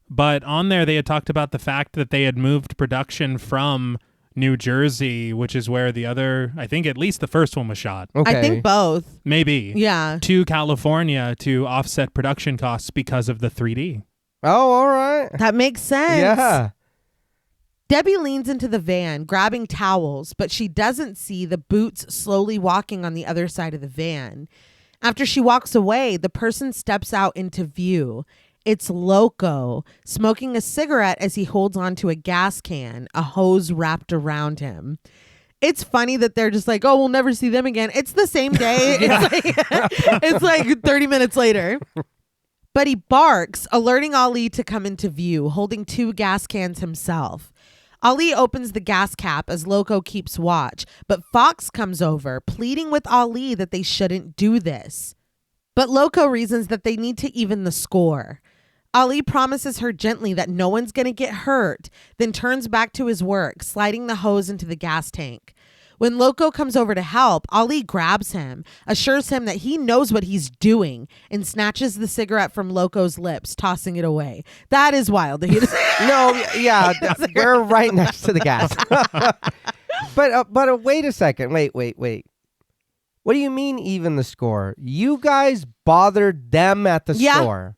But on there, they had talked about the fact that they had moved production from New Jersey, which is where the other, I think at least the first one was shot. Okay. I think both. Maybe. Yeah. To California to offset production costs because of the 3D. Oh, all right. That makes sense. Yeah. Debbie leans into the van, grabbing towels, but she doesn't see the boots slowly walking on the other side of the van. After she walks away, the person steps out into view. It's Loco, smoking a cigarette as he holds onto a gas can, a hose wrapped around him. It's funny that they're just like, oh, we'll never see them again. It's the same day. It's like 30 minutes later. But he barks, alerting Ali to come into view, holding 2 gas cans himself. Ali opens the gas cap as Loco keeps watch, but Fox comes over, pleading with Ali that they shouldn't do this. But Loco reasons that they need to even the score. Ali promises her gently that no one's going to get hurt, then turns back to his work, sliding the hose into the gas tank. When Loco comes over to help, Ali grabs him, assures him that he knows what he's doing, and snatches the cigarette from Loco's lips, tossing it away. That is wild. No, yeah, we're right next to the gas. But wait a second. Wait. What do you mean even the score? You guys bothered them at the store.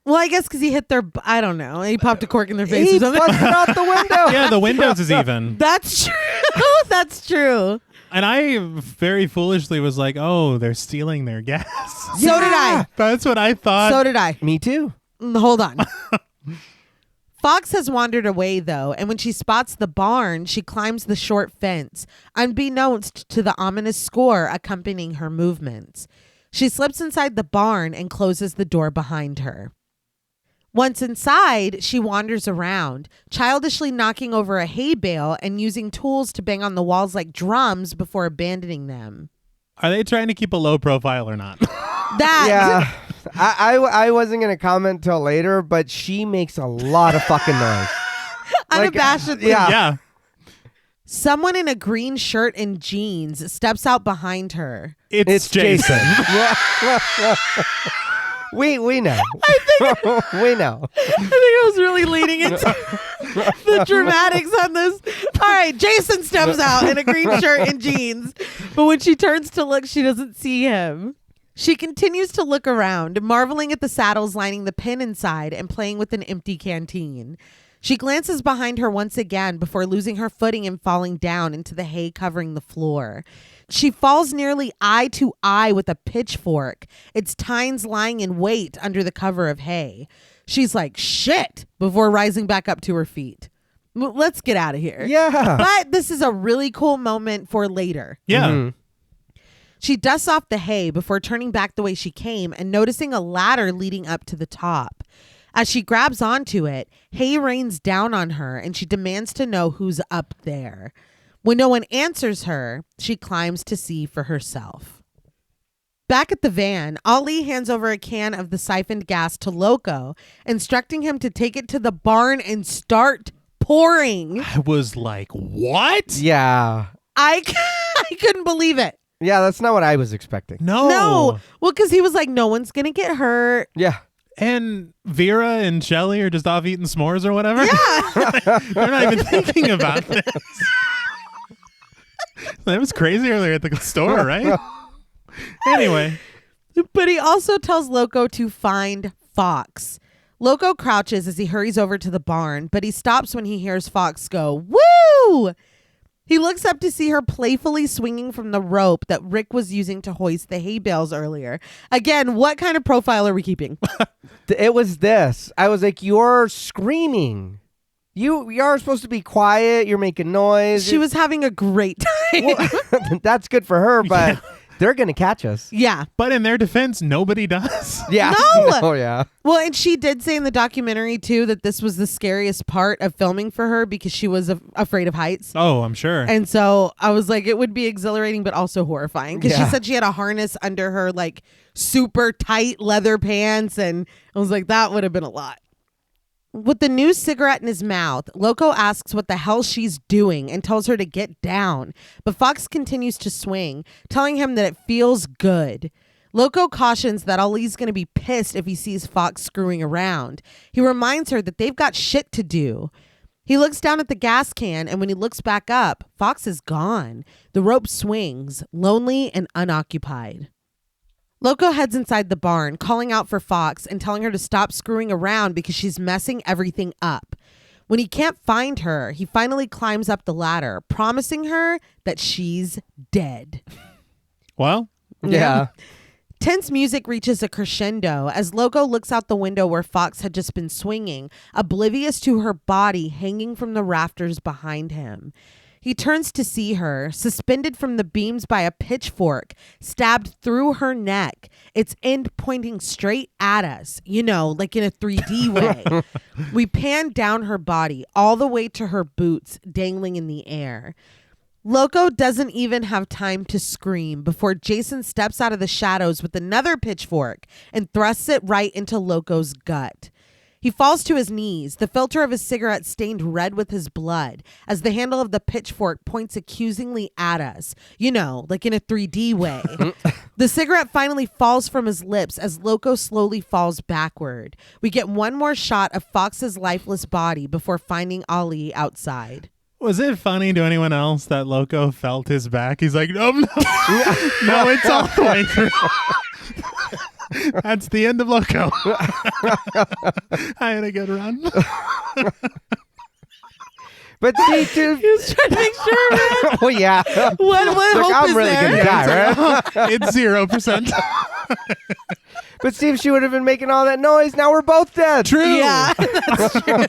Well, I guess because he hit their, I don't know, he popped a cork in their face He or something. busted out the window. Yeah, the windows is even. That's true. That's true. And I very foolishly was like, oh, they're stealing their gas. So did I. That's what I thought. So did I. Me too. Hold on. Fox has wandered away, though, and when she spots the barn, she climbs the short fence, unbeknownst to the ominous score accompanying her movements. She slips inside the barn and closes the door behind her. Once inside, she wanders around, childishly knocking over a hay bale and using tools to bang on the walls like drums before abandoning them. Are they trying to keep a low profile or not? Yeah. I wasn't going to comment till later, but she makes a lot of fucking noise. Unabashedly. Yeah. Someone in a green shirt and jeans steps out behind her. It's Jason. We know. We know. I think I was really leaning into the dramatics on this. All right, Jason steps out in a green shirt and jeans, but when she turns to look, she doesn't see him. She continues to look around, marveling at the saddles lining the pin inside and playing with an empty canteen. She glances behind her once again before losing her footing and falling down into the hay covering the floor. She falls nearly eye to eye with a pitchfork, its tines lying in wait under the cover of hay. She's like, shit, before rising back up to her feet. Let's get out of here. Yeah. But this is a really cool moment for later. Yeah. Mm-hmm. She dusts off the hay before turning back the way she came and noticing a ladder leading up to the top. As she grabs onto it, hay rains down on her and she demands to know who's up there. When no one answers her, she climbs to see for herself. Back at the van, Ali hands over a can of the siphoned gas to Loco, instructing him to take it to the barn and start pouring. I was like, what? Yeah. I couldn't believe it. Yeah, that's not what I was expecting. No. Well, because he was like, no one's going to get hurt. Yeah. And Vera and Shelly are just off eating s'mores or whatever. Yeah. They're not even thinking about this. That was crazy earlier at the store, right? Anyway. But he also tells Loco to find Fox. Loco crouches as he hurries over to the barn, but he stops when he hears Fox go, woo! He looks up to see her playfully swinging from the rope that Rick was using to hoist the hay bales earlier. Again, what kind of profile are we keeping? It was this. I was like, you're screaming. You're supposed to be quiet. You're making noise. She was having a great time. Well, that's good for her, but they're going to catch us. Yeah. But in their defense, nobody does. Yeah. No. Oh, yeah. Well, and she did say in the documentary, too, that this was the scariest part of filming for her because she was afraid of heights. Oh, I'm sure. And so I was like, it would be exhilarating, but also horrifying because she said she had a harness under her, like super tight leather pants. And I was like, that would have been a lot. With the new cigarette in his mouth, Loco asks what the hell she's doing and tells her to get down. But Fox continues to swing, telling him that it feels good. Loco cautions that Ali's going to be pissed if he sees Fox screwing around. He reminds her that they've got shit to do. He looks down at the gas can, and when he looks back up, Fox is gone. The rope swings, lonely and unoccupied. Loco heads inside the barn, calling out for Fox and telling her to stop screwing around because she's messing everything up. When he can't find her, he finally climbs up the ladder, promising her that she's dead. Well, Yeah. Tense music reaches a crescendo as Loco looks out the window where Fox had just been swinging, oblivious to her body hanging from the rafters behind him. He turns to see her, suspended from the beams by a pitchfork, stabbed through her neck, its end pointing straight at us, like in a 3D way. We pan down her body all the way to her boots dangling in the air. Loco doesn't even have time to scream before Jason steps out of the shadows with another pitchfork and thrusts it right into Loco's gut. He falls to his knees, the filter of his cigarette stained red with his blood, as the handle of the pitchfork points accusingly at us, like in a 3D way. The cigarette finally falls from his lips as Loco slowly falls backward. We get one more shot of Fox's lifeless body before finding Ali outside. was it funny to anyone else that Loco felt his back? He's like, no, no, it's all the way through. That's the end of Loco. I had a good run. But see, too, He was trying to make sure, man. oh yeah, What Look, hope I'm is really there? good guy, right? It's 0%. But see, if she would have been making all that noise, now we're both dead. True. Yeah, that's true.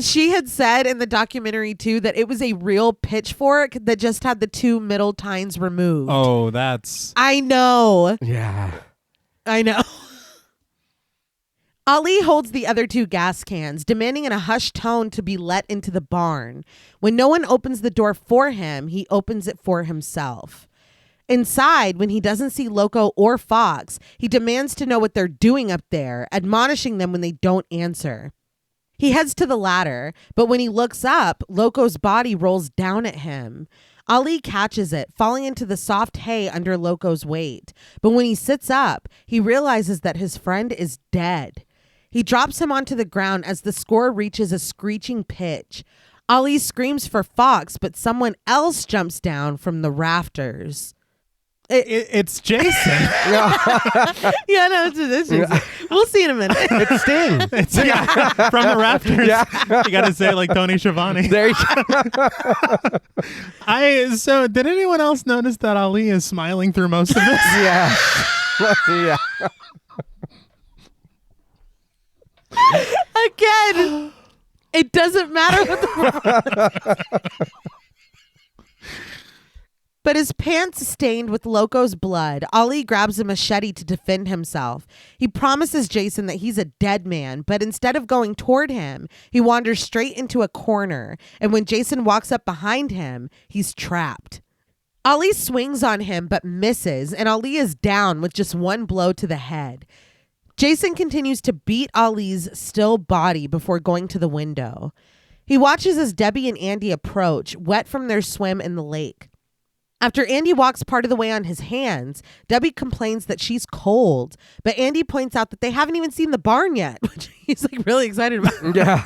She had said in the documentary, too, that it was a real pitchfork that just had the two middle tines removed. Oh, that's... I know. Yeah. I know. Ali holds the other two gas cans, demanding in a hushed tone to be let into the barn. When no one opens the door for him, he opens it for himself. Inside, when he doesn't see Loco or Fox, he demands to know what they're doing up there, admonishing them when they don't answer. He heads to the ladder, but when he looks up, Loco's body rolls down at him. Ali catches it, falling into the soft hay under Loco's weight. But when he sits up, he realizes that his friend is dead. He drops him onto the ground as the score reaches a screeching pitch. Ali screams for Fox, but someone else jumps down from the rafters. It's Jason. Yeah, no, it's Jason. We'll see in a minute. It's Sting. It's from the rafters. Yeah. You got to say it like Tony Schiavone. There you go. So did anyone else notice that Ali is smiling through most of this? Yeah. Yeah. Again, it doesn't matter what the But his pants stained with Loco's blood, Ali grabs a machete to defend himself. He promises Jason that he's a dead man, but instead of going toward him, he wanders straight into a corner. And when Jason walks up behind him, he's trapped. Ali swings on him but misses, and Ali is down with just one blow to the head. Jason continues to beat Ali's still body before going to the window. He watches as Debbie and Andy approach, wet from their swim in the lake. After Andy walks part of the way on his hands, Debbie complains that she's cold, but Andy points out that they haven't even seen the barn yet, which he's like really excited about. Yeah.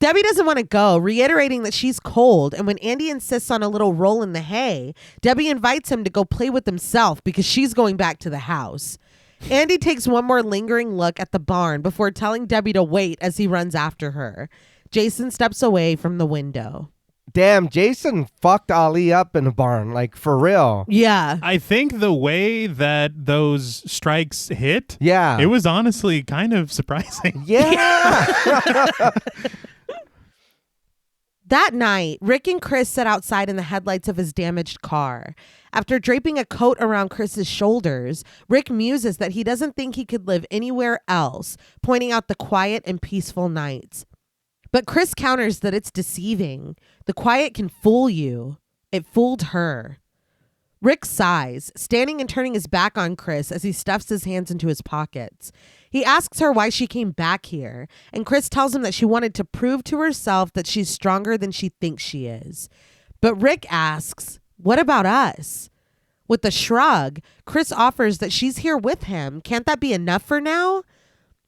Debbie doesn't want to go, reiterating that she's cold, and when Andy insists on a little roll in the hay, Debbie invites him to go play with himself because she's going back to the house. Andy takes one more lingering look at the barn before telling Debbie to wait as he runs after her. Jason steps away from the window. Damn, Jason fucked Ali up in a barn, like for real. Yeah. I think the way that those strikes hit, Yeah. it was honestly kind of surprising. Yeah. That night, Rick and Chris sit outside in the headlights of his damaged car. After draping a coat around Chris's shoulders, Rick muses that he doesn't think he could live anywhere else, pointing out the quiet and peaceful nights. But Chris counters that it's deceiving. The quiet can fool you. It fooled her. Rick sighs, standing and turning his back on Chris as he stuffs his hands into his pockets. He asks her why she came back here, and Chris tells him that she wanted to prove to herself that she's stronger than she thinks she is. But Rick asks, "What about us?" With a shrug, Chris offers that she's here with him. Can't that be enough for now?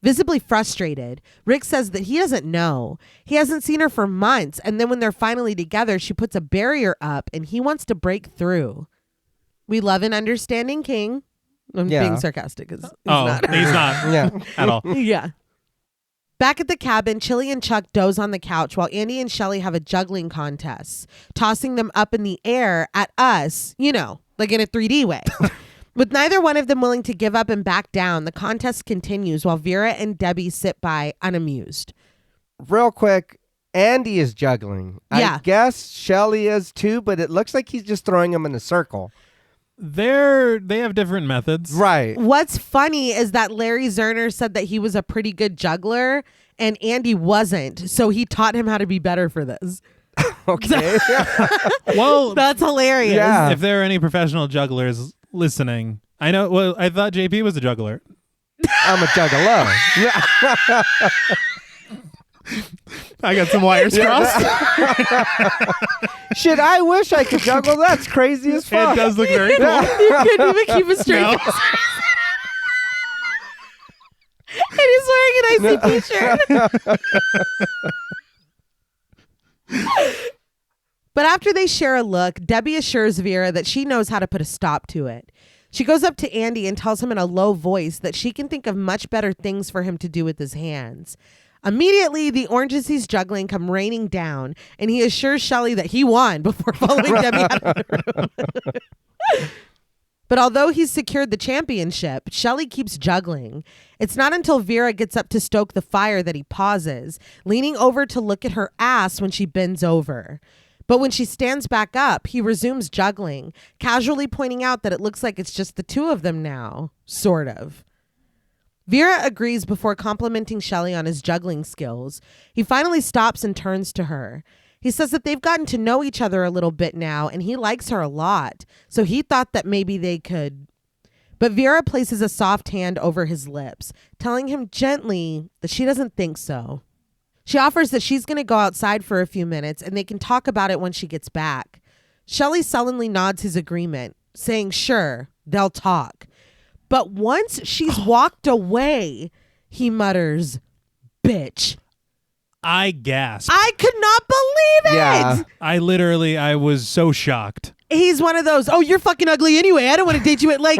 Visibly frustrated, Rick says that he doesn't know. He hasn't seen her for months, and then when they're finally together, she puts a barrier up, and he wants to break through. We love an understanding king. I'm being sarcastic. He's not. He's not Yeah. at all. Yeah. Back at the cabin, Chili and Chuck doze on the couch while Andy and Shelly have a juggling contest, tossing them up in the air at us, like in a 3D way. With neither one of them willing to give up and back down, the contest continues while Vera and Debbie sit by unamused. Real quick, Andy is juggling. Yeah. I guess Shelly is too, but it looks like he's just throwing them in a circle. They have different methods. Right. What's funny is that Larry Zerner said that he was a pretty good juggler and Andy wasn't. So he taught him how to be better for this. Okay. Well, That's hilarious. Yeah. if there are any professional jugglers listening, I know. Well, I thought JP was a juggler. I'm a juggalo. Yeah. I got some wires crossed. Shit, I wish I could juggle. That's crazy as fuck. It does look very cool. You couldn't even keep a straight No. face. And he's wearing an icy t-shirt. But after they share a look, Debbie assures Vera that she knows how to put a stop to it. She goes up to Andy and tells him in a low voice that she can think of much better things for him to do with his hands. Immediately, the oranges he's juggling come raining down, and he assures Shelly that he won before following Debbie out of the room. But although he's secured the championship, Shelly keeps juggling. It's not until Vera gets up to stoke the fire that he pauses, leaning over to look at her ass when she bends over. But when she stands back up, he resumes juggling, casually pointing out that it looks like it's just the two of them now, sort of. Vera agrees before complimenting Shelly on his juggling skills. He finally stops and turns to her. He says that they've gotten to know each other a little bit now, and he likes her a lot, so he thought that maybe they could. But Vera places a soft hand over his lips, telling him gently that she doesn't think so. She offers that she's going to go outside for a few minutes, and they can talk about it when she gets back. Shelley sullenly nods his agreement, saying, sure, they'll talk. But once she's walked away, he mutters, bitch. I gasped. I could not believe it. Yeah. I was so shocked. He's one of those, oh, you're fucking ugly anyway. I don't want to date you. Like,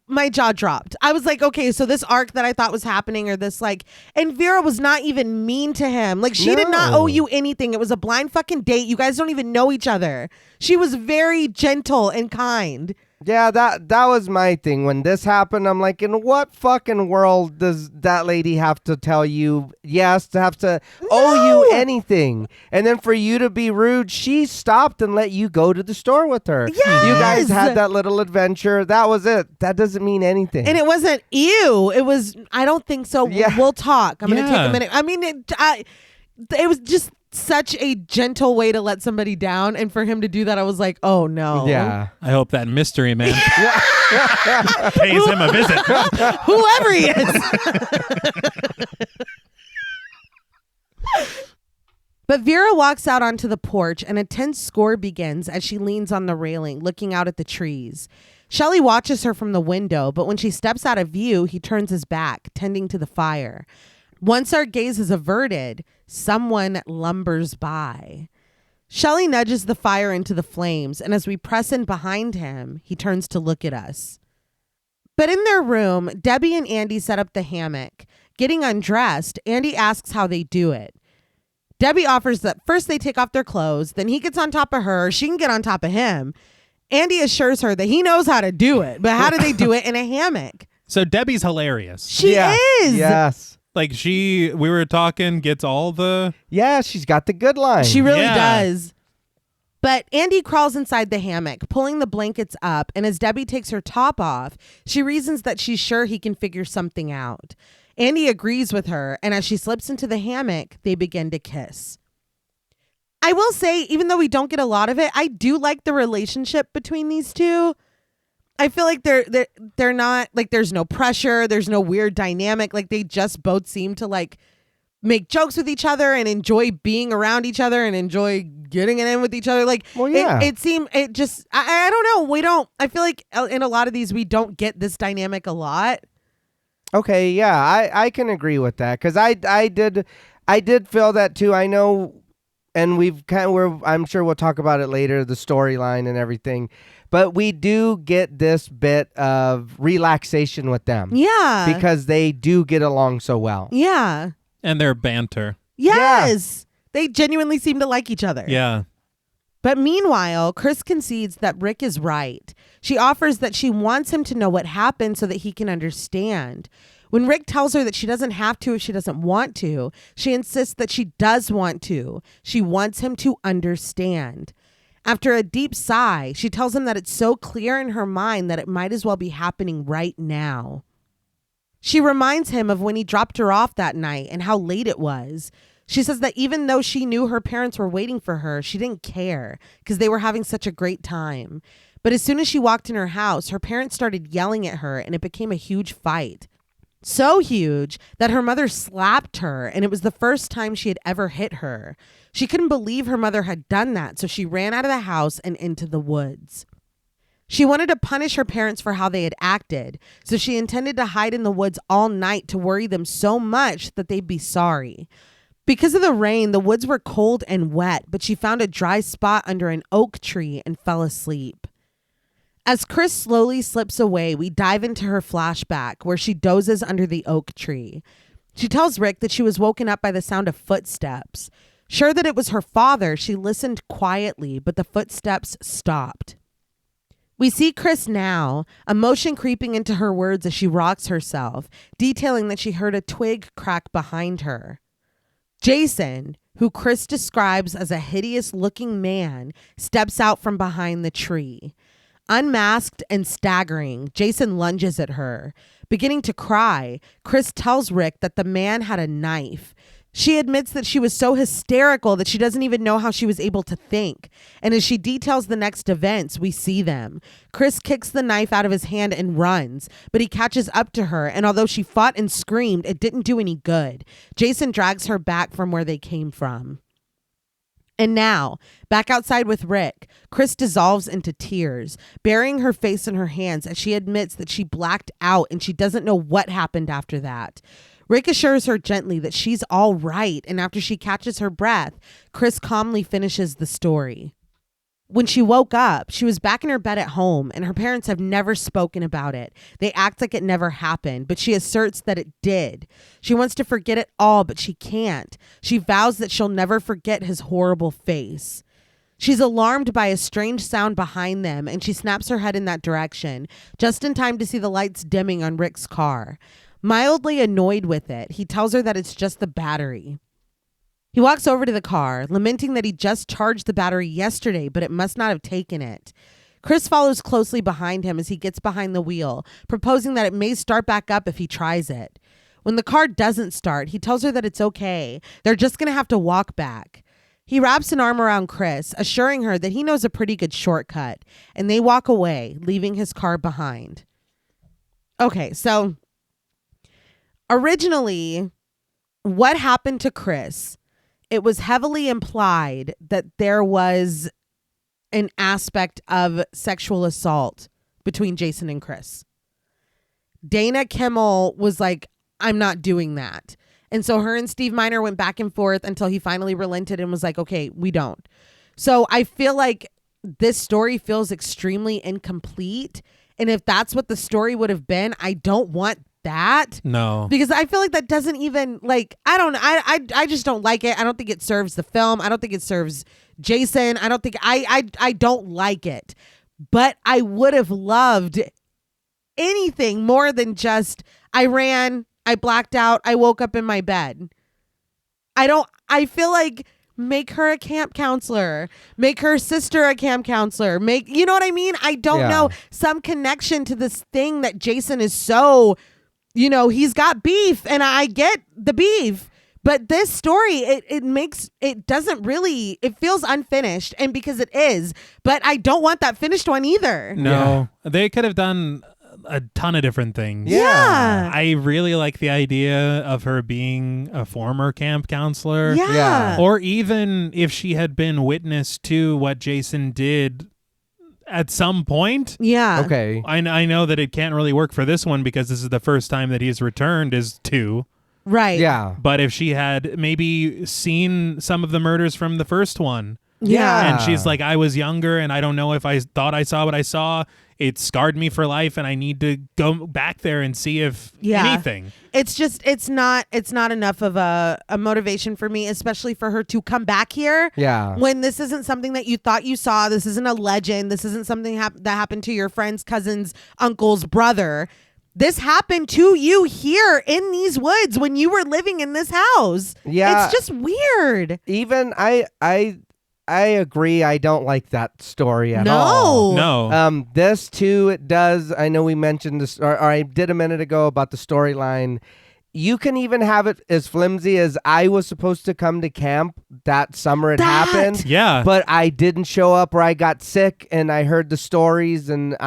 my jaw dropped. I was like, okay, so this arc that I thought was happening, or this like, and Vera was not even mean to him. Like, she did not owe you anything. It was a blind fucking date. You guys don't even know each other. She was very gentle and kind. Yeah, that was my thing. When this happened, I'm like, in what fucking world does that lady have to tell you yes, to have to owe you anything? And then for you to be rude, she stopped and let you go to the store with her. Yes! You guys had that little adventure. That was it. That doesn't mean anything. And it wasn't you. It was, I don't think so. Yeah. We'll talk. I'm going to Yeah. take a minute. I mean, it was just such a gentle way to let somebody down. And for him to do that, I was like, oh no. Yeah. I hope that mystery man pays him a visit. Whoever he is. But Vera walks out onto the porch and a tense score begins as she leans on the railing, looking out at the trees. Shelley watches her from the window, but when she steps out of view, he turns his back, tending to the fire. Once our gaze is averted, someone lumbers by. Shelley nudges the fire into the flames, and as we press in behind him, he turns to look at us. But in their room, Debbie and Andy set up the hammock. Getting undressed, Andy asks how they do it. Debbie offers that first they take off their clothes, then he gets on top of her, she can get on top of him. Andy assures her that he knows how to do it, but how do they do it in a hammock? So Debbie's hilarious. She is. Yes. Like we were talking, gets all the... Yeah, she's got the good line. She really Yeah. does. But Andy crawls inside the hammock, pulling the blankets up, and as Debbie takes her top off, she reasons that she's sure he can figure something out. Andy agrees with her, and as she slips into the hammock, they begin to kiss. I will say, even though we don't get a lot of it, I do like the relationship between these two. I feel like they're not, like, there's no pressure, there's no weird dynamic, like they just both seem to like make jokes with each other and enjoy being around each other and enjoy getting it in with each other. Like, Well, yeah. it seemed, it just, I don't know, I feel like in a lot of these we don't get this dynamic a lot. Okay, yeah, I can agree with that, because I did feel that too. I know, and I'm sure we'll talk about it later, the storyline and everything, but we do get this bit of relaxation with them. Yeah. Because they do get along so well. Yeah. And their banter. Yes. They genuinely seem to like each other. Yeah. But meanwhile, Chris concedes that Rick is right. She offers that she wants him to know what happened so that he can understand. When Rick tells her that she doesn't have to if she doesn't want to, she insists that she does want to. She wants him to understand. After a deep sigh, she tells him that it's so clear in her mind that it might as well be happening right now. She reminds him of when he dropped her off that night and how late it was. She says that even though she knew her parents were waiting for her, she didn't care because they were having such a great time. But as soon as she walked in her house, her parents started yelling at her and it became a huge fight. So huge that her mother slapped her, and it was the first time she had ever hit her. She couldn't believe her mother had done that, so she ran out of the house and into the woods. She wanted to punish her parents for how they had acted, so she intended to hide in the woods all night to worry them so much that they'd be sorry. Because of the rain, the woods were cold and wet, but she found a dry spot under an oak tree and fell asleep. As Chris slowly slips away, we dive into her flashback where she dozes under the oak tree. She tells Rick that she was woken up by the sound of footsteps. Sure that it was her father, she listened quietly, but the footsteps stopped. We see Chris now, emotion creeping into her words as she rocks herself, detailing that she heard a twig crack behind her. Jason, who Chris describes as a hideous-looking man, steps out from behind the tree. Unmasked and staggering, Jason lunges at her. Beginning to cry, Chris tells Rick that the man had a knife. She admits that she was so hysterical that she doesn't even know how she was able to think. And as she details the next events, we see them. Chris kicks the knife out of his hand and runs, but he catches up to her, and although she fought and screamed, it didn't do any good. Jason drags her back from where they came from. And now, back outside with Rick, Chris dissolves into tears, burying her face in her hands as she admits that she blacked out and she doesn't know what happened after that. Rick assures her gently that she's all right, and after she catches her breath, Chris calmly finishes the story. When she woke up, she was back in her bed at home, and her parents have never spoken about it. They act like it never happened, but she asserts that it did. She wants to forget it all, but she can't. She vows that she'll never forget his horrible face. She's alarmed by a strange sound behind them, and she snaps her head in that direction, just in time to see the lights dimming on Rick's car. Mildly annoyed with it, he tells her that it's just the battery. He walks over to the car, lamenting that he just charged the battery yesterday, but it must not have taken it. Chris follows closely behind him as he gets behind the wheel, proposing that it may start back up if he tries it. When the car doesn't start, he tells her that it's okay. They're just going to have to walk back. He wraps an arm around Chris, assuring her that he knows a pretty good shortcut, and they walk away, leaving his car behind. Okay, so originally, what happened to Chris? It was heavily implied that there was an aspect of sexual assault between Jason and Chris. Dana Kimmel was like, I'm not doing that. And so her and Steve Miner went back and forth until he finally relented and was like, okay, we don't. So I feel like this story feels extremely incomplete. And if that's what the story would have been, I don't want that. No. Because I feel like that doesn't even, like, I just don't like it. I don't think it serves the film. I don't think it serves Jason. I don't think, I don't like it. But I would have loved anything more than just, I ran, I blacked out, I woke up in my bed. I feel like make her a camp counselor, make her sister a camp counselor, you know what I mean? I don't know, some connection to this thing that Jason is so, you know, he's got beef, and I get the beef, but this story, it doesn't really, it feels unfinished, and because it is, but I don't want that finished one either. No, they could have done a ton of different things. Yeah. I really like the idea of her being a former camp counselor. Yeah. Or even if she had been witness to what Jason did at some point. Yeah. Okay. I know that it can't really work for this one because this is the first time that he's returned is 2. Right. Yeah. But if she had maybe seen some of the murders from the first one. Yeah. And she's like, I was younger and I don't know if I thought I saw what I saw. It scarred me for life and I need to go back there and see if anything. It's just, it's not enough of a motivation for me, especially for her to come back here. Yeah. When this isn't something that you thought you saw. This isn't a legend. This isn't something that happened to your friend's cousin's uncle's brother. This happened to you here in these woods when you were living in this house. Yeah. It's just weird. Even I agree. I don't like that story at all. No. This too, it does. I know we mentioned this, or I did a minute ago about the storyline. You can even have it as flimsy as I was supposed to come to camp that summer. It happened. Yeah. But I didn't show up, or I got sick, and I heard the stories, and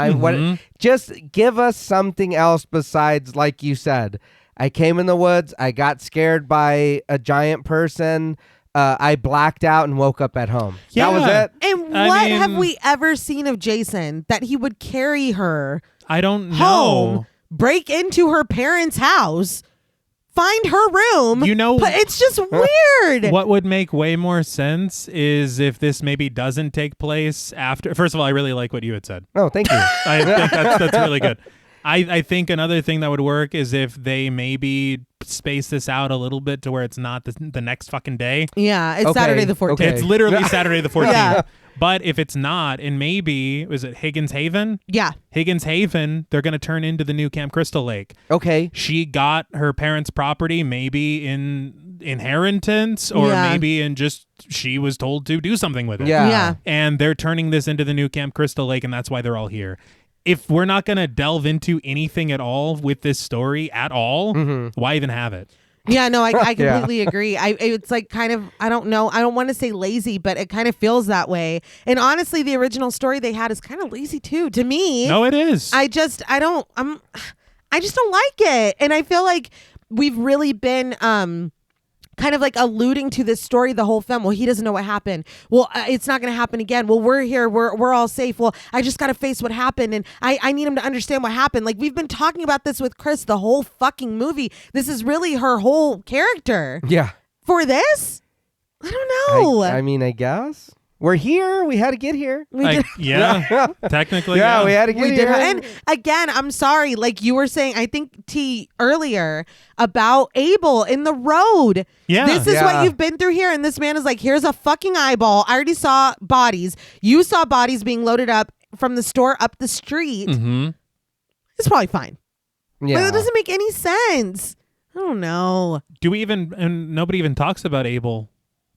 just give us something else besides, like you said, I came in the woods, I got scared by a giant person. I blacked out and woke up at home. Yeah. That was it. And what have we ever seen of Jason that he would carry her I don't know. home, break into her parents' house, find her room? You know, but it's just weird. What would make way more sense is if this maybe doesn't take place after. First of all, I really like what you had said. Oh, thank you. I think that's really good. I think another thing that would work is if they maybe space this out a little bit to where it's not the next fucking day. Yeah, it's Okay, Saturday the 14th. okay. It's literally Saturday the 14th. Yeah. But if it's not, and maybe, was it Higgins Haven? Yeah. Higgins Haven, they're going to turn into the new Camp Crystal Lake. Okay. She got her parents' property maybe in inheritance or maybe in just she was told to do something with it. Yeah. And they're turning this into the new Camp Crystal Lake, and that's why they're all here. If we're not going to delve into anything at all with this story at all, why even have it? Yeah, no, I completely agree. It's like kind of, I don't know. I don't want to say lazy, but it kind of feels that way. And honestly, the original story they had is kind of lazy too, to me. No, it is. I just don't like it. And I feel like we've really been, kind of like alluding to this story the whole film. Well, he doesn't know what happened. Well, it's not going to happen again. Well, we're here. We're all safe. Well, I just got to face what happened, and I need him to understand what happened. Like, we've been talking about this with Chris the whole fucking movie. This is really her whole character. Yeah. For this? I don't know. I mean, I guess. We're here. We had to get here. Yeah, technically. Yeah, we had to get We here. did. And again, I'm sorry. Like you were saying, I think T earlier about Abel in the road. Yeah. This is what you've been through here. And this man is like, here's a fucking eyeball. I already saw bodies. You saw bodies being loaded up from the store up the street. Mm-hmm. It's probably fine. Yeah. But it doesn't make any sense. I don't know. Do we even, and nobody even talks about Abel,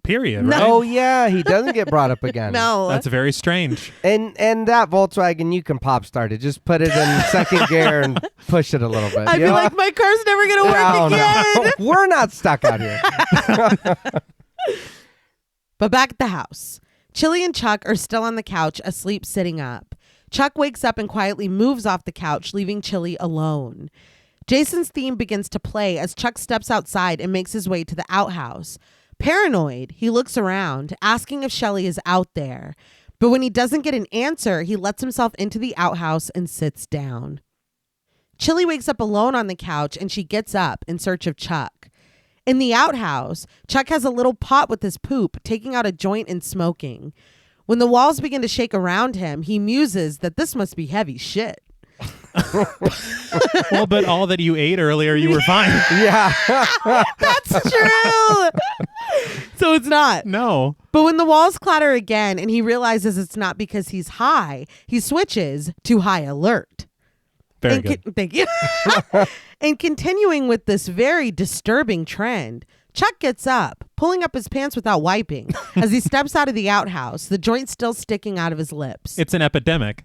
period, No. right? Oh, yeah. He doesn't get brought up again. No. That's very strange. And that Volkswagen, you can pop start it. Just put it in second gear and push it a little bit. I'd be like, my car's never going to work again. No. We're not stuck out here. But back at the house, Chili and Chuck are still on the couch, asleep, sitting up. Chuck wakes up and quietly moves off the couch, leaving Chili alone. Jason's theme begins to play as Chuck steps outside and makes his way to the outhouse. Paranoid, he looks around, asking if Shelly is out there. But when he doesn't get an answer, he lets himself into the outhouse and sits down. Chili wakes up alone on the couch and she gets up in search of Chuck. In the outhouse, Chuck has a little pot with his poop, taking out a joint and smoking. When the walls begin to shake around him, he muses that this must be heavy shit. Well, but all that you ate earlier, you were fine. Yeah. That's true. So it's not. No. But when the walls clatter again and he realizes it's not because he's high, he switches to high alert. Very And good. thank you. And continuing with this very disturbing trend, Chuck gets up, pulling up his pants without wiping. As he steps out of the outhouse, the joint still sticking out of his lips. It's an epidemic.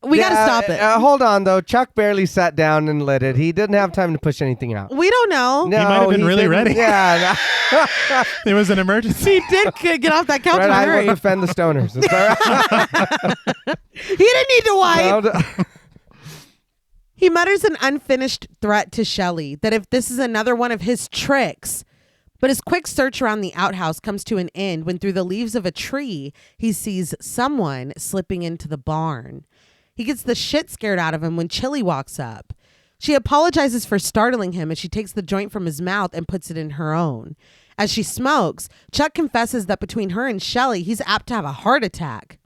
We got to stop it. Hold on, though. Chuck barely sat down and lit it. He didn't have time to push anything out. We don't know. No, He might have been really didn't. ready. Yeah. It was an emergency. He did get off that couch Red and Eye will hurry. defend the stoners. It's all right. He didn't need to wipe. No, He mutters an unfinished threat to Shelly that if this is another one of his tricks. But his quick search around the outhouse comes to an end when through the leaves of a tree, he sees someone slipping into the barn. He gets the shit scared out of him when Chili walks up. She apologizes for startling him as she takes the joint from his mouth and puts it in her own. As she smokes, Chuck confesses that between her and Shelly, he's apt to have a heart attack.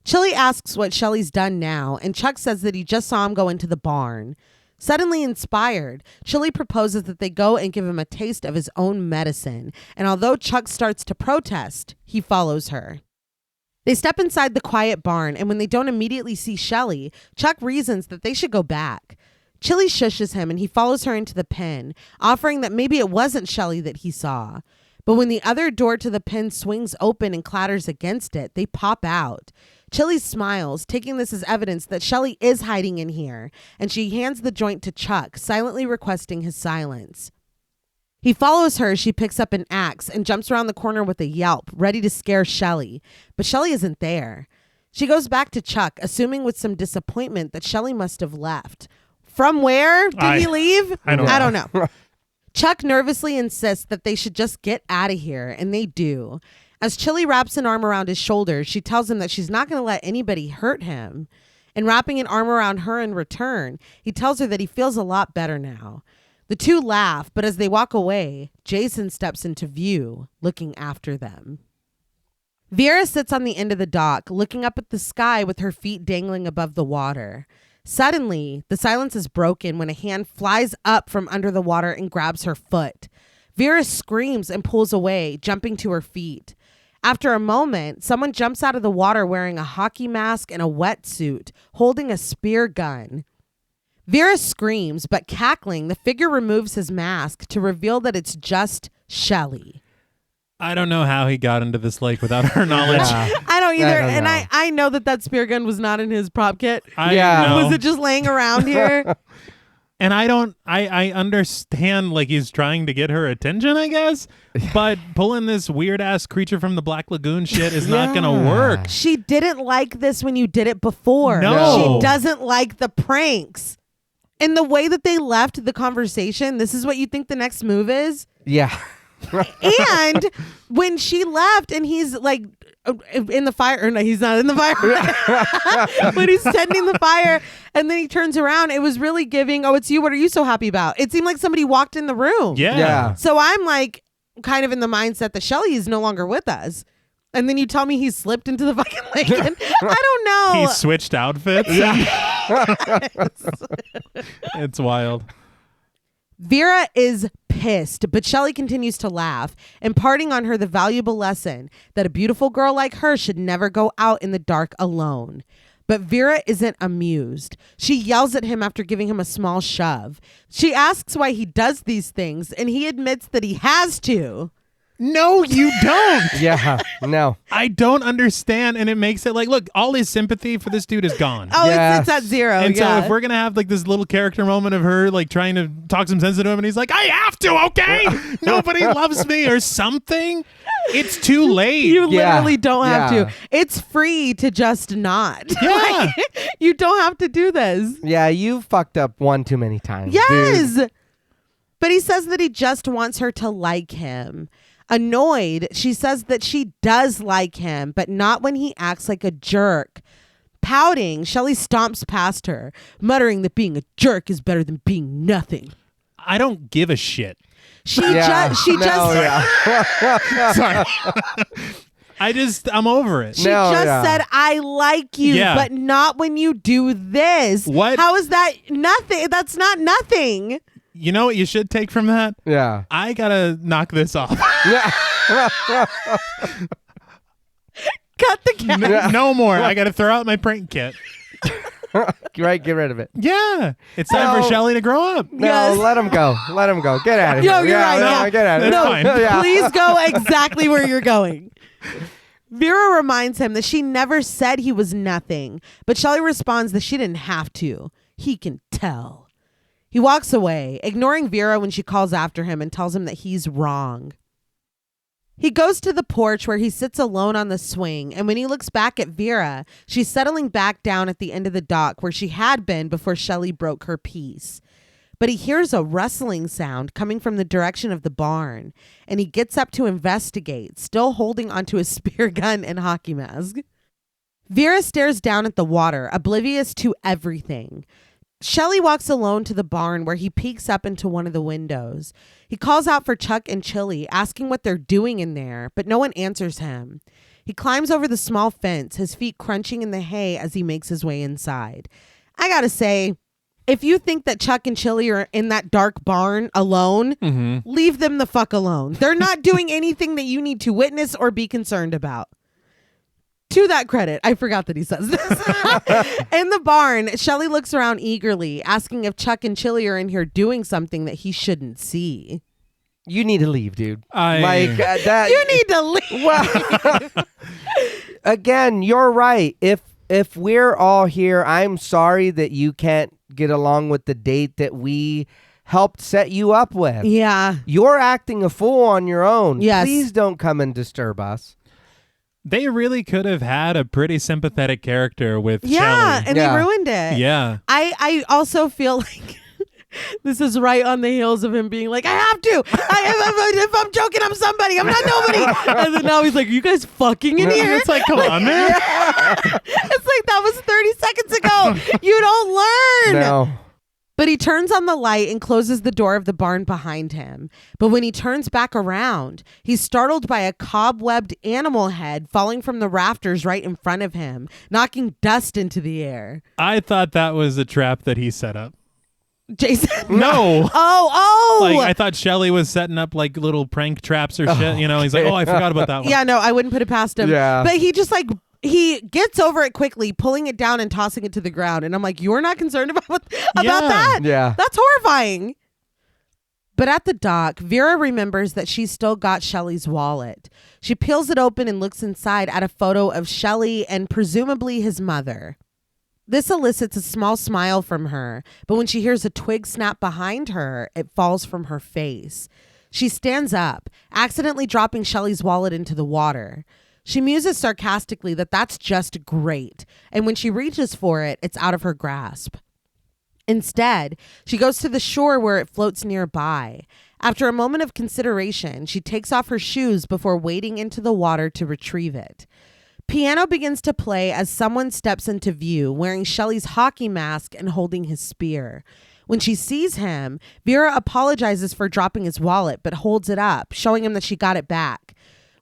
Chili asks what Shelly's done now, and Chuck says that he just saw him go into the barn. Suddenly inspired, Chili proposes that they go and give him a taste of his own medicine, and although Chuck starts to protest, he follows her. They step inside the quiet barn, and when they don't immediately see Shelly, Chuck reasons that they should go back. Chili shushes him, and he follows her into the pen, offering that maybe it wasn't Shelly that he saw. But when the other door to the pen swings open and clatters against it, they pop out. Chili smiles, taking this as evidence that Shelly is hiding in here, and she hands the joint to Chuck, silently requesting his silence. He follows her as she picks up an axe and jumps around the corner with a yelp, ready to scare Shelly. But Shelly isn't there. She goes back to Chuck, assuming with some disappointment that Shelly must have left. From where did he leave? I don't know. Chuck nervously insists that they should just get out of here, and they do. As Chili wraps an arm around his shoulders, she tells him that she's not going to let anybody hurt him. And wrapping an arm around her in return, he tells her that he feels a lot better now. The two laugh, but as they walk away, Jason steps into view, looking after them. Vera sits on the end of the dock, looking up at the sky with her feet dangling above the water. Suddenly, the silence is broken when a hand flies up from under the water and grabs her foot. Vera screams and pulls away, jumping to her feet. After a moment, someone jumps out of the water wearing a hockey mask and a wetsuit, holding a spear gun. Vera screams, but cackling, the figure removes his mask to reveal that it's just Shelly. I don't know how he got into this lake without her knowledge. Yeah. I don't either. don't know. I know that spear gun was not in his prop kit. I Yeah. know. Was it just laying around here? And I understand, like, he's trying to get her attention, I guess, but pulling this weird ass creature from the Black Lagoon shit is not gonna work. She didn't like this when you did it before. No. She doesn't like the pranks. And the way that they left the conversation, this is what you think the next move is? Yeah. And when she left and he's like in the fire, or no, he's not in the fire. When he's tending the fire and then he turns around, it was really giving, oh, it's you. What are you so happy about? It seemed like somebody walked in the room. Yeah. So I'm like kind of in the mindset that Shelly is no longer with us. And then you tell me he slipped into the fucking lake. And I don't know. He switched outfits. It's wild. Vera is pissed, but Shelly continues to laugh, imparting on her the valuable lesson that a beautiful girl like her should never go out in the dark alone. But Vera isn't amused. She yells at him after giving him a small shove. She asks why he does these things, and he admits that he has to. No, you don't. Yeah, no. I don't understand. And it makes it like, look, all his sympathy for this dude is gone. Oh, Yes. it's at zero. And yeah. so if we're going to have like this little character moment of her like trying to talk some sense into him and he's like, I have to, okay? Nobody loves me or something. It's too late. You Yeah. literally don't have Yeah. to. It's free to just not. Yeah. You don't have to do this. Yeah, you fucked up one too many times. Yes. Dude. But he says that he just wants her to like him. Annoyed, she says that she does like him, but not when he acts like a jerk. Pouting, Shelly stomps past her, muttering that being a jerk is better than being nothing. I don't give a shit. She Yeah. just Sorry. I'm over it. She No, just yeah. said, I like you, Yeah. but not when you do this. What? How is that nothing? That's not nothing. You know what you should take from that? Yeah. I gotta knock this off. Yeah. Cut the camera. No more. I gotta throw out my prank kit. Right, get rid of it. Yeah. It's time No. for Shelly to grow up. No, Yes. let him go. Let him go. Get out of here. No, you're right, no, yeah. get out of here. That's No, fine. Yeah. please go exactly where you're going. Vera reminds him that she never said he was nothing, but Shelly responds that she didn't have to. He can tell. He walks away, ignoring Vera when she calls after him and tells him that he's wrong. He goes to the porch where he sits alone on the swing, and when he looks back at Vera, she's settling back down at the end of the dock where she had been before Shelly broke her peace. But he hears a rustling sound coming from the direction of the barn, and he gets up to investigate, still holding onto his spear gun and hockey mask. Vera stares down at the water, oblivious to everything. Shelly walks alone to the barn where he peeks up into one of the windows. He calls out for Chuck and Chili, asking what they're doing in there, but no one answers him. He climbs over the small fence, his feet crunching in the hay as he makes his way inside. I gotta say, if you think that Chuck and Chili are in that dark barn alone, leave them the fuck alone. They're not doing anything that you need to witness or be concerned about. To that credit, I forgot that he says this. In the barn, Shelly looks around eagerly, asking if Chuck and Chili are in here doing something that he shouldn't see. You need to leave, dude. I- That. You need to leave. Well, again, you're right. If we're all here, I'm sorry that you can't get along with the date that we helped set you up with. Yeah. You're acting a fool on your own. Yes. Please don't come and disturb us. They really could have had a pretty sympathetic character with Yeah, Shelly. and Yeah. they ruined it. Yeah. I also feel like this is right on the heels of him being like, I have to. If I'm joking, I'm somebody. I'm not nobody. And then now he's like, you guys fucking in here? It's like, come on, man. It's like that was 30 seconds ago. You don't learn. No. But he turns on the light and closes the door of the barn behind him. But when he turns back around, he's startled by a cobwebbed animal head falling from the rafters right in front of him, knocking dust into the air. I thought that was a trap that he set up. Jason. No. Oh. Like, I thought Shelly was setting up like little prank traps or shit. You know, he's like, oh, I forgot about that one. Yeah, no, I wouldn't put it past him. Yeah. But he just like, he gets over it quickly, pulling it down and tossing it to the ground. And I'm like, you're not concerned about that? Yeah. That's horrifying. But at the dock, Vera remembers that she's still got Shelly's wallet. She peels it open and looks inside at a photo of Shelly and presumably his mother. This elicits a small smile from her, but when she hears a twig snap behind her, it falls from her face. She stands up, accidentally dropping Shelly's wallet into the water. She muses sarcastically that that's just great, and when she reaches for it, it's out of her grasp. Instead, she goes to the shore where it floats nearby. After a moment of consideration, she takes off her shoes before wading into the water to retrieve it. Piano begins to play as someone steps into view wearing Shelley's hockey mask and holding his spear. When she sees him, Vera apologizes for dropping his wallet but holds it up, showing him that she got it back.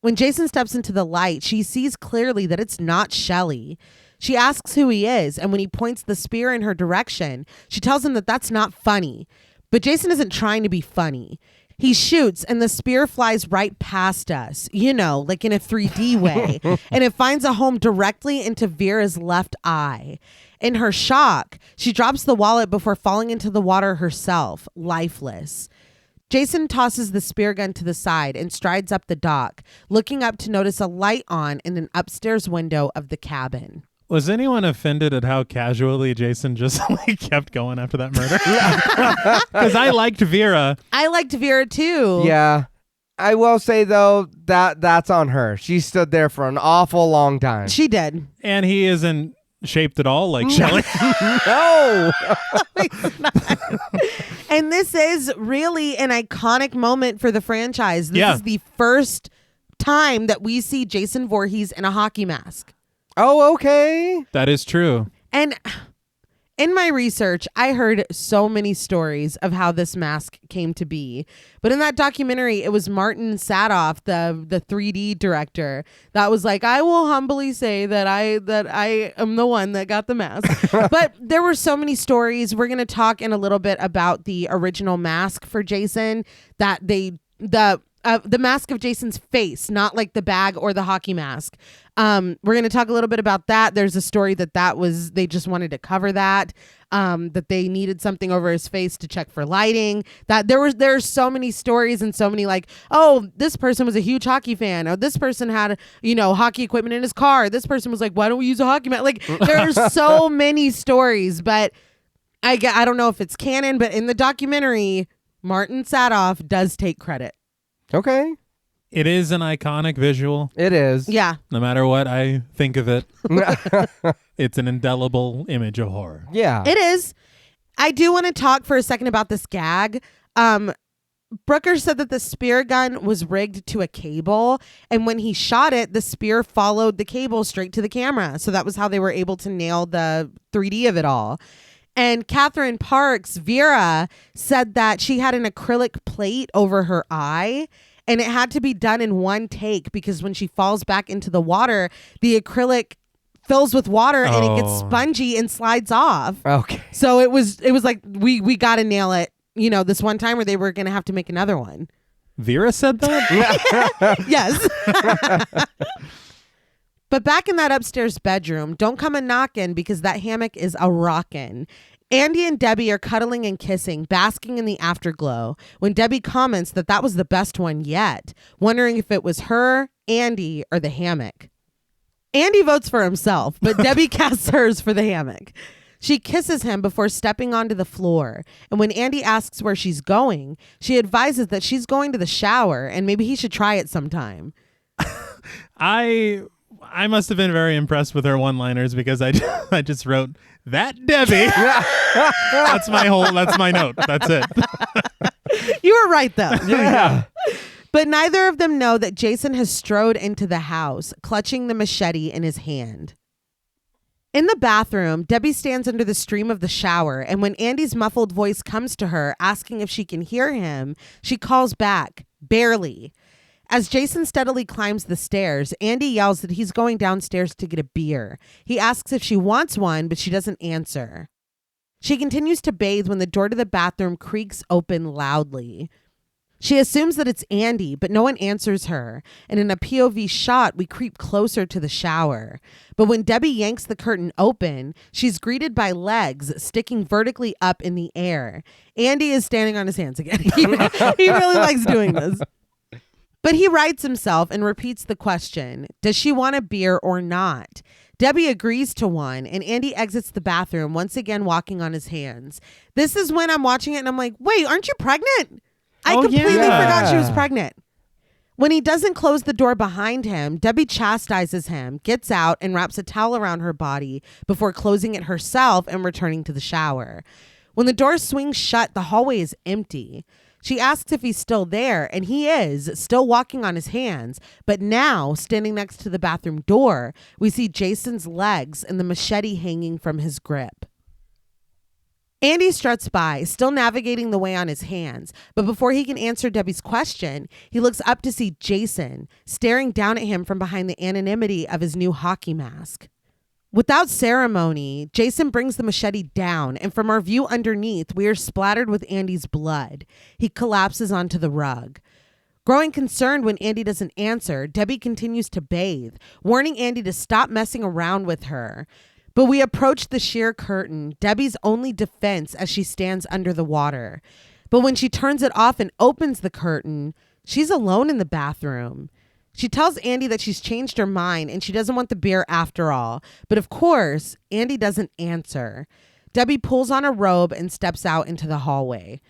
When Jason steps into the light, she sees clearly that it's not Shelley. She asks who he is, and when he points the spear in her direction, she tells him that that's not funny. But Jason isn't trying to be funny. He shoots, and the spear flies right past us, like in a 3D way, and it finds a home directly into Vera's left eye. In her shock, she drops the wallet before falling into the water herself, lifeless. Jason tosses the spear gun to the side and strides up the dock, looking up to notice a light on in an upstairs window of the cabin. Was anyone offended at how casually Jason just kept going after that murder? Because I liked Vera. I liked Vera too. Yeah. I will say, though, that's on her. She stood there for an awful long time. She did. And he isn't shaped at all like Shelley. No. And this is really an iconic moment for the franchise. This is the first time that we see Jason Voorhees in a hockey mask. Oh, okay. That is true. And in my research, I heard so many stories of how this mask came to be. But in that documentary, it was Martin Sadoff, the 3D director, that was like, I will humbly say that I am the one that got the mask. But there were so many stories. We're going to talk in a little bit about the original mask for Jason, that the mask of Jason's face, not like the bag or the hockey mask. We're going to talk a little bit about that. There's a story that was, they just wanted to cover that they needed something over his face to check for lighting. That there's so many stories and so many this person was a huge hockey fan. Oh, this person had, hockey equipment in his car. This person was like, why don't we use a hockey mask? There's so many stories, but I don't know if it's canon, but in the documentary, Martin Sadoff does take credit. Okay. It is an iconic visual. It is. Yeah. No matter what I think of it, it's an indelible image of horror. Yeah. It is. I do want to talk for a second about this gag. Brooker said that the spear gun was rigged to a cable, and when he shot it, the spear followed the cable straight to the camera. So that was how they were able to nail the 3D of it all. And Catherine Parks, Vera, said that she had an acrylic plate over her eye, and it had to be done in one take because when she falls back into the water, the acrylic fills with water and it gets spongy and slides off. Okay. So it was like we got to nail it, this one time, or they were going to have to make another one. Vera said that? Yes. But back in that upstairs bedroom, don't come a knockin' because that hammock is a rockin'. Andy and Debbie are cuddling and kissing, basking in the afterglow, when Debbie comments that was the best one yet, wondering if it was her, Andy, or the hammock. Andy votes for himself, but Debbie casts hers for the hammock. She kisses him before stepping onto the floor, and when Andy asks where she's going, she advises that she's going to the shower and maybe he should try it sometime. I must have been very impressed with her one-liners because I just wrote, that Debbie. That's my note. That's it. You were right, though. Yeah. But neither of them know that Jason has strode into the house, clutching the machete in his hand. In the bathroom, Debbie stands under the stream of the shower, and when Andy's muffled voice comes to her, asking if she can hear him, she calls back, barely. As Jason steadily climbs the stairs, Andy yells that he's going downstairs to get a beer. He asks if she wants one, but she doesn't answer. She continues to bathe when the door to the bathroom creaks open loudly. She assumes that it's Andy, but no one answers her. And in a POV shot, we creep closer to the shower. But when Debbie yanks the curtain open, she's greeted by legs sticking vertically up in the air. Andy is standing on his hands again. He really likes doing this. But he rights himself and repeats the question, does she want a beer or not? Debbie agrees to one, and Andy exits the bathroom, once again walking on his hands. This is when I'm watching it and I'm like, wait, aren't you pregnant? I completely forgot she was pregnant. When he doesn't close the door behind him, Debbie chastises him, gets out, and wraps a towel around her body before closing it herself and returning to the shower. When the door swings shut, the hallway is empty. She asks if he's still there, and he is, still walking on his hands. But now, standing next to the bathroom door, we see Jason's legs and the machete hanging from his grip. Andy struts by, still navigating the way on his hands, but before he can answer Debbie's question, he looks up to see Jason, staring down at him from behind the anonymity of his new hockey mask. Without ceremony, Jason brings the machete down, and from our view underneath, we are splattered with Andy's blood. He collapses onto the rug. Growing concerned when Andy doesn't answer, Debbie continues to bathe, warning Andy to stop messing around with her. But we approach the sheer curtain, Debbie's only defense as she stands under the water. But when she turns it off and opens the curtain, she's alone in the bathroom. She tells Andy that she's changed her mind and she doesn't want the beer after all. But of course, Andy doesn't answer. Debbie pulls on a robe and steps out into the hallway.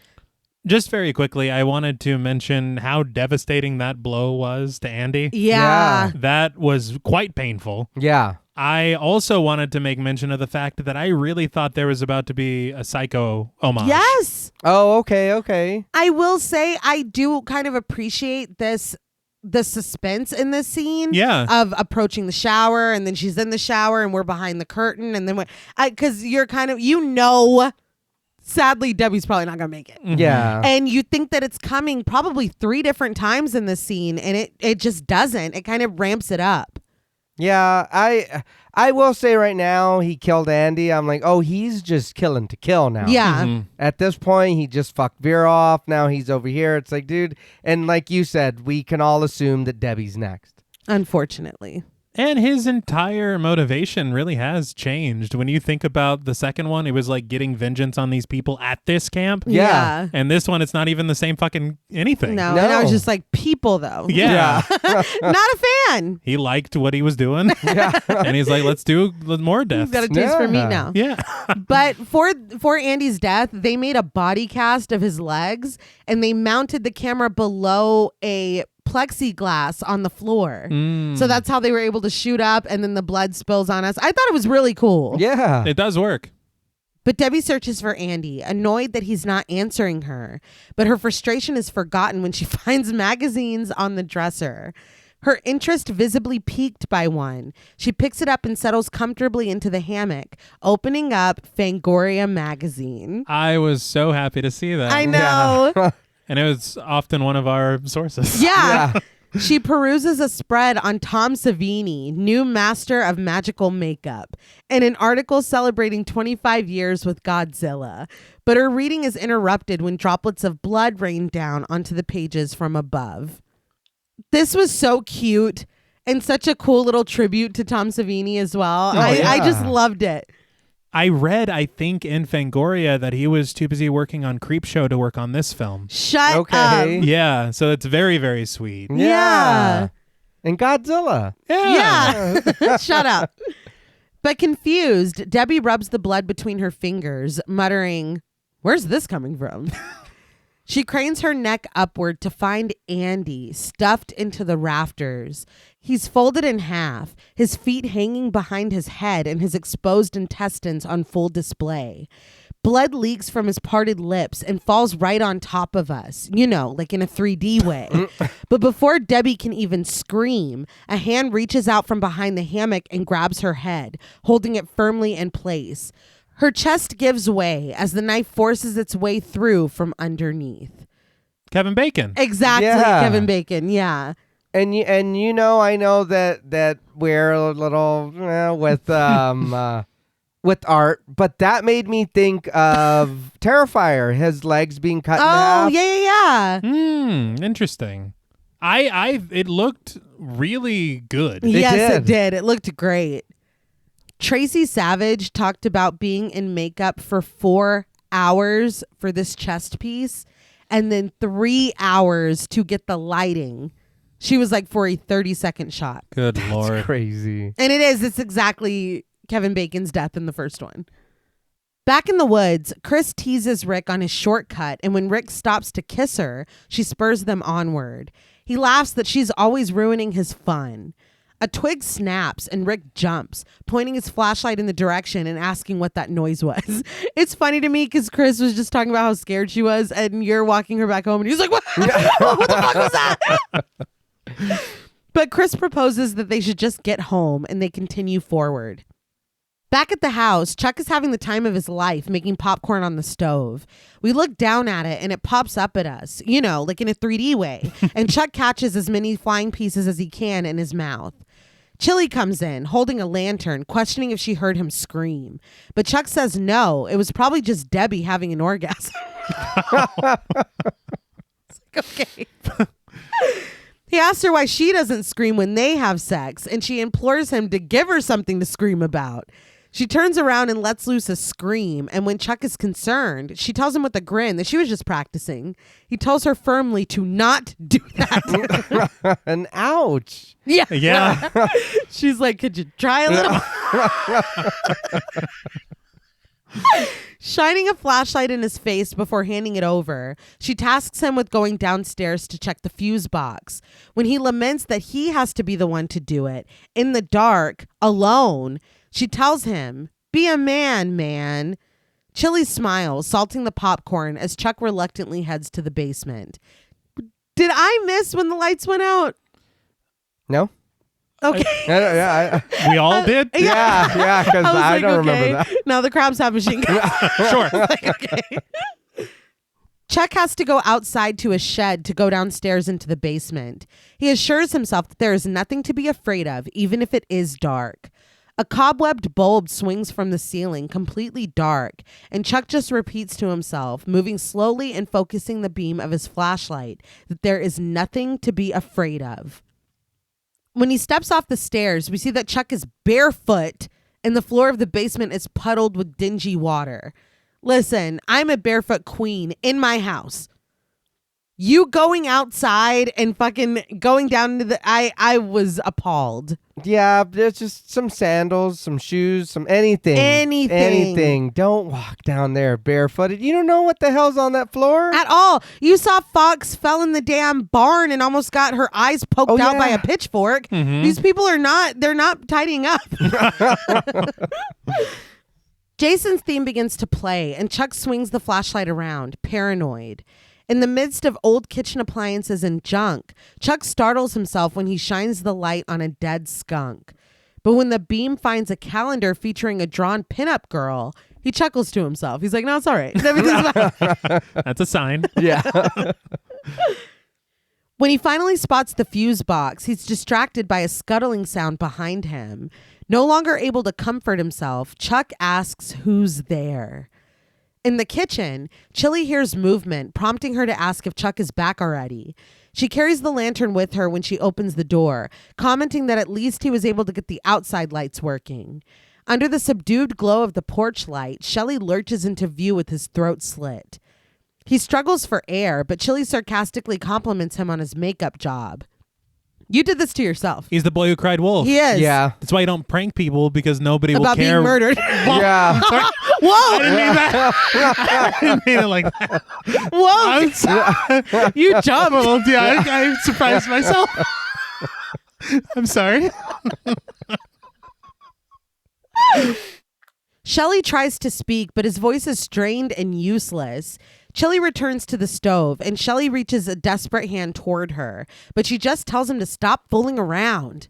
Just very quickly, I wanted to mention how devastating that blow was to Andy. Yeah. That was quite painful. Yeah. I also wanted to make mention of the fact that I really thought there was about to be a Psycho homage. Yes. Oh, okay. I will say I do kind of appreciate the suspense in this scene. Yeah. Of approaching the shower, and then she's in the shower and we're behind the curtain, and then because you're kind of, sadly Debbie's probably not gonna make it. Mm-hmm. Yeah. And you think that it's coming probably 3 different times in this scene, and it just doesn't. It kind of ramps it up. Yeah, I will say right now, he killed Andy. I'm like, oh, he's just killing to kill now. Yeah. Mm-hmm. At this point, he just fucked Vera off. Now he's over here. It's like, dude. And like you said, we can all assume that Debbie's next. Unfortunately. And his entire motivation really has changed. When you think about the second one, it was like getting vengeance on these people at this camp. Yeah. And this one, it's not even the same fucking anything. No. And I was just like, people though. Yeah. Not a fan. He liked what he was doing. Yeah. And he's like, let's do more You've deaths. got a taste for meat now. Yeah. But for Andy's death, they made a body cast of his legs and they mounted the camera below a plexiglass on the floor. So that's how they were able to shoot up, and then the blood spills on us. I thought it was really cool. Yeah. It does work. But Debbie searches for Andy, annoyed that he's not answering her. But her frustration is forgotten when she finds magazines on the dresser. Her interest visibly piqued by one. She picks it up and settles comfortably into the hammock, opening up Fangoria magazine. I was so happy to see that. I know. Yeah. And it was often one of our sources. Yeah. She peruses a spread on Tom Savini, new master of magical makeup, and an article celebrating 25 years with Godzilla. But her reading is interrupted when droplets of blood rain down onto the pages from above. This was so cute and such a cool little tribute to Tom Savini as well. I just loved it. I read, I think, in Fangoria that he was too busy working on Creepshow to work on this film. Shut Okay. up. Yeah, so it's very, very sweet. Yeah. And Godzilla. Yeah. Shut up. But confused, Debbie rubs the blood between her fingers, muttering, "Where's this coming from?" She cranes her neck upward to find Andy stuffed into the rafters. He's folded in half, his feet hanging behind his head and his exposed intestines on full display. Blood leaks from his parted lips and falls right on top of us, like in a 3D way. But before Debbie can even scream, a hand reaches out from behind the hammock and grabs her head, holding it firmly in place. Her chest gives way as the knife forces its way through from underneath. Kevin Bacon. Exactly, Yeah. Kevin Bacon, yeah. And I know that we're a little with art, but that made me think of Terrifier, his legs being cut in half. Oh, yeah. Interesting. It looked really good. Yes, it did. did. It looked great. Tracy Savage talked about being in makeup for 4 hours for this chest piece and then 3 hours to get the lighting. She was like, for a 30-second shot. Good Lord. That's crazy. And it's exactly Kevin Bacon's death in the first one. Back in the woods, Chris teases Rick on his shortcut, and when Rick stops to kiss her, she spurs them onward. He laughs that she's always ruining his fun. A twig snaps and Rick jumps, pointing his flashlight in the direction and asking what that noise was. It's funny to me because Chris was just talking about how scared she was, and you're walking her back home and he's like, what the fuck was that? But Chris proposes that they should just get home, and they continue forward. Back at the house, Chuck is having the time of his life making popcorn on the stove. We look down at it and it pops up at us, like in a 3D way. And Chuck catches as many flying pieces as he can in his mouth. Chili comes in, holding a lantern, questioning if she heard him scream. But Chuck says no, it was probably just Debbie having an orgasm. It's like, okay. He asks her why she doesn't scream when they have sex, and she implores him to give her something to scream about. She turns around and lets loose a scream, and when Chuck is concerned, she tells him with a grin that she was just practicing. He tells her firmly to not do that. And ouch. Yeah. She's like, could you try a little? Shining a flashlight in his face before handing it over, she tasks him with going downstairs to check the fuse box. When he laments that he has to be the one to do it, in the dark, alone, she tells him, be a man. Chili smiles, salting the popcorn as Chuck reluctantly heads to the basement. Did I miss when the lights went out? No. Okay. We all did? Yeah, because I don't remember that. Now the crabs have machine guns. Sure. Okay. Chuck has to go outside to a shed to go downstairs into the basement. He assures himself that there is nothing to be afraid of, even if it is dark. A cobwebbed bulb swings from the ceiling, completely dark, and Chuck just repeats to himself, moving slowly and focusing the beam of his flashlight, that there is nothing to be afraid of. When he steps off the stairs, we see that Chuck is barefoot and the floor of the basement is puddled with dingy water. Listen, I'm a barefoot queen in my house. You going outside and fucking going down into the... I was appalled. Yeah, there's just some sandals, some shoes, some anything. Anything. Don't walk down there barefooted. You don't know what the hell's on that floor. At all. You saw Fox fell in the damn barn and almost got her eyes poked out by a pitchfork. Mm-hmm. These people they're not tidying up. Jason's theme begins to play and Chuck swings the flashlight around, paranoid. In the midst of old kitchen appliances and junk, Chuck startles himself when he shines the light on a dead skunk. But when the beam finds a calendar featuring a drawn pinup girl, he chuckles to himself. He's like, no, it's all right. Everything's fine. That's a sign. Yeah. When he finally spots the fuse box, he's distracted by a scuttling sound behind him. No longer able to comfort himself, Chuck asks who's there. In the kitchen, Chili hears movement, prompting her to ask if Chuck is back already. She carries the lantern with her when she opens the door, commenting that at least he was able to get the outside lights working. Under the subdued glow of the porch light, Shelley lurches into view with his throat slit. He struggles for air, but Chili sarcastically compliments him on his makeup job. You did this to yourself. He's the boy who cried wolf. He is. Yeah. That's why you don't prank people, because nobody will care. About being murdered. Yeah. Whoa! I didn't mean that. I didn't mean it like that. Whoa! You jumped. Well, yeah, I surprised myself. I'm sorry. Shelley tries to speak, but his voice is strained and useless. Chili returns to the stove, and Shelley reaches a desperate hand toward her, but she just tells him to stop fooling around.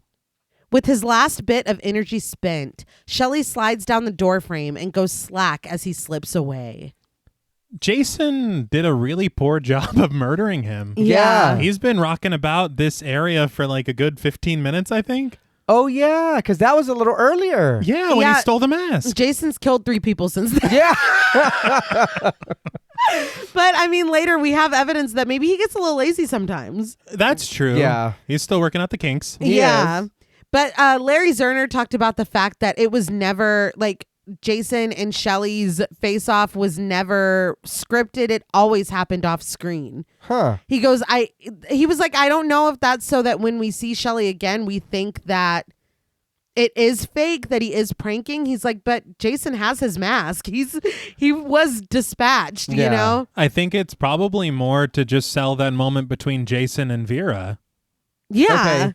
With his last bit of energy spent, Shelley slides down the doorframe and goes slack as he slips away. Jason did a really poor job of murdering him. Yeah. He's been rocking about this area for like a good 15 minutes, I think. Oh, yeah, because that was a little earlier. Yeah, when he stole the mask. Jason's killed 3 people since then. Yeah. But, I mean, later we have evidence that maybe he gets a little lazy sometimes. That's true. Yeah. He's still working out the kinks. Yeah. But Larry Zerner talked about the fact that it was never, like, Jason and Shelley's face-off was never scripted. It always happened off screen. Huh. He goes, he was like, I don't know if that's so that when we see Shelley again, we think that it is fake, that he is pranking. He's like, but Jason has his mask. He was dispatched, you know? I think it's probably more to just sell that moment between Jason and Vera. Yeah. Okay.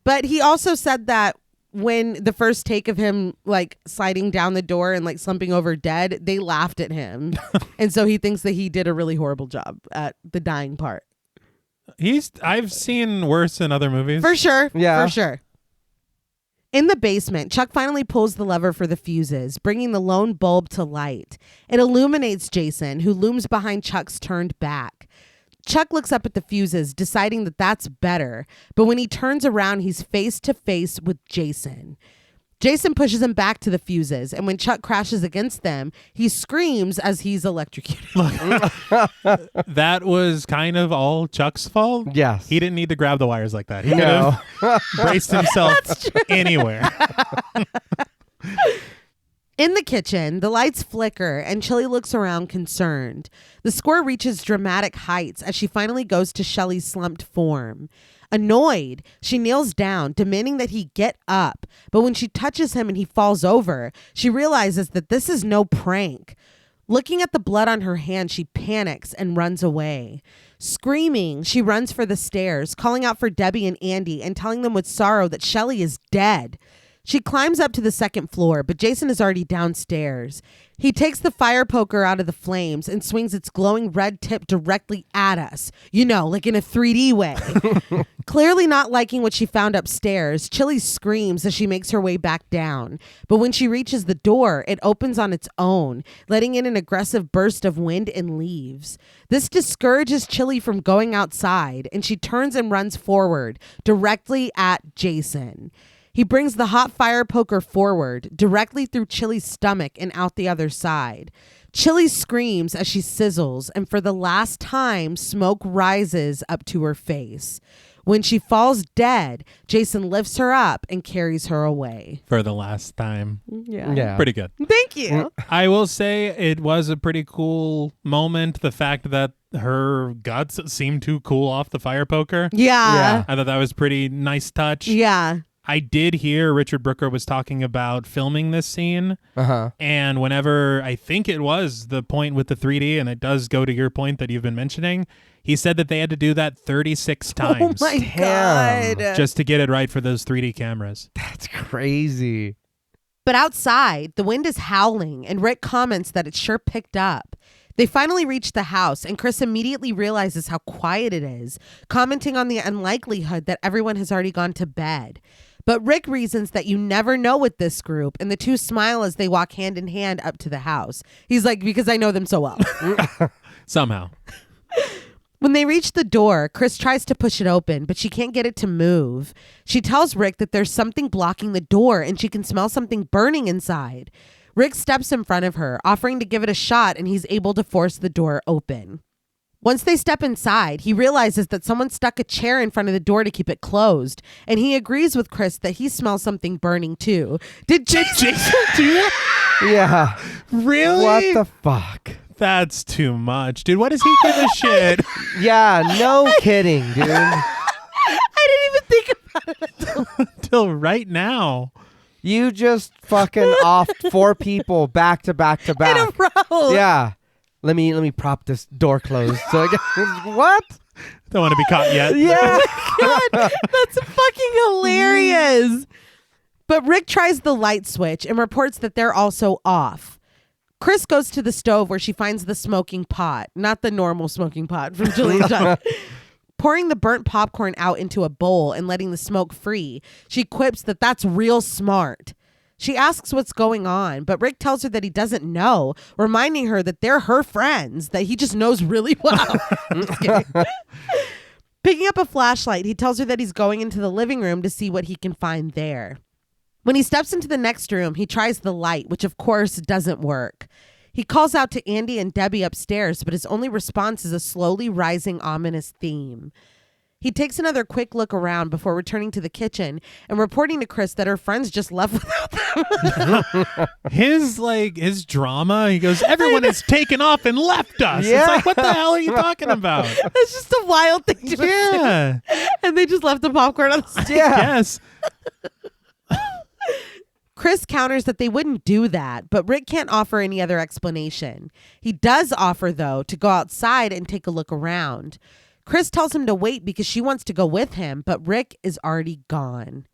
But he also said that when the first take of him like sliding down the door and like slumping over dead, they laughed at him. And so he thinks that he did a really horrible job at the dying part. I've seen worse in other movies. For sure. Yeah. For sure. In the basement, Chuck finally pulls the lever for the fuses, bringing the lone bulb to light. It illuminates Jason, who looms behind Chuck's turned back. Chuck looks up at the fuses, deciding that that's better. But when he turns around, he's face to face with Jason. Jason pushes him back to the fuses, and when Chuck crashes against them, he screams as he's electrocuted. That was kind of all Chuck's fault. Yes. He didn't need to grab the wires like that. He could have braced himself anywhere. In the kitchen, the lights flicker and Chili looks around concerned. The score reaches dramatic heights as she finally goes to Shelly's slumped form. Annoyed, she kneels down, demanding that he get up. But when she touches him and he falls over, she realizes that this is no prank. Looking at the blood on her hand, she panics and runs away. Screaming, she runs for the stairs, calling out for Debbie and Andy and telling them with sorrow that Shelly is dead. She climbs up to the second floor, but Jason is already downstairs. He takes the fire poker out of the flames and swings its glowing red tip directly at us. You know, like in a 3D way. Clearly not liking what she found upstairs, Chili screams as she makes her way back down. But when she reaches the door, it opens on its own, letting in an aggressive burst of wind and leaves. This discourages Chili from going outside, and she turns and runs forward, directly at Jason. He brings the hot fire poker forward, directly through Chili's stomach and out the other side. Chili screams as she sizzles, and for the last time, smoke rises up to her face. When she falls dead, Jason lifts her up and carries her away. For the last time. Yeah. Pretty good. Thank you. I will say it was a pretty cool moment. The fact that her guts seemed to cool off the fire poker. Yeah. I thought that was pretty nice touch. Yeah. I did hear Richard Brooker was talking about filming this scene. And whenever, I think it was the point with the 3D, and it does go to your point that you've been mentioning, he said that they had to do that 36 times. Oh my God. Just to get it right for those 3D cameras. That's crazy. But outside, the wind is howling, and Rick comments that it's sure picked up. They finally reach the house, and Chris immediately realizes how quiet it is, commenting on the unlikelihood that everyone has already gone to bed. But Rick reasons that you never know with this group, and the two smile as they walk hand in hand up to the house. He's like, because I know them so well. Somehow. When they reach the door, Chris tries to push it open, but she can't get it to move. She tells Rick that there's something blocking the door, and she can smell something burning inside. Rick steps in front of her, offering to give it a shot, and he's able to force the door open. Once they step inside, he realizes that someone stuck a chair in front of the door to keep it closed, and he agrees with Chris that he smells something burning too. Did Jason do that? Yeah. Really? What the fuck? That's too much. Dude, what does he give a shit? Yeah, no kidding, dude. I didn't even think about it Until right now. You just fucking offed 4 people back to back to back. in a row. Yeah. Let me prop this door closed. So I guess, what? Don't want to be caught yet. Yeah. God, that's fucking hilarious. But Rick tries the light switch and reports that they're also off. Chris goes to the stove where she finds the smoking pot, not the normal smoking pot from Julian John. Pouring the burnt popcorn out into a bowl and letting the smoke free, she quips that that's real smart. She asks what's going on, but Rick tells her that he doesn't know, reminding her that they're her friends, that he just knows really well. I'm just kidding. Picking up a flashlight, he tells her that he's going into the living room to see what he can find there. When he steps into the next room, he tries the light, which of course doesn't work. He calls out to Andy and Debbie upstairs, but his only response is a slowly rising ominous theme. He takes another quick look around before returning to the kitchen and reporting to Chris that her friends just left without them. His drama, he goes, everyone has taken off and left us. Yeah. It's like, what the hell are you talking about? It's just a wild thing to Yeah. do. And they just left the popcorn on the stage. Yes. Chris counters that they wouldn't do that, but Rick can't offer any other explanation. He does offer, though, to go outside and take a look around. Chris tells him to wait because she wants to go with him, but Rick is already gone.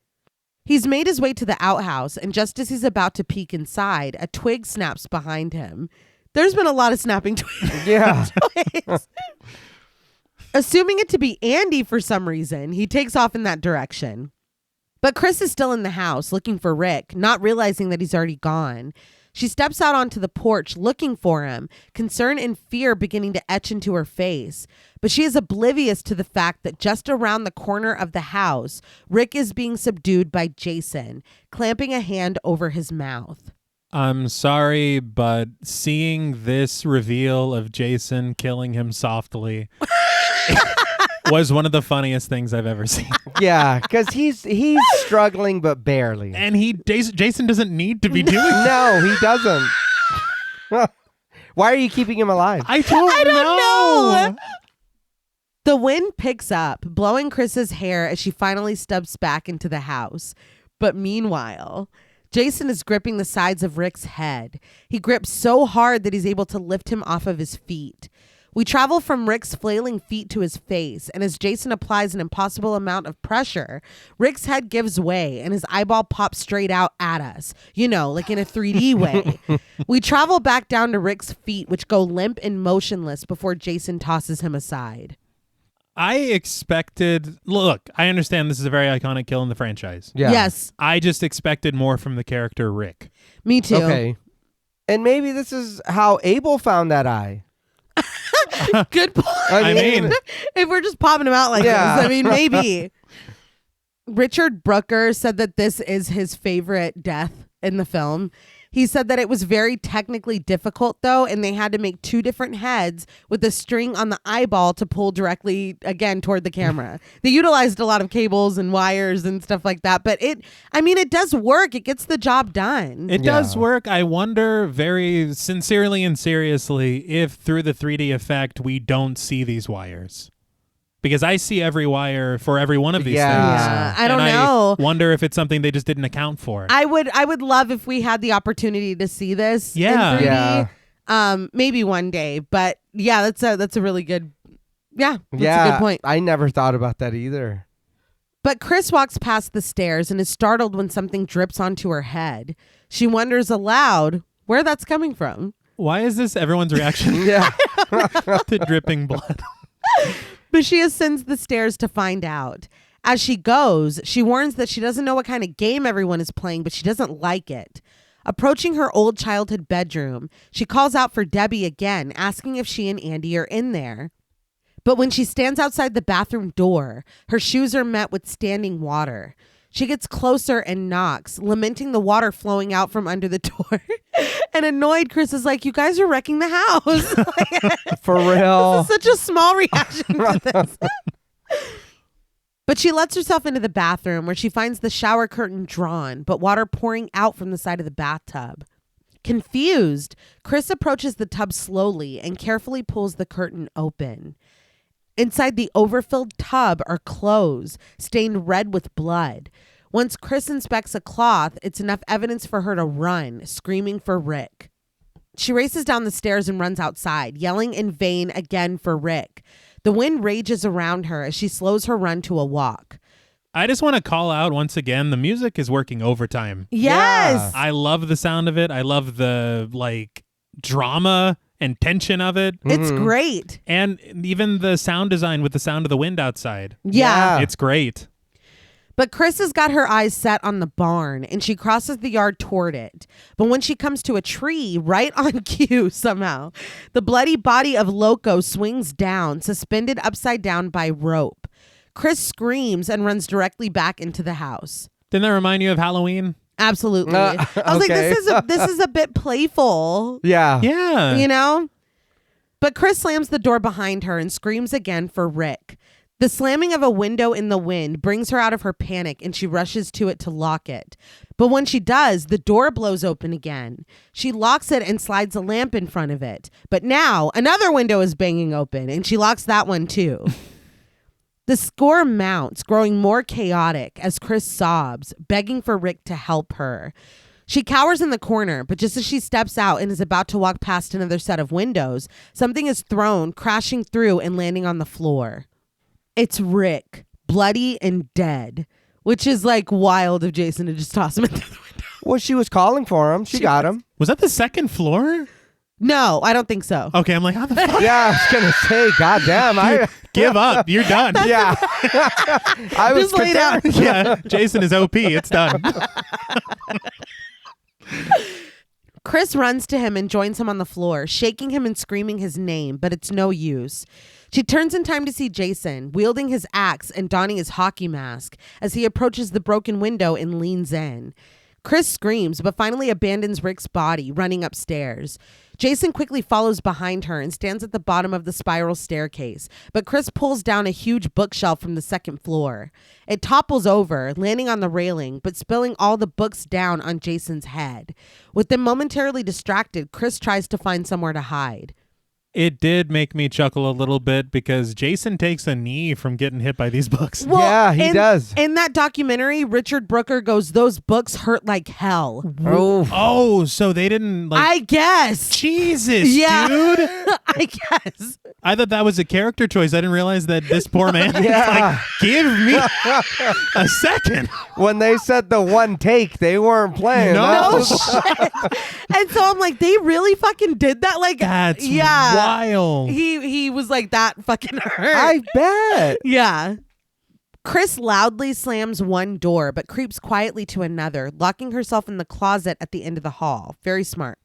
He's made his way to the outhouse, and just as he's about to peek inside, a twig snaps behind him. There's been a lot of snapping twigs. Yeah. Assuming it to be Andy for some reason, he takes off in that direction. But Chris is still in the house looking for Rick, not realizing that he's already gone. She steps out onto the porch looking for him, concern and fear beginning to etch into her face. But she is oblivious to the fact that just around the corner of the house, Rick is being subdued by Jason, clamping a hand over his mouth. I'm sorry, but seeing this reveal of Jason killing him softly was one of the funniest things I've ever seen. Yeah, because he's struggling, but barely. And Jason doesn't need to be doing that. No, he doesn't. Why are you keeping him alive? I don't know. The wind picks up, blowing Chris's hair as she finally steps back into the house. But meanwhile, Jason is gripping the sides of Rick's head. He grips so hard that he's able to lift him off of his feet. We travel from Rick's flailing feet to his face, and as Jason applies an impossible amount of pressure, Rick's head gives way and his eyeball pops straight out at us, like in a 3D way. We travel back down to Rick's feet, which go limp and motionless before Jason tosses him aside. I expected... Look, I understand this is a very iconic kill in the franchise. Yeah. Yes, I just expected more from the character Rick. me too. Okay. And maybe this is how Abel found that eye. Good point. I mean... If we're just popping him out like this, maybe. Richard Brooker said that this is his favorite death in the film. He said that it was very technically difficult, though, and they had to make 2 different heads with a string on the eyeball to pull directly, again, toward the camera. They utilized a lot of cables and wires and stuff like that, but it does work. It gets the job done. It does work. I wonder very sincerely and seriously if through the 3D effect we don't see these wires. Because I see every wire for every one of these things. Yeah, I don't know. I wonder if it's something they just didn't account for. I would love if we had the opportunity to see this in 3D. Maybe one day. But yeah, that's a really good that's a good point. I never thought about that either. But Chris walks past the stairs and is startled when something drips onto her head. She wonders aloud where that's coming from. Why is this everyone's reaction to dripping blood? But she ascends the stairs to find out. As she goes, she warns that she doesn't know what kind of game everyone is playing, but she doesn't like it. Approaching her old childhood bedroom, she calls out for Debbie again, asking if she and Andy are in there. But when she stands outside the bathroom door, her shoes are met with standing water. She gets closer and knocks, lamenting the water flowing out from under the door. And annoyed, Chris is like, you guys are wrecking the house. For real. This is such a small reaction to this. But she lets herself into the bathroom where she finds the shower curtain drawn, but water pouring out from the side of the bathtub. Confused, Chris approaches the tub slowly and carefully pulls the curtain open. Inside the overfilled tub are clothes, stained red with blood. Once Chris inspects a cloth, it's enough evidence for her to run, screaming for Rick. She races down the stairs and runs outside, yelling in vain again for Rick. The wind rages around her as she slows her run to a walk. I just want to call out once again, the music is working overtime. Yes! I love the sound of it. I love the drama and tension of it. It's great. And even the sound design with the sound of the wind outside. Yeah. It's great. But Chris has got her eyes set on the barn, and she crosses the yard toward it. But when she comes to a tree, right on cue somehow, the bloody body of Loco swings down, suspended upside down by rope. Chris screams and runs directly back into the house. Didn't that remind you of Halloween? Absolutely. I was like, this is a bit playful. Yeah. Yeah. But Chris slams the door behind her and screams again for Rick. The slamming of a window in the wind brings her out of her panic, and she rushes to it to lock it. But when she does, the door blows open again. She locks it and slides a lamp in front of it. But now another window is banging open, and she locks that one too. The score mounts, growing more chaotic as Chris sobs, begging for Rick to help her. She cowers in the corner, but just as she steps out and is about to walk past another set of windows, something is thrown, crashing through and landing on the floor. It's Rick, bloody and dead, which is like wild of Jason to just toss him in through the window. Well, she was calling for him. She got him. Was that the second floor? No, I don't think so. Okay, I'm like, how the fuck? Yeah, I was going to say, goddamn. Give up. You're done. Yeah. I was Just lay down. Yeah, Jason is OP. It's done. Chris runs to him and joins him on the floor, shaking him and screaming his name, but it's no use. She turns in time to see Jason, wielding his axe and donning his hockey mask as he approaches the broken window and leans in. Chris screams, but finally abandons Rick's body, running upstairs. Jason quickly follows behind her and stands at the bottom of the spiral staircase, but Chris pulls down a huge bookshelf from the second floor. It topples over, landing on the railing, but spilling all the books down on Jason's head. With them momentarily distracted, Chris tries to find somewhere to hide. It did make me chuckle a little bit because Jason takes a knee from getting hit by these books. Well, yeah, he does. In that documentary, Richard Brooker goes, "Those books hurt like hell." Oh, so they didn't like... I guess. Jesus, Yeah. dude. I guess. I thought that was a character choice. I didn't realize that this poor man Yeah. like, give me a second. When they said the one take, they weren't playing. No. Shit. And so I'm like, they really fucking did that? Like, That's yeah. wild. He was like, that fucking hurt. I bet. Yeah. Chris loudly slams one door, but creeps quietly to another, locking herself in the closet at the end of the hall. Very smart.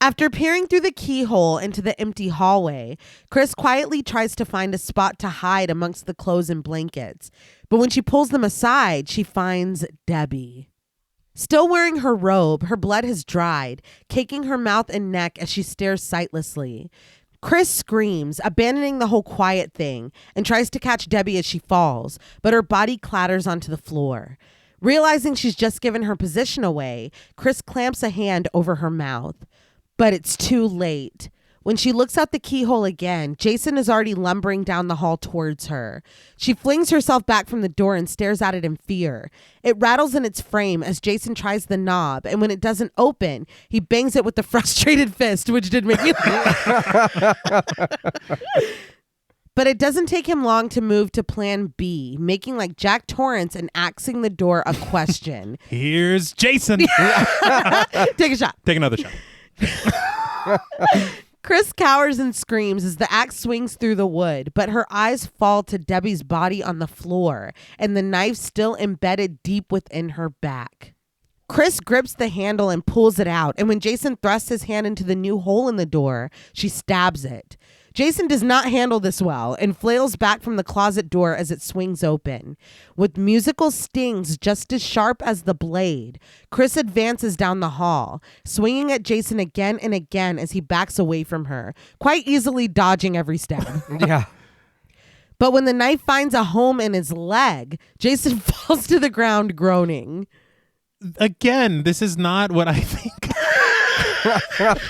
After peering through the keyhole into the empty hallway, Chris quietly tries to find a spot to hide amongst the clothes and blankets. But when she pulls them aside, she finds Debbie. Still wearing her robe, her blood has dried, caking her mouth and neck as she stares sightlessly. Chris screams, abandoning the whole quiet thing, and tries to catch Debbie as she falls, but her body clatters onto the floor. Realizing she's just given her position away, Chris clamps a hand over her mouth. But it's too late. When she looks out the keyhole again, Jason is already lumbering down the hall towards her. She flings herself back from the door and stares at it in fear. It rattles in its frame as Jason tries the knob, and when it doesn't open, he bangs it with a frustrated fist, which did make me laugh. But it doesn't take him long to move to plan B, making like Jack Torrance and axing the door a question. Here's Jason. Take a shot. Take another shot. Chris cowers and screams as the axe swings through the wood, but her eyes fall to Debbie's body on the floor and the knife still embedded deep within her back. Chris grips the handle and pulls it out, and when Jason thrusts his hand into the new hole in the door, she stabs it. Jason does not handle this well and flails back from the closet door as it swings open. With musical stings just as sharp as the blade, Chris advances down the hall, swinging at Jason again and again as he backs away from her, quite easily dodging every stab. Yeah. But when the knife finds a home in his leg, Jason falls to the ground groaning. Again, this is not what I think.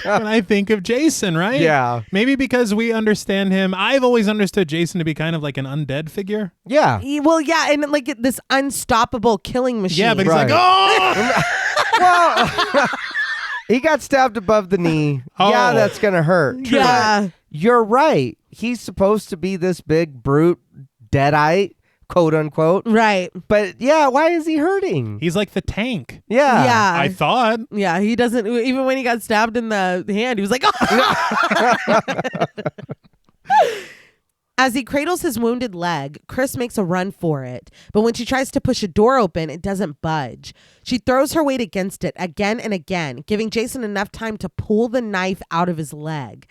When I think of Jason, right? Yeah. Maybe because we understand him. I've always understood Jason to be kind of like an undead figure. Yeah. Well, yeah, and like this unstoppable killing machine. Yeah, but he's Right. like, oh! Well, he got stabbed above the knee. Oh. Yeah, that's going to hurt. Yeah. But you're right. He's supposed to be this big brute, deadite, quote unquote. Right. But yeah, why is he hurting? He's like the tank. Yeah. Yeah. I thought. Yeah, he doesn't, even when he got stabbed in the hand, he was like, oh! As he cradles his wounded leg, Chris makes a run for it. But when she tries to push a door open, it doesn't budge. She throws her weight against it again and again, giving Jason enough time to pull the knife out of his leg.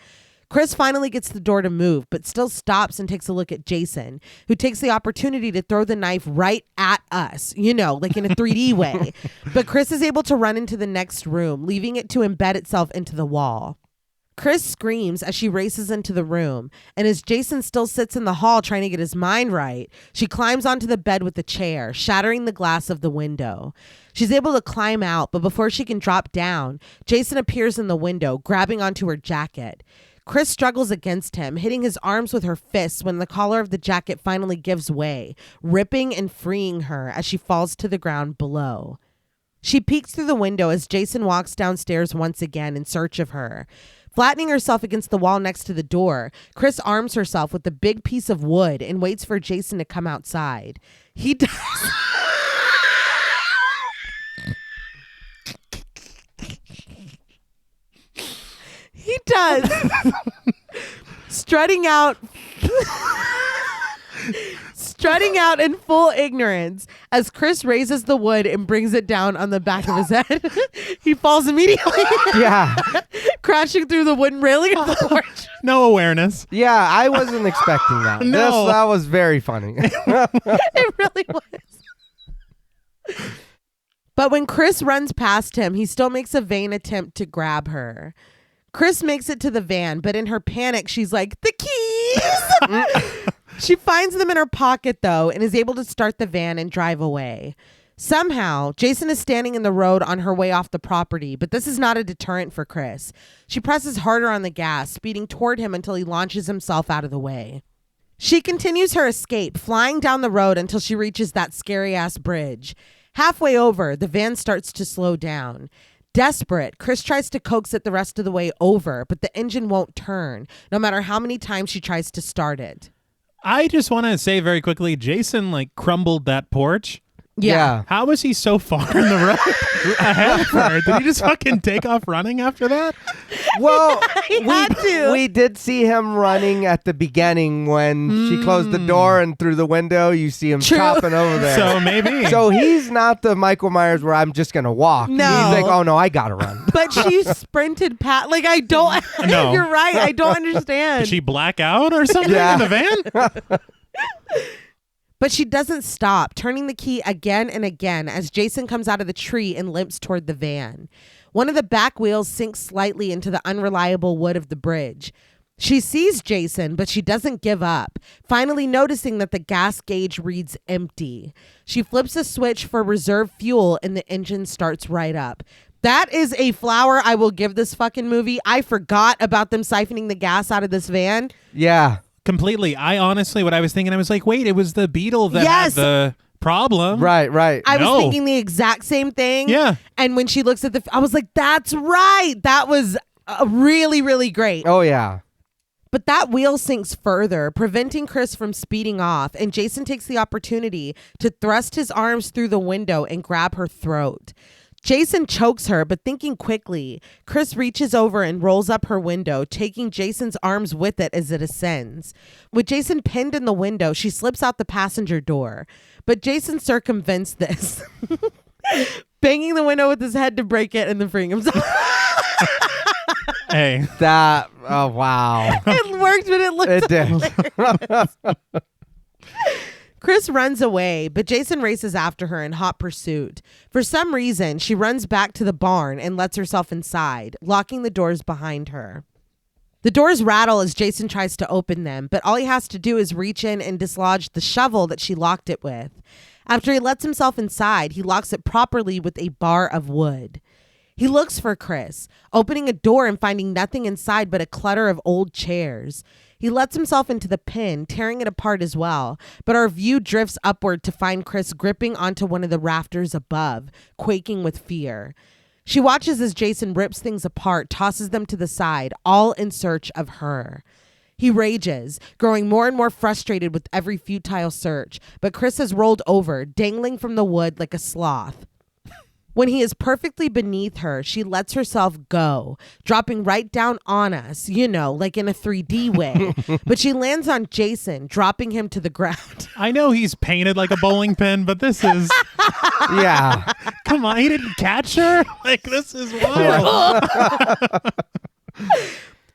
Chris finally gets the door to move, but still stops and takes a look at Jason, who takes the opportunity to throw the knife right at us, you know, like in a 3D way. But Chris is able to run into the next room, leaving it to embed itself into the wall. Chris screams as she races into the room, and as Jason still sits in the hall trying to get his mind right, she climbs onto the bed with the chair, shattering the glass of the window. She's able to climb out, but before she can drop down, Jason appears in the window, grabbing onto her jacket. Chris struggles against him, hitting his arms with her fists when the collar of the jacket finally gives way, ripping and freeing her as she falls to the ground below. She peeks through the window as Jason walks downstairs once again in search of her. Flattening herself against the wall next to the door, Chris arms herself with a big piece of wood and waits for Jason to come outside. He does. He does. Strutting out in full ignorance as Chris raises the wood and brings it down on the back of his head. He falls immediately. Yeah. Crashing through the wooden railing of the porch. No awareness. Yeah, I wasn't expecting that. No. That was very funny. It really was. But when Chris runs past him, he still makes a vain attempt to grab her. Chris makes it to the van, but in her panic, she's like, the keys! She finds them in her pocket, though, and is able to start the van and drive away. Somehow, Jason is standing in the road on her way off the property, but this is not a deterrent for Chris. She presses harder on the gas, speeding toward him until he launches himself out of the way. She continues her escape, flying down the road until she reaches that scary-ass bridge. Halfway over, the van starts to slow down. Desperate, Chris tries to coax it the rest of the way over, but the engine won't turn, no matter how many times she tries to start it. I just want to say very quickly, Jason crumbled that porch. Yeah. How was he so far in the road ahead of her? Did he just fucking take off running after that? Well, He had to. we did see him running at the beginning when she closed the door and through the window, you see him True. chopping over there. So maybe. So he's not the Michael Myers where I'm just going to walk. No. He's like, oh no, I got to run. But she sprinted past. I don't. No. You're right. I don't understand. Did she black out or something Yeah. in the van? But she doesn't stop, turning the key again and again as Jason comes out of the tree and limps toward the van. One of the back wheels sinks slightly into the unreliable wood of the bridge. She sees Jason, but she doesn't give up, finally noticing that the gas gauge reads empty. She flips a switch for reserve fuel and the engine starts right up. That is a flower I will give this fucking movie. I forgot about them siphoning the gas out of this van. Yeah. Completely. I honestly, what I was thinking, I was like, wait, it was the beetle that Yes. had the problem. Right. I No. was thinking the exact same thing. Yeah. And when she looks at I was like, that's right. That was really, really great. Oh yeah. But that wheel sinks further, preventing Chris from speeding off. And Jason takes the opportunity to thrust his arms through the window and grab her throat. Jason chokes her, but thinking quickly, Chris reaches over and rolls up her window, taking Jason's arms with it as it ascends. With Jason pinned in the window, she slips out the passenger door. But Jason circumvents this, banging the window with his head to break it and then freeing himself. Hey. Oh wow. It worked, but it looked It did. Chris runs away, but Jason races after her in hot pursuit. For some reason, she runs back to the barn and lets herself inside, locking the doors behind her. The doors rattle as Jason tries to open them, but all he has to do is reach in and dislodge the shovel that she locked it with. After he lets himself inside, he locks it properly with a bar of wood. He looks for Chris, opening a door and finding nothing inside but a clutter of old chairs. He lets himself into the pen, tearing it apart as well, but our view drifts upward to find Chris gripping onto one of the rafters above, quaking with fear. She watches as Jason rips things apart, tosses them to the side, all in search of her. He rages, growing more and more frustrated with every futile search, but Chris has rolled over, dangling from the wood like a sloth. When he is perfectly beneath her, she lets herself go, dropping right down on us, like in a 3D way. But she lands on Jason, dropping him to the ground. I know he's painted like a bowling pin, but this is... Yeah. Come on, he didn't catch her? This is wild.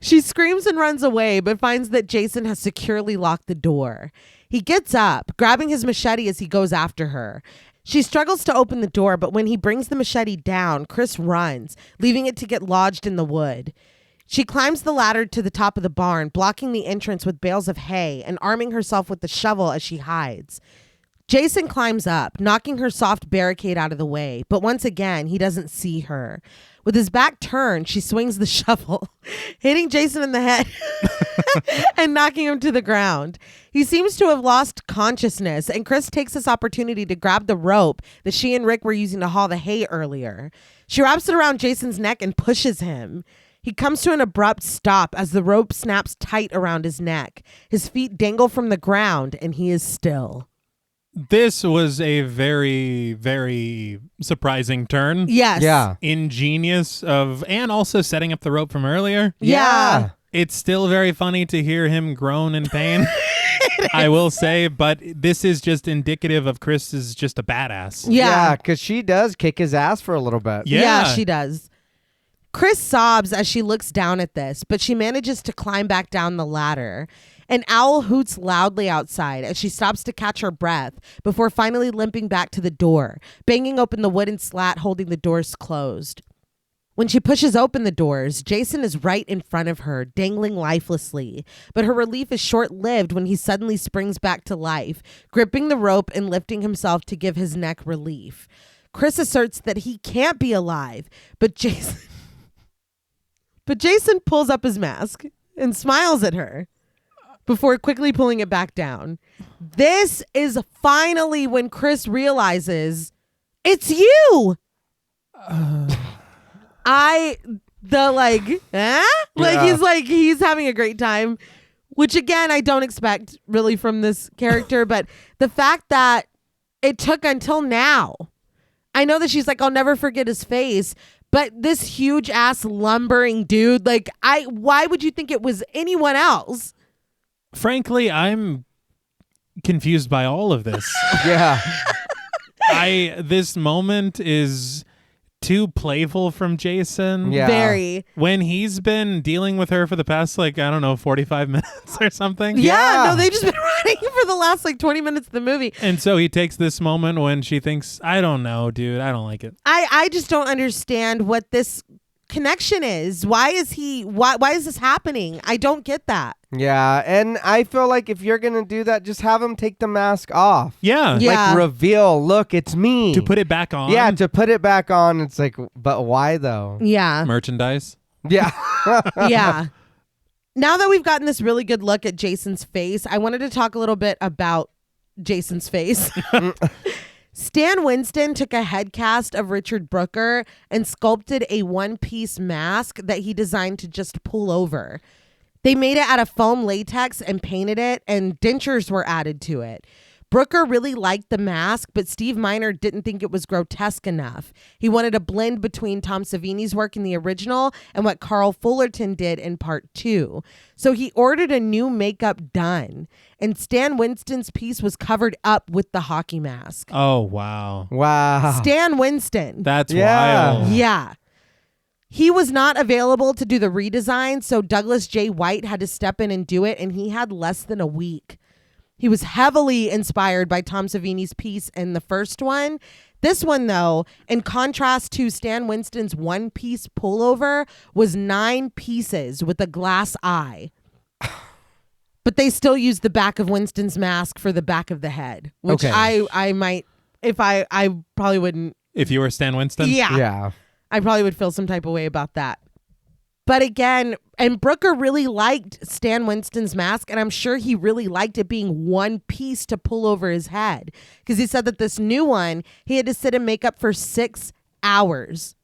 She screams and runs away, but finds that Jason has securely locked the door. He gets up, grabbing his machete as he goes after her. She struggles to open the door, but when he brings the machete down, Chris runs, leaving it to get lodged in the wood. She climbs the ladder to the top of the barn, blocking the entrance with bales of hay and arming herself with the shovel as she hides. Jason climbs up, knocking her soft barricade out of the way, but once again, he doesn't see her. With his back turned, she swings the shovel, hitting Jason in the head and knocking him to the ground. He seems to have lost consciousness, and Chris takes this opportunity to grab the rope that she and Rick were using to haul the hay earlier. She wraps it around Jason's neck and pushes him. He comes to an abrupt stop as the rope snaps tight around his neck. His feet dangle from the ground, and he is still. This was a very, very surprising turn. Yes. Yeah. Ingenious and also setting up the rope from earlier. Yeah. It's still very funny to hear him groan in pain. I will say, but this is just indicative of Chris is just a badass. Yeah. Because she does kick his ass for a little bit. Yeah. She does. Chris sobs as she looks down at this, but she manages to climb back down the ladder. An owl hoots loudly outside as she stops to catch her breath before finally limping back to the door, banging open the wooden slat holding the doors closed. When she pushes open the doors, Jason is right in front of her, dangling lifelessly. But her relief is short-lived when he suddenly springs back to life, gripping the rope and lifting himself to give his neck relief. Chris asserts that he can't be alive, but Jason pulls up his mask and smiles at her before quickly pulling it back down. This is finally when Chris realizes, it's you! He's having a great time, which again, I don't expect really from this character, but the fact that it took until now. I know that she's like, I'll never forget his face, but this huge ass lumbering dude, why would you think it was anyone else? Frankly, I'm confused by all of this. Yeah. This moment is too playful from Jason. Yeah. Very. When he's been dealing with her for the past 45 minutes or something. Yeah, no, they've just been running for the last 20 minutes of the movie. And so he takes this moment when she thinks, I don't know, dude, I don't like it. I just don't understand what this connection is. Why is this happening? I don't get that. Yeah, and I feel like if you're going to do that, just have him take the mask off. Yeah. Yeah. Reveal, look, it's me. To put it back on. Yeah, to put it back on. It's like, but why though? Yeah. Merchandise. Yeah. Yeah. Now that we've gotten this really good look at Jason's face, I wanted to talk a little bit about Jason's face. Stan Winston took a head cast of Richard Brooker and sculpted a one-piece mask that he designed to just pull over. They made it out of foam latex and painted it, and dentures were added to it. Brooker really liked the mask, but Steve Miner didn't think it was grotesque enough. He wanted a blend between Tom Savini's work in the original and what Carl Fullerton did in part 2. So he ordered a new makeup done, and Stan Winston's piece was covered up with the hockey mask. Oh, wow. Wow. Stan Winston. That's Yeah. wild. Yeah. He was not available to do the redesign, so Douglas J. White had to step in and do it, and he had less than a week. He was heavily inspired by Tom Savini's piece in the first one. This one, though, in contrast to Stan Winston's one-piece pullover, was 9 pieces with a glass eye. But they still used the back of Winston's mask for the back of the head, which Okay. I might, if I probably wouldn't. If you were Stan Winston? Yeah. Yeah. I probably would feel some type of way about that. But again, and Brooker really liked Stan Winston's mask, and I'm sure he really liked it being one piece to pull over his head, because he said that this new one, he had to sit in makeup for 6 hours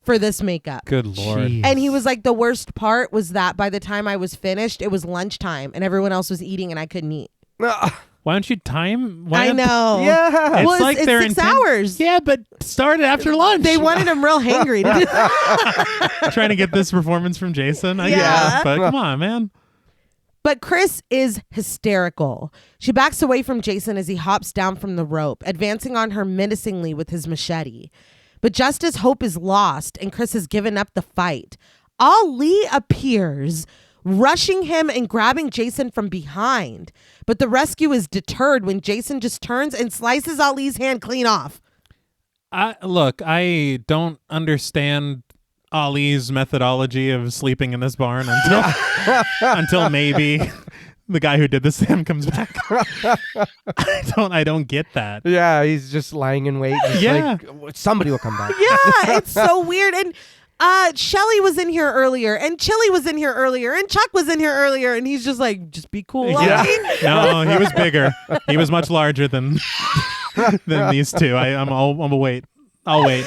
for this makeup. Good Lord. Jeez. And he was like, the worst part was that by the time I was finished, it was lunchtime and everyone else was eating and I couldn't eat. Why don't you time? I know. Yeah. It's Well, like it's they're 6 hours. Yeah, but start it after lunch. They wanted him real hangry. Trying to get this performance from Jason, I Yeah. guess. But come on, man. But Chris is hysterical. She backs away from Jason as he hops down from the rope, advancing on her menacingly with his machete. But just as hope is lost and Chris has given up the fight, Ali appears, rushing him and grabbing Jason from behind. But the rescue is deterred when Jason just turns and slices Ali's hand clean off. Look, I don't understand Ali's methodology of sleeping in this barn until maybe the guy who did this to him comes back. I don't get that. Yeah, he's just lying in wait. Just Yeah. like, somebody will come back. Yeah, it's so weird. And Shelly was in here earlier, and Chili was in here earlier, and Chuck was in here earlier, and he's just like, just be cool. Yeah. Ali." No, he was bigger. He was much larger than these two. I'll wait. I'll wait.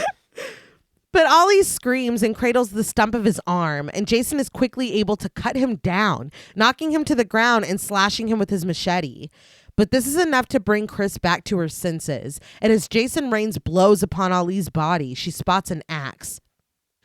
But Ollie screams and cradles the stump of his arm, and Jason is quickly able to cut him down, knocking him to the ground and slashing him with his machete. But this is enough to bring Chris back to her senses, and as Jason rains blows upon Ollie's body, she spots an axe.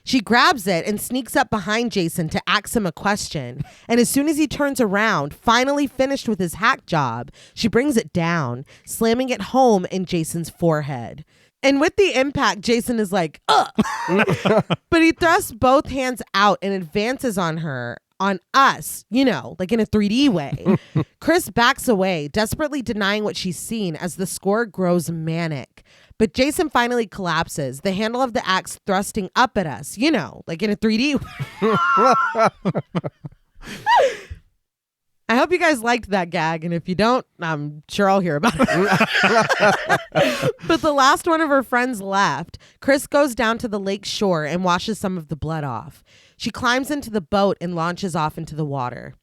She grabs it and sneaks up behind Jason to ask him a question, and as soon as he turns around, finally finished with his hack job, she brings it down, slamming it home in Jason's forehead. And with the impact, Jason is like, ugh. But he thrusts both hands out and advances on her, on us, like in a 3D way. Chris backs away, desperately denying what she's seen as the score grows manic. But Jason finally collapses, the handle of the axe thrusting up at us, like in a 3D. I hope you guys liked that gag, and if you don't, I'm sure I'll hear about it. But the last one of her friends left. Chris goes down to the lake shore and washes some of the blood off. She climbs into the boat and launches off into the water.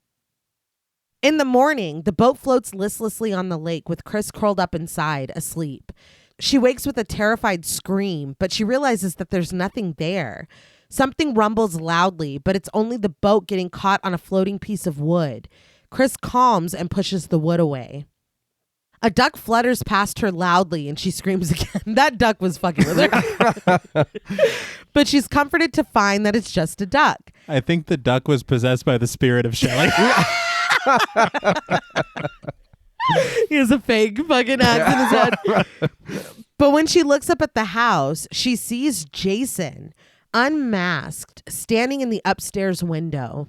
In the morning, the boat floats listlessly on the lake with Chris curled up inside, asleep. She wakes with a terrified scream, but she realizes that there's nothing there. Something rumbles loudly, but it's only the boat getting caught on a floating piece of wood. Chris calms and pushes the wood away. A duck flutters past her loudly and she screams again. That duck was fucking with her. But she's comforted to find that it's just a duck. I think the duck was possessed by the spirit of Shelley. He has a fake fucking axe in his head. But when she looks up at the house, she sees Jason, unmasked, standing in the upstairs window.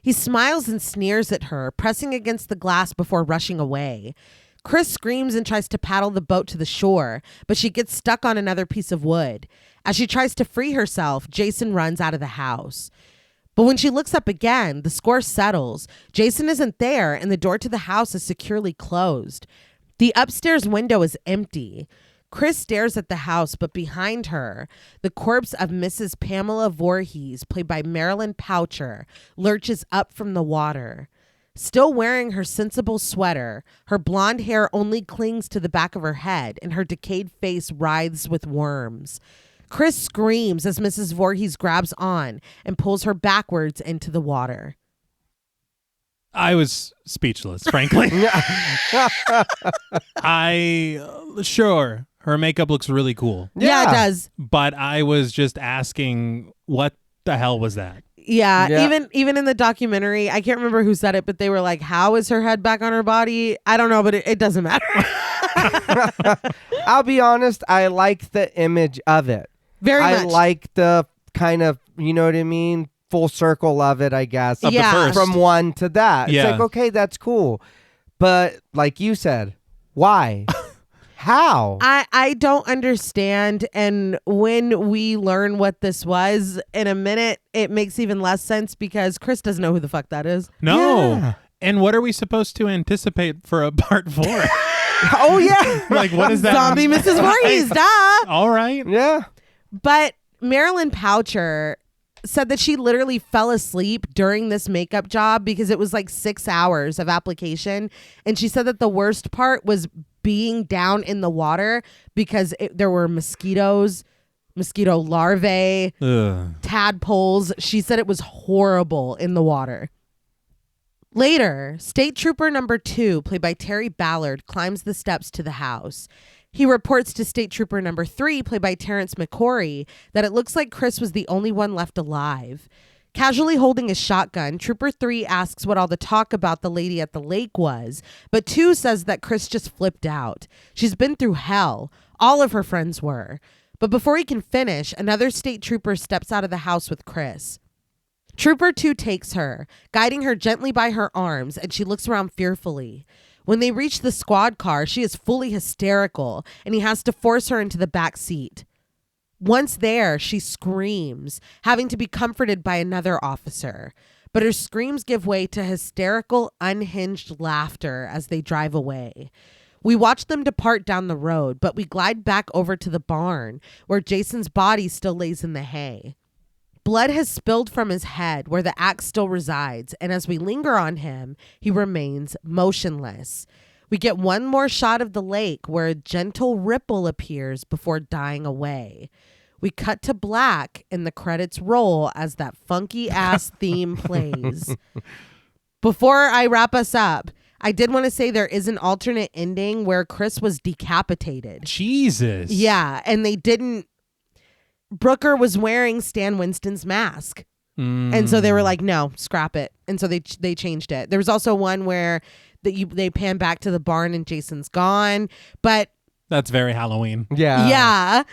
He smiles and sneers at her, pressing against the glass before rushing away. Chris screams and tries to paddle the boat to the shore, but she gets stuck on another piece of wood. As she tries to free herself, Jason runs out of the house. But when she looks up again, the score settles. Jason isn't there, and the door to the house is securely closed. The upstairs window is empty. Chris stares at the house, but behind her, the corpse of Mrs. Pamela Voorhees, played by Marilyn Poucher, lurches up from the water. Still wearing her sensible sweater, her blonde hair only clings to the back of her head, and her decayed face writhes with worms. Chris screams as Mrs. Voorhees grabs on and pulls her backwards into the water. I was speechless, frankly. Sure, her makeup looks really cool. Yeah, it does. But I was just asking, what the hell was that? Yeah. Even in the documentary, I can't remember who said it, but they were like, how is her head back on her body? I don't know, but it doesn't matter. I'll be honest, I like the image of it. Very much. I like the kind of, you know what I mean? Full circle of it, I guess. Of the first. From one to that. Yeah. It's like, okay, that's cool. But like you said, why? How? I don't understand. And when we learn what this was in a minute, it makes even less sense because Chris doesn't know who the fuck that is. No. Yeah. And what are we supposed to anticipate for a part 4? Oh, yeah. Like, what is that? Zombie Mrs. Voorhees, duh. All right. Yeah. But Marilyn Poucher said that she literally fell asleep during this makeup job because it was like 6 hours of application. And she said that the worst part was being down in the water because there were mosquito larvae, tadpoles. She said it was horrible in the water. Later, State Trooper number 2, played by Terry Ballard, climbs the steps to the house. He reports to State Trooper number 3, played by Terrence McCory, that it looks like Chris was the only one left alive. Casually holding a shotgun, Trooper 3 asks what all the talk about the lady at the lake was, but 2 says that Chris just flipped out. She's been through hell. All of her friends were. But before he can finish, another state trooper steps out of the house with Chris. Trooper 2 takes her, guiding her gently by her arms, and she looks around fearfully. When they reach the squad car, she is fully hysterical, and he has to force her into the back seat. Once there, she screams, having to be comforted by another officer. But her screams give way to hysterical, unhinged laughter as they drive away. We watch them depart down the road, but we glide back over to the barn, where Jason's body still lays in the hay. Blood has spilled from his head, where the axe still resides, and as we linger on him, he remains motionless. We get one more shot of the lake, where a gentle ripple appears before dying away. We cut to black and the credits roll as that funky ass theme plays. Before I wrap us up, I did want to say there is an alternate ending where Chris was decapitated. Jesus. Yeah, and they didn't. Brooker was wearing Stan Winston's mask. And so they were like, no, scrap it. And so they changed it. There was also one where they pan back to the barn and Jason's gone. But that's very Halloween. Yeah. Yeah.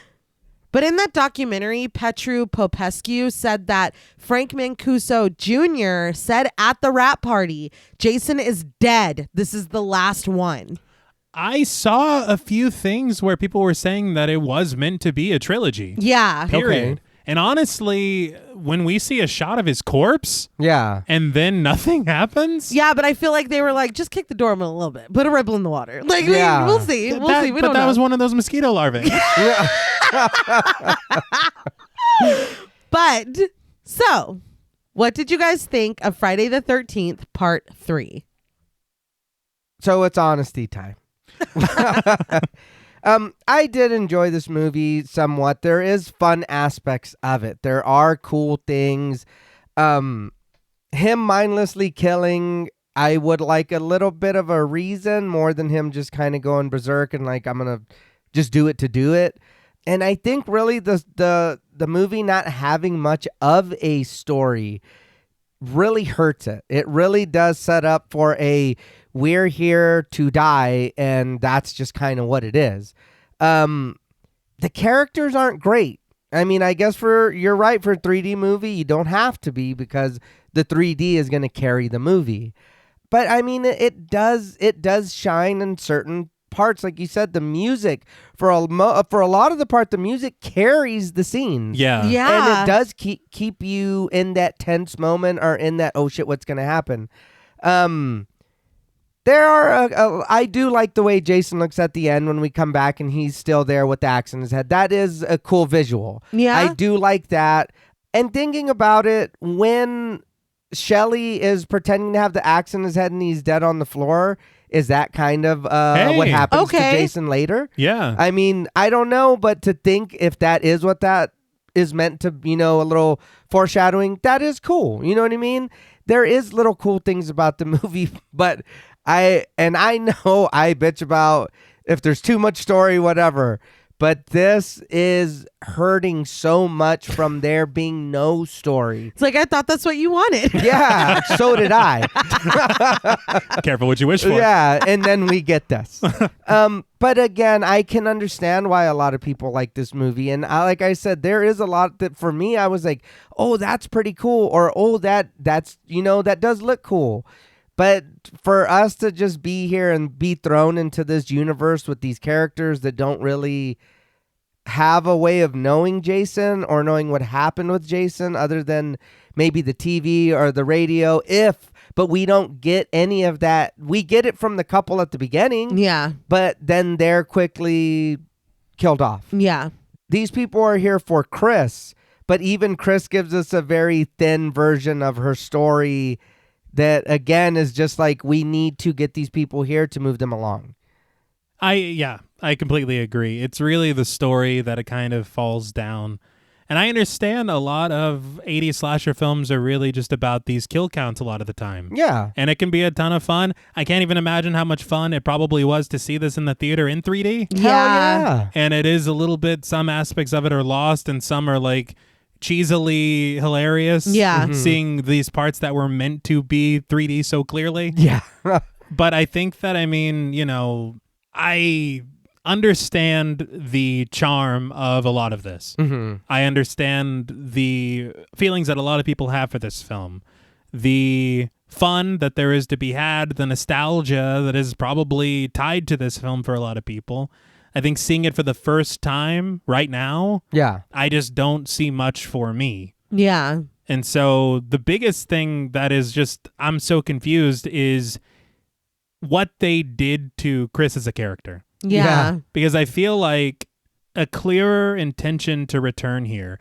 But in that documentary, Petru Popescu said that Frank Mancuso Jr. said at the rap party, Jason is dead. This is the last one. I saw a few things where people were saying that it was meant to be a trilogy. Yeah. Period. Okay. And honestly, when we see a shot of his corpse Yeah. and then nothing happens. Yeah, but I feel like they were like, just kick the doorman a little bit. Put a ripple in the water. Like, Yeah. we'll see. We'll see. We but don't that know. was one of those mosquito larvae. But, so, what did you guys think of Friday the 13th, Part 3? So it's honesty time. I did enjoy this movie somewhat. There is fun aspects of it. There are cool things. Him mindlessly killing, I would like a little bit of a reason more than him just kind of going berserk and like, I'm going to just do it to do it. And I think really the movie not having much of a story really hurts it. It really does set up for we're here to die, and that's just kind of what it is. The characters aren't great. I mean, I guess you're right, for a 3D movie, you don't have to be because the 3D is going to carry the movie. But I mean, it does shine in certain parts. Like you said, the music for a lot of the part, the music carries the scenes. Yeah. Yeah. And it does keep you in that tense moment or in that, oh shit, what's going to happen? There are, I do like the way Jason looks at the end when we come back and he's still there with the axe in his head. That is a cool visual. Yeah. I do like that. And thinking about it, when Shelley is pretending to have the axe in his head and he's dead on the floor, is that kind of what happens to Jason later? Yeah. I mean, I don't know, but to think if that is what that is meant to, a little foreshadowing, that is cool. You know what I mean? There is little cool things about the movie, but I know I bitch about if there's too much story, whatever, but this is hurting so much from there being no story. It's like, I thought that's what you wanted. Yeah, so did I. Careful what you wish for. Yeah, and then we get this. But again, I can understand why a lot of people like this movie. And like I said, there is a lot that for me, I was like, oh, that's pretty cool. Or, oh, that's, that does look cool. But for us to just be here and be thrown into this universe with these characters that don't really have a way of knowing Jason or knowing what happened with Jason other than maybe the TV or the radio, but we don't get any of that. We get it from the couple at the beginning. Yeah. But then they're quickly killed off. Yeah. These people are here for Chris, but even Chris gives us a very thin version of her story that, again, is just like, we need to get these people here to move them along. I completely agree. It's really the story that it kind of falls down. And I understand a lot of 80s slasher films are really just about these kill counts a lot of the time. Yeah. And it can be a ton of fun. I can't even imagine how much fun it probably was to see this in the theater in 3D. Hell yeah. And it is a little bit, some aspects of it are lost and some are like cheesily hilarious. Yeah. Mm-hmm. Seeing these parts that were meant to be 3D so clearly. Yeah. But I think that, I mean, I understand the charm of a lot of this. Mm-hmm. I understand the feelings that a lot of people have for this film. The fun that there is to be had, the nostalgia that is probably tied to this film for a lot of people. I think seeing it for the first time right now, Yeah. I just don't see much for me. Yeah. And so the biggest thing that is just, I'm so confused is what they did to Chris as a character. Yeah. Because I feel like a clearer intention to return here.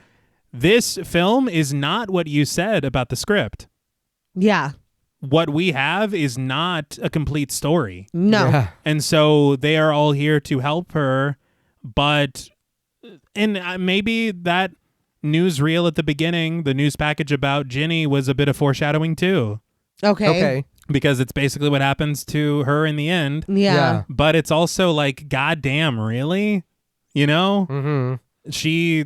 This film is not what you said about the script. Yeah. What we have is not a complete story. No. Yeah. And so they are all here to help her, but and maybe that newsreel at the beginning, the news package about Ginny, was a bit of foreshadowing too. Okay. Because it's basically what happens to her in the end. Yeah. But it's also like, goddamn, really? You know? Mm-hmm. She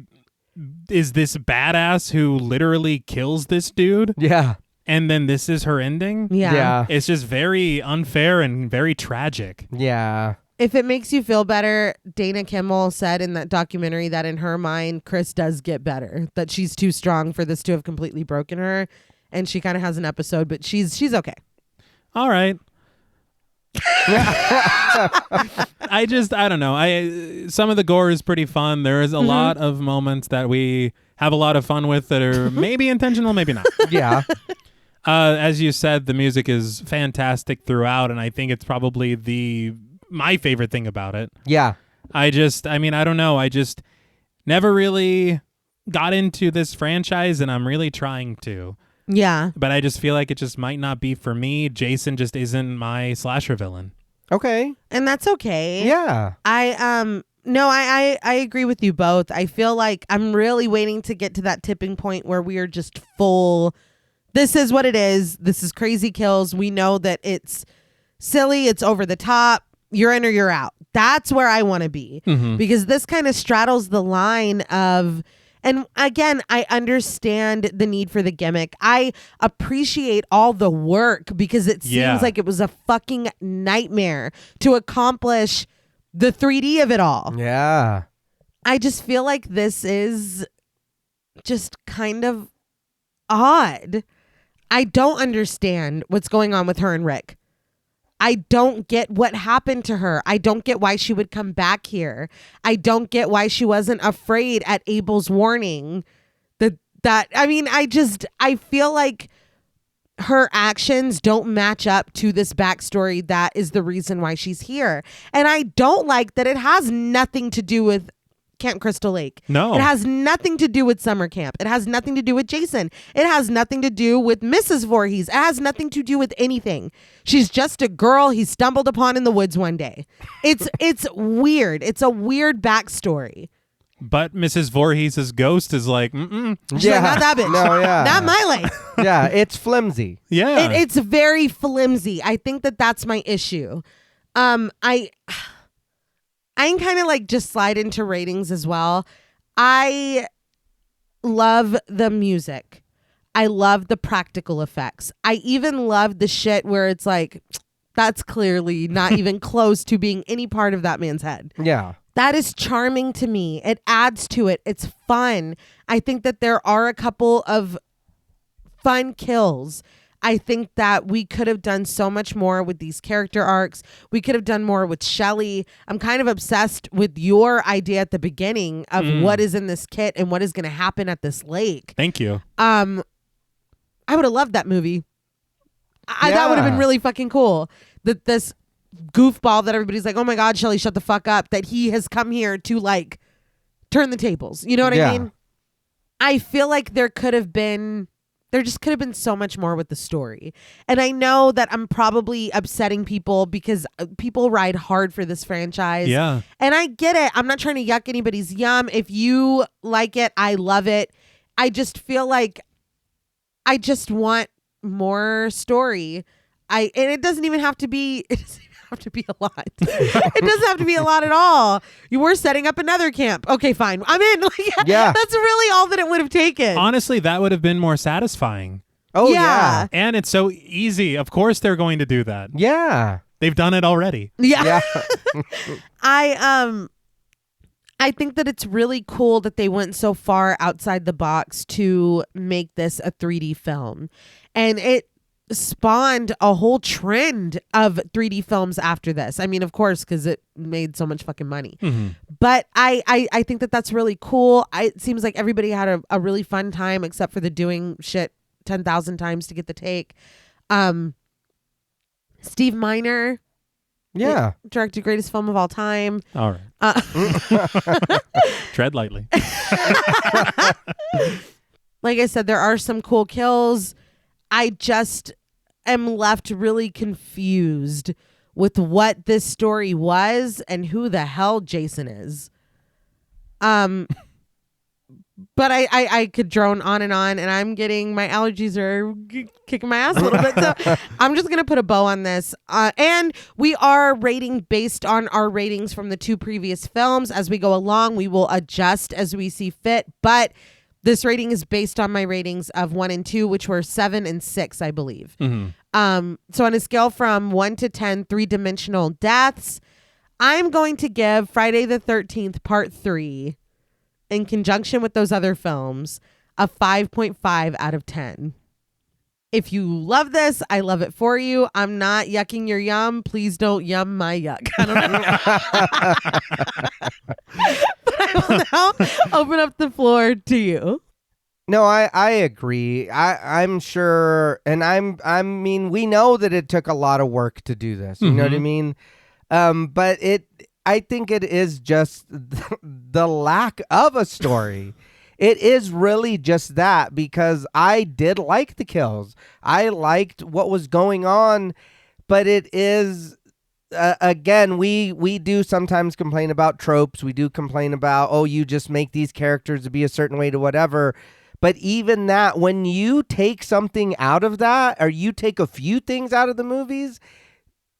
is this badass who literally kills this dude. Yeah. And then this is her ending. Yeah. It's just very unfair and very tragic. Yeah. If it makes you feel better, Dana Kimmel said in that documentary that in her mind, Chris does get better, that she's too strong for this to have completely broken her. And she kind of has an episode, but she's okay. All right. I don't know. Some of the gore is pretty fun. There is a lot of moments that we have a lot of fun with that are maybe intentional, maybe not. Yeah. As you said, the music is fantastic throughout, and I think it's probably my favorite thing about it. Yeah. I don't know. I just never really got into this franchise, and I'm really trying to. Yeah. But I just feel like it just might not be for me. Jason just isn't my slasher villain. Okay. And that's okay. Yeah. I agree with you both. I feel like I'm really waiting to get to that tipping point where we are just full. This is what it is. This is crazy kills. We know that it's silly. It's over the top. You're in or you're out. That's where I want to be. Because this kind of straddles the line of, and again, I understand the need for the gimmick. I appreciate all the work because it seems like it was a fucking nightmare to accomplish the 3D of it all. Yeah. I just feel like this is just kind of odd. I don't understand what's going on with her and Rick. I don't get what happened to her. I don't get why she would come back here. I don't get why she wasn't afraid at Abel's warning. I feel like her actions don't match up to this backstory that is the reason why she's here. And I don't like that it has nothing to do with Camp Crystal Lake. No. It has nothing to do with summer camp. It has nothing to do with Jason. It has nothing to do with Mrs. Voorhees. It has nothing to do with anything. She's just a girl he stumbled upon in the woods one day. It's weird. It's a weird backstory. But Mrs. Voorhees' ghost is like, She's like, not that bitch. No, yeah. Not my life. Yeah, it's flimsy. Yeah. It's very flimsy. I think that's my issue. I can kind of like just slide into ratings as well. I love the music. I love the practical effects. I even love the shit where it's like, that's clearly not even close to being any part of that man's head. Yeah. That is charming to me. It adds to it. It's fun. I think that there are a couple of fun kills. I think that we could have done so much more with these character arcs. We could have done more with Shelley. I'm kind of obsessed with your idea at the beginning of what is in this kit and what is going to happen at this lake. Thank you. I would have loved that movie. That would have been really fucking cool. That this goofball that everybody's like, oh my God, Shelley, shut the fuck up. That he has come here to like turn the tables. You know what I mean? I feel like there just could have been so much more with the story. And I know that I'm probably upsetting people because people ride hard for this franchise. Yeah. And I get it. I'm not trying to yuck anybody's yum. If you like it, I love it. I just feel like I just want more story. And it doesn't even have to be a lot. It doesn't have to be a lot at all. You were setting up another camp. Okay, fine. I'm in. Yeah. That's really all that it would have taken. Honestly, that would have been more satisfying. Oh, Yeah. yeah. And it's so easy. Of course they're going to do that. Yeah. They've done it already. Yeah. Yeah. I think that it's really cool that they went so far outside the box to make this a 3D film. And it spawned a whole trend of 3D films after this. I mean, of course, because it made so much fucking money. But I think that that's really cool. It seems like everybody had a really fun time, except for the doing shit 10,000 times to get the take. Steve Miner. Yeah. Directed greatest film of all time. All right. Tread lightly. Like I said, there are some cool kills. I just am left really confused with what this story was and who the hell Jason is. But I could drone on, and I'm getting, my allergies are kicking my ass a little bit. So I'm just going to put a bow on this. And we are rating based on our ratings from the 2 previous films. As we go along, we will adjust as we see fit. But this rating is based on my ratings of 1 and 2, which were 7 and 6, I believe. Mm-hmm. So on a scale from 1 to 10, 3-dimensional deaths, I'm going to give Friday the 13th Part 3, in conjunction with those other films, a 5.5 out of 10. If you love this, I love it for you. I'm not yucking your yum. Please don't yum my yuck. I don't know. But I will now open up the floor to you. No, I agree. I'm sure, and I mean, we know that it took a lot of work to do this. You know what I mean? But I think it is just the lack of a story. It is really just that, because I did like the kills. I liked what was going on, but it is, again, we do sometimes complain about tropes. We do complain about, oh, you just make these characters to be a certain way to whatever. But even that, when you take something out of that, or you take a few things out of the movies,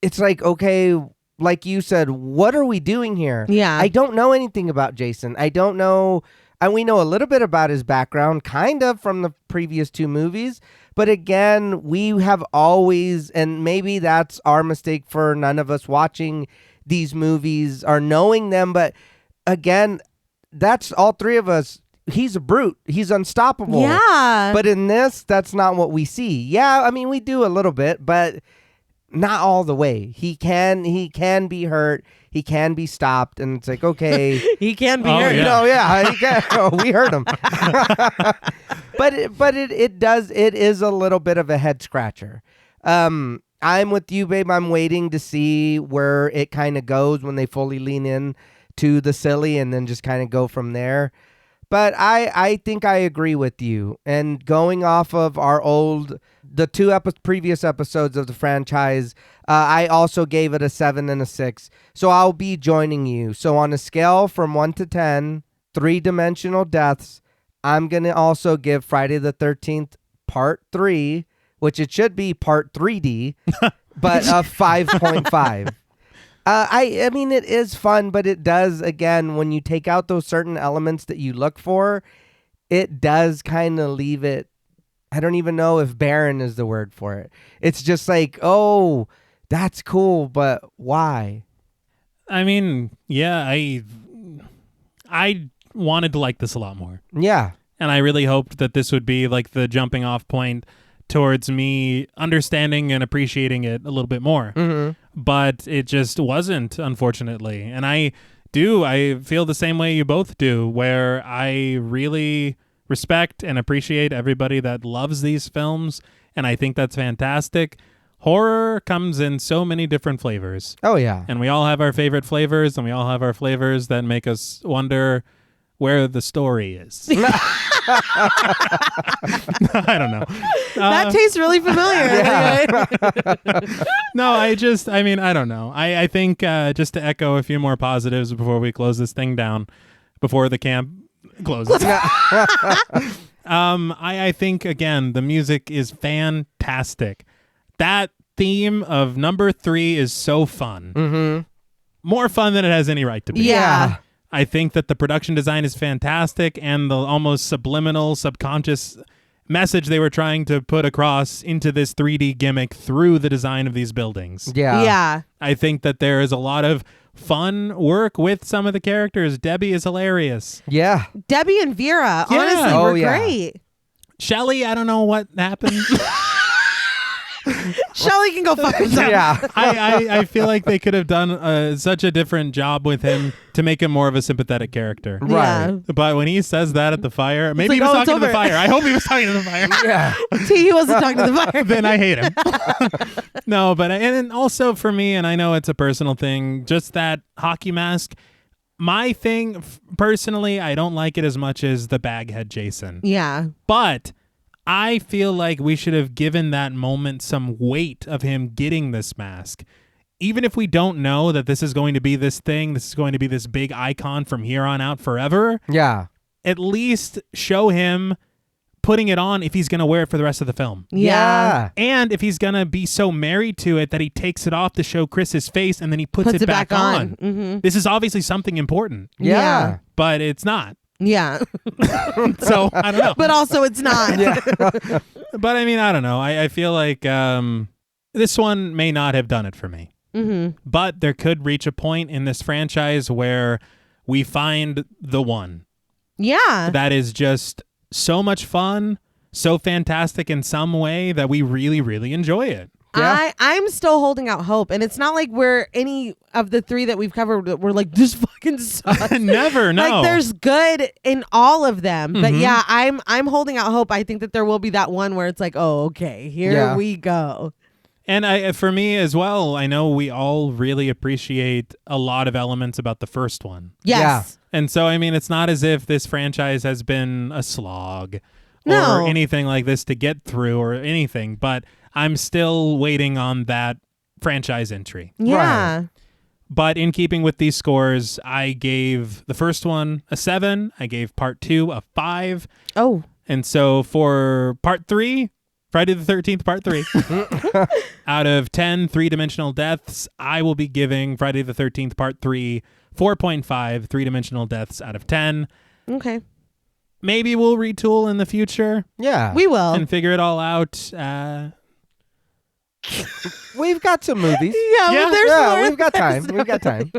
it's like, okay, like you said, what are we doing here? Yeah. I don't know anything about Jason. I don't know. And we know a little bit about his background, kind of, from the previous 2 movies. But again, we have always, and maybe that's our mistake for none of us watching these movies or knowing them. But again, that's all 3 of us. He's a brute. He's unstoppable. Yeah. But in this, that's not what we see. Yeah, I mean, we do a little bit, but not all the way. He can be hurt. He can be stopped, and it's like, okay, he can be hurt. Yeah. He can. We hurt him. but it is a little bit of a head scratcher. I'm with you, babe. I'm waiting to see where it kind of goes when they fully lean in to the silly, and then just kind of go from there. But I think I agree with you. And going off of the 2 previous episodes of the franchise, I also gave it a 7 and a 6. So I'll be joining you. So on a scale from 1 to 10, 3-dimensional deaths, I'm going to also give Friday the 13th Part 3, which it should be Part 3D, but a 5.5. I mean, it is fun, but it does, again, when you take out those certain elements that you look for, it does kind of leave it, I don't even know if barren is the word for it. It's just like, oh, that's cool, but why? I mean, yeah, I wanted to like this a lot more. Yeah. And I really hoped that this would be like the jumping off point towards me understanding and appreciating it a little bit more. Mm-hmm. But it just wasn't, unfortunately. And I feel the same way you both do, where I really respect and appreciate everybody that loves these films, and I think that's fantastic. Horror comes in so many different flavors. Oh, yeah. And we all have our favorite flavors, and we all have our flavors that make us wonder where the story is. I don't know. That tastes really familiar. Yeah. No, I don't know. I think just to echo a few more positives before we close this thing down, before the camp closes. I think, again, the music is fantastic. That theme of number 3 is so fun. Mm-hmm. More fun than it has any right to be. Yeah. I think that the production design is fantastic, and the almost subliminal, subconscious message they were trying to put across into this 3D gimmick through the design of these buildings. Yeah. Yeah. I think that there is a lot of fun work with some of the characters. Debbie is hilarious. Yeah. Debbie and Vera, Yeah. honestly, Oh, were yeah. great. Shelley, I don't know what happened. Shelley can go fuck herself. Yeah. I feel like they could have done such a different job with him to make him more of a sympathetic character. Right. But when he says that at the fire, maybe like, he was oh, talking it's to the over. fire. I hope he was talking to the fire. Yeah. He wasn't talking to the fire. Then I hate him. No, but and also for me, and I know it's a personal thing, just that hockey mask. My thing, personally, I don't like it as much as the Baghead Jason. Yeah. But I feel like we should have given that moment some weight of him getting this mask. even if we don't know that this is going to be this thing, this is going to be this big icon from here on out forever, Yeah. at least show him putting it on if he's going to wear it for the rest of the film. Yeah. And if he's going to be so married to it that he takes it off to show Chris's face and then he puts it back on. Mm-hmm. This is obviously something important, Yeah. but it's not. Yeah. So I don't know. But also it's not. But I mean, I don't know. I feel like this one may not have done it for me. Mm-hmm. But there could reach a point in this franchise where we find the one Yeah. that is just so much fun, so fantastic in some way that we really, really enjoy it. Yeah. I'm still holding out hope, and it's not like we're any of the three that we've covered that we're like, this fucking sucks. Never, no. Like there's good in all of them. But Mhm. yeah, I'm holding out hope. I think that there will be that one where it's like, oh, okay, here we go. And for me as well, I know we all really appreciate a lot of elements about the first one. Yes. And so, I mean, it's not as if this franchise has been a slog No. or anything like this to get through or anything, but I'm still waiting on that franchise entry. Yeah. But in keeping with these scores, I gave the first one a 7. I gave part 2 a 5. Oh. And so for part 3, Friday the 13th, part 3, out of 10 three-dimensional deaths, I will be giving Friday the 13th, part 3, 4.5 three-dimensional deaths out of 10. Okay. Maybe we'll retool in the future Yeah. We will. and figure it all out. We've got some movies. Yeah, Yeah. but there's Yeah, more. we've got time. We've got time.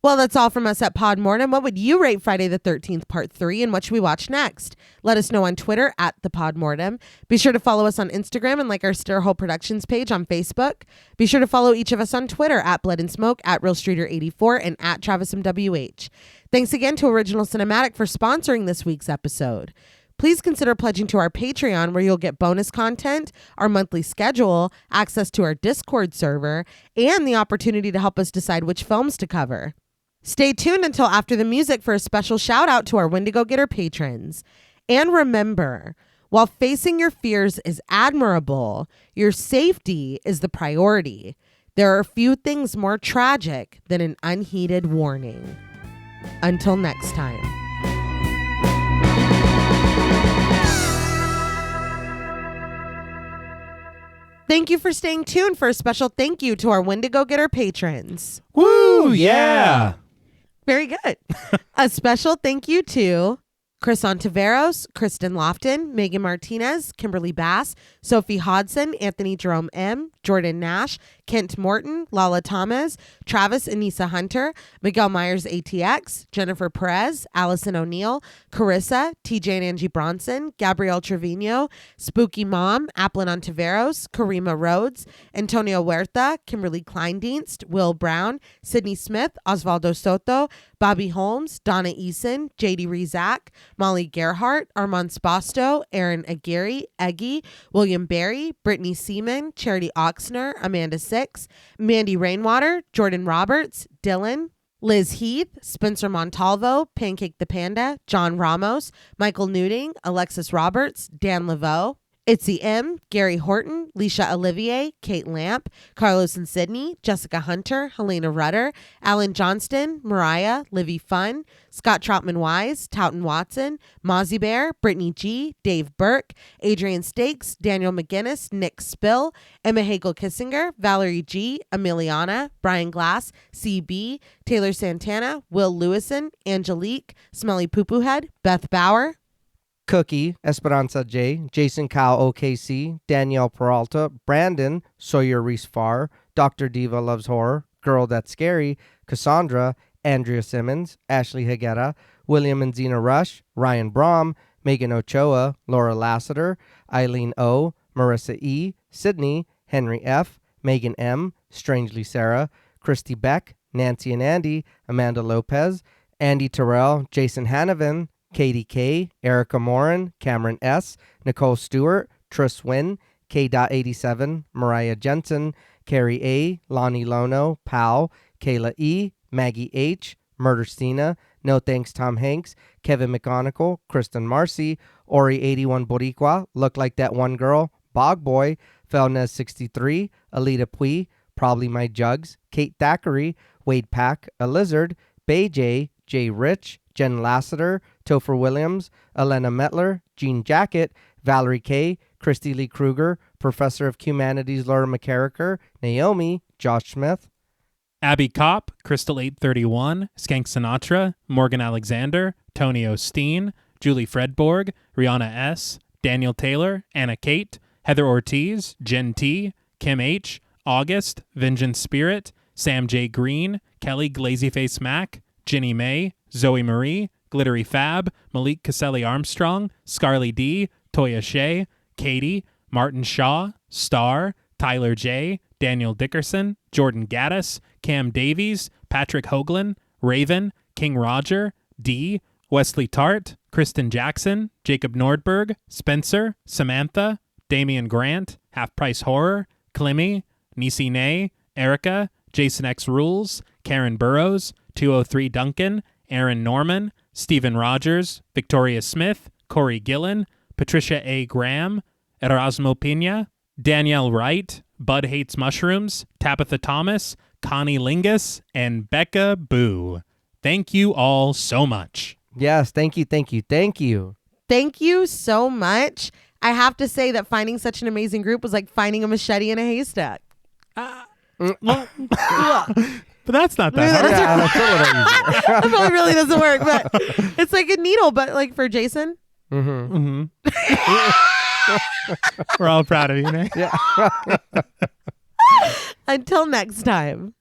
Well, that's all from us at Podmortem. What would you rate Friday the 13th, part 3, and what should we watch next? Let us know on Twitter at the Podmortem. Be sure to follow us on Instagram and like our Stirhole Productions page on Facebook. Be sure to follow each of us on Twitter at Blood and Smoke, at RealStreeter84, and at TravisMWH. Thanks again to Original Cinematic for sponsoring this week's episode. Please consider pledging to our Patreon, where you'll get bonus content, our monthly schedule, access to our Discord server, and the opportunity to help us decide which films to cover. Stay tuned until after the music for a special shout out to our Wendigo Getter patrons. And remember, while facing your fears is admirable, your safety is the priority. There are few things more tragic than an unheeded warning. Until next time. Thank you for staying tuned for a special thank you to our Wendigo Getter patrons. Woo, yeah. Very good. A special thank you to Chris Ontiveros, Kristen Lofton, Megan Martinez, Kimberly Bass, Sophie Hodson, Anthony Jerome M., Jordan Nash, Kent Morton, Lala Thomas, Travis Anissa Hunter, Miguel Myers ATX, Jennifer Perez, Allison O'Neill, Carissa, TJ and Angie Bronson, Gabrielle Trevino, Spooky Mom, Applin Ontiveros, Karima Rhodes, Antonio Huerta, Kimberly Kleindienst, Will Brown, Sydney Smith, Osvaldo Soto, Bobby Holmes, Donna Eason, JD Rezak, Molly Gerhart, Armand Spasto, Aaron Aguirre, Eggy, William Barry, Brittany Seaman, Charity Oxner, Amanda Six, Mandy Rainwater, Jordan Roberts, Dylan, Liz Heath, Spencer Montalvo, Pancake the Panda, John Ramos, Michael Newting, Alexis Roberts, Dan Laveau, Itzy M, Gary Horton, Leisha Olivier, Kate Lamp, Carlos and Sydney, Jessica Hunter, Helena Rudder, Alan Johnston, Mariah, Livy Fun, Scott Troutman Wise, Towton Watson, Mozzie Bear, Brittany G, Dave Burke, Adrian Stakes, Daniel McGinnis, Nick Spill, Emma Hagel Kissinger, Valerie G, Emiliana, Brian Glass, CB, Taylor Santana, Will Lewison, Angelique, Smelly Poo Poo Head, Beth Bauer, Cookie, Esperanza J, Jason Cow OKC, Danielle Peralta, Brandon, Sawyer Reese Farr, Dr. Diva Loves Horror, Girl That's Scary, Cassandra, Andrea Simmons, Ashley Higuera, William and Xxena Rush, Ryan Brom, Megan Ochoa, Laura Lassiter, Eileen O, Marissa E, Sydney, Henry F, Megan M, Strangely Sarah, Christy Beck, Nancy and Andy, Amanda Lopez, Andy Terrell, Jason Hanovan, Katie K, Erica Morin, Cameron S, Nicole Stewart, Tris Wynn, K.87, Mariah Jensen, Carrie A, Lonnie Lono, Pal, Kayla E, Maggie H, Murder Stina, No Thanks Tom Hanks, Kevin McGonigal, Kristen Marcy, Ori81 Boricua, Look Like That One Girl, Bog Boy, Felnez63, Alita Pui, Probably My Jugs, Kate Thackeray, Wade Pack, A Lizard, Bay J, Jay Rich, Jen Lassiter, Topher Williams, Elena Metler, Jean Jacket, Valerie K, Christy Lee Kruger, Professor of Humanities Laura McCarricker, Naomi, Josh Smith, Abby Kopp, Crystal 831, Skank Sinatra, Morgan Alexander, Tony Osteen, Julie Fredborg, Rihanna S., Daniel Taylor, Anna Kate, Heather Ortiz, Jen T., Kim H., August, Vengeance Spirit, Sam J. Green, Kelly Glazyface Mac, Ginny May, Zoe Marie, Glittery Fab, Malik Caselli Armstrong, Scarly D., Toya Shea, Katie, Martin Shaw, Star, Tyler J., Daniel Dickerson, Jordan Gaddis, Cam Davies, Patrick Hoagland, Raven, King Roger, D., Wesley Tart, Kristen Jackson, Jacob Nordberg, Spencer, Samantha, Damian Grant, Half Price Horror, Clemmy, Nisi Nay, Erica, Jason X Rules, Karen Burrows, 203 Duncan, Aaron Norman, Stephen Rogers, Victoria Smith, Corey Gillen, Patricia A. Graham, Erasmo Pina, Danielle Wright, Bud Hates Mushrooms, Tabitha Thomas, Connie Lingus, and Becca Boo. Thank you all so much. Yes, thank you. Thank you so much. I have to say that finding such an amazing group was like finding a machete in a haystack. But that's not that hard. Yeah, that's a little easier. That probably really doesn't work, but it's like a needle, but like for Jason. Mm-hmm. We're all proud of you, Nick. Yeah. Until next time.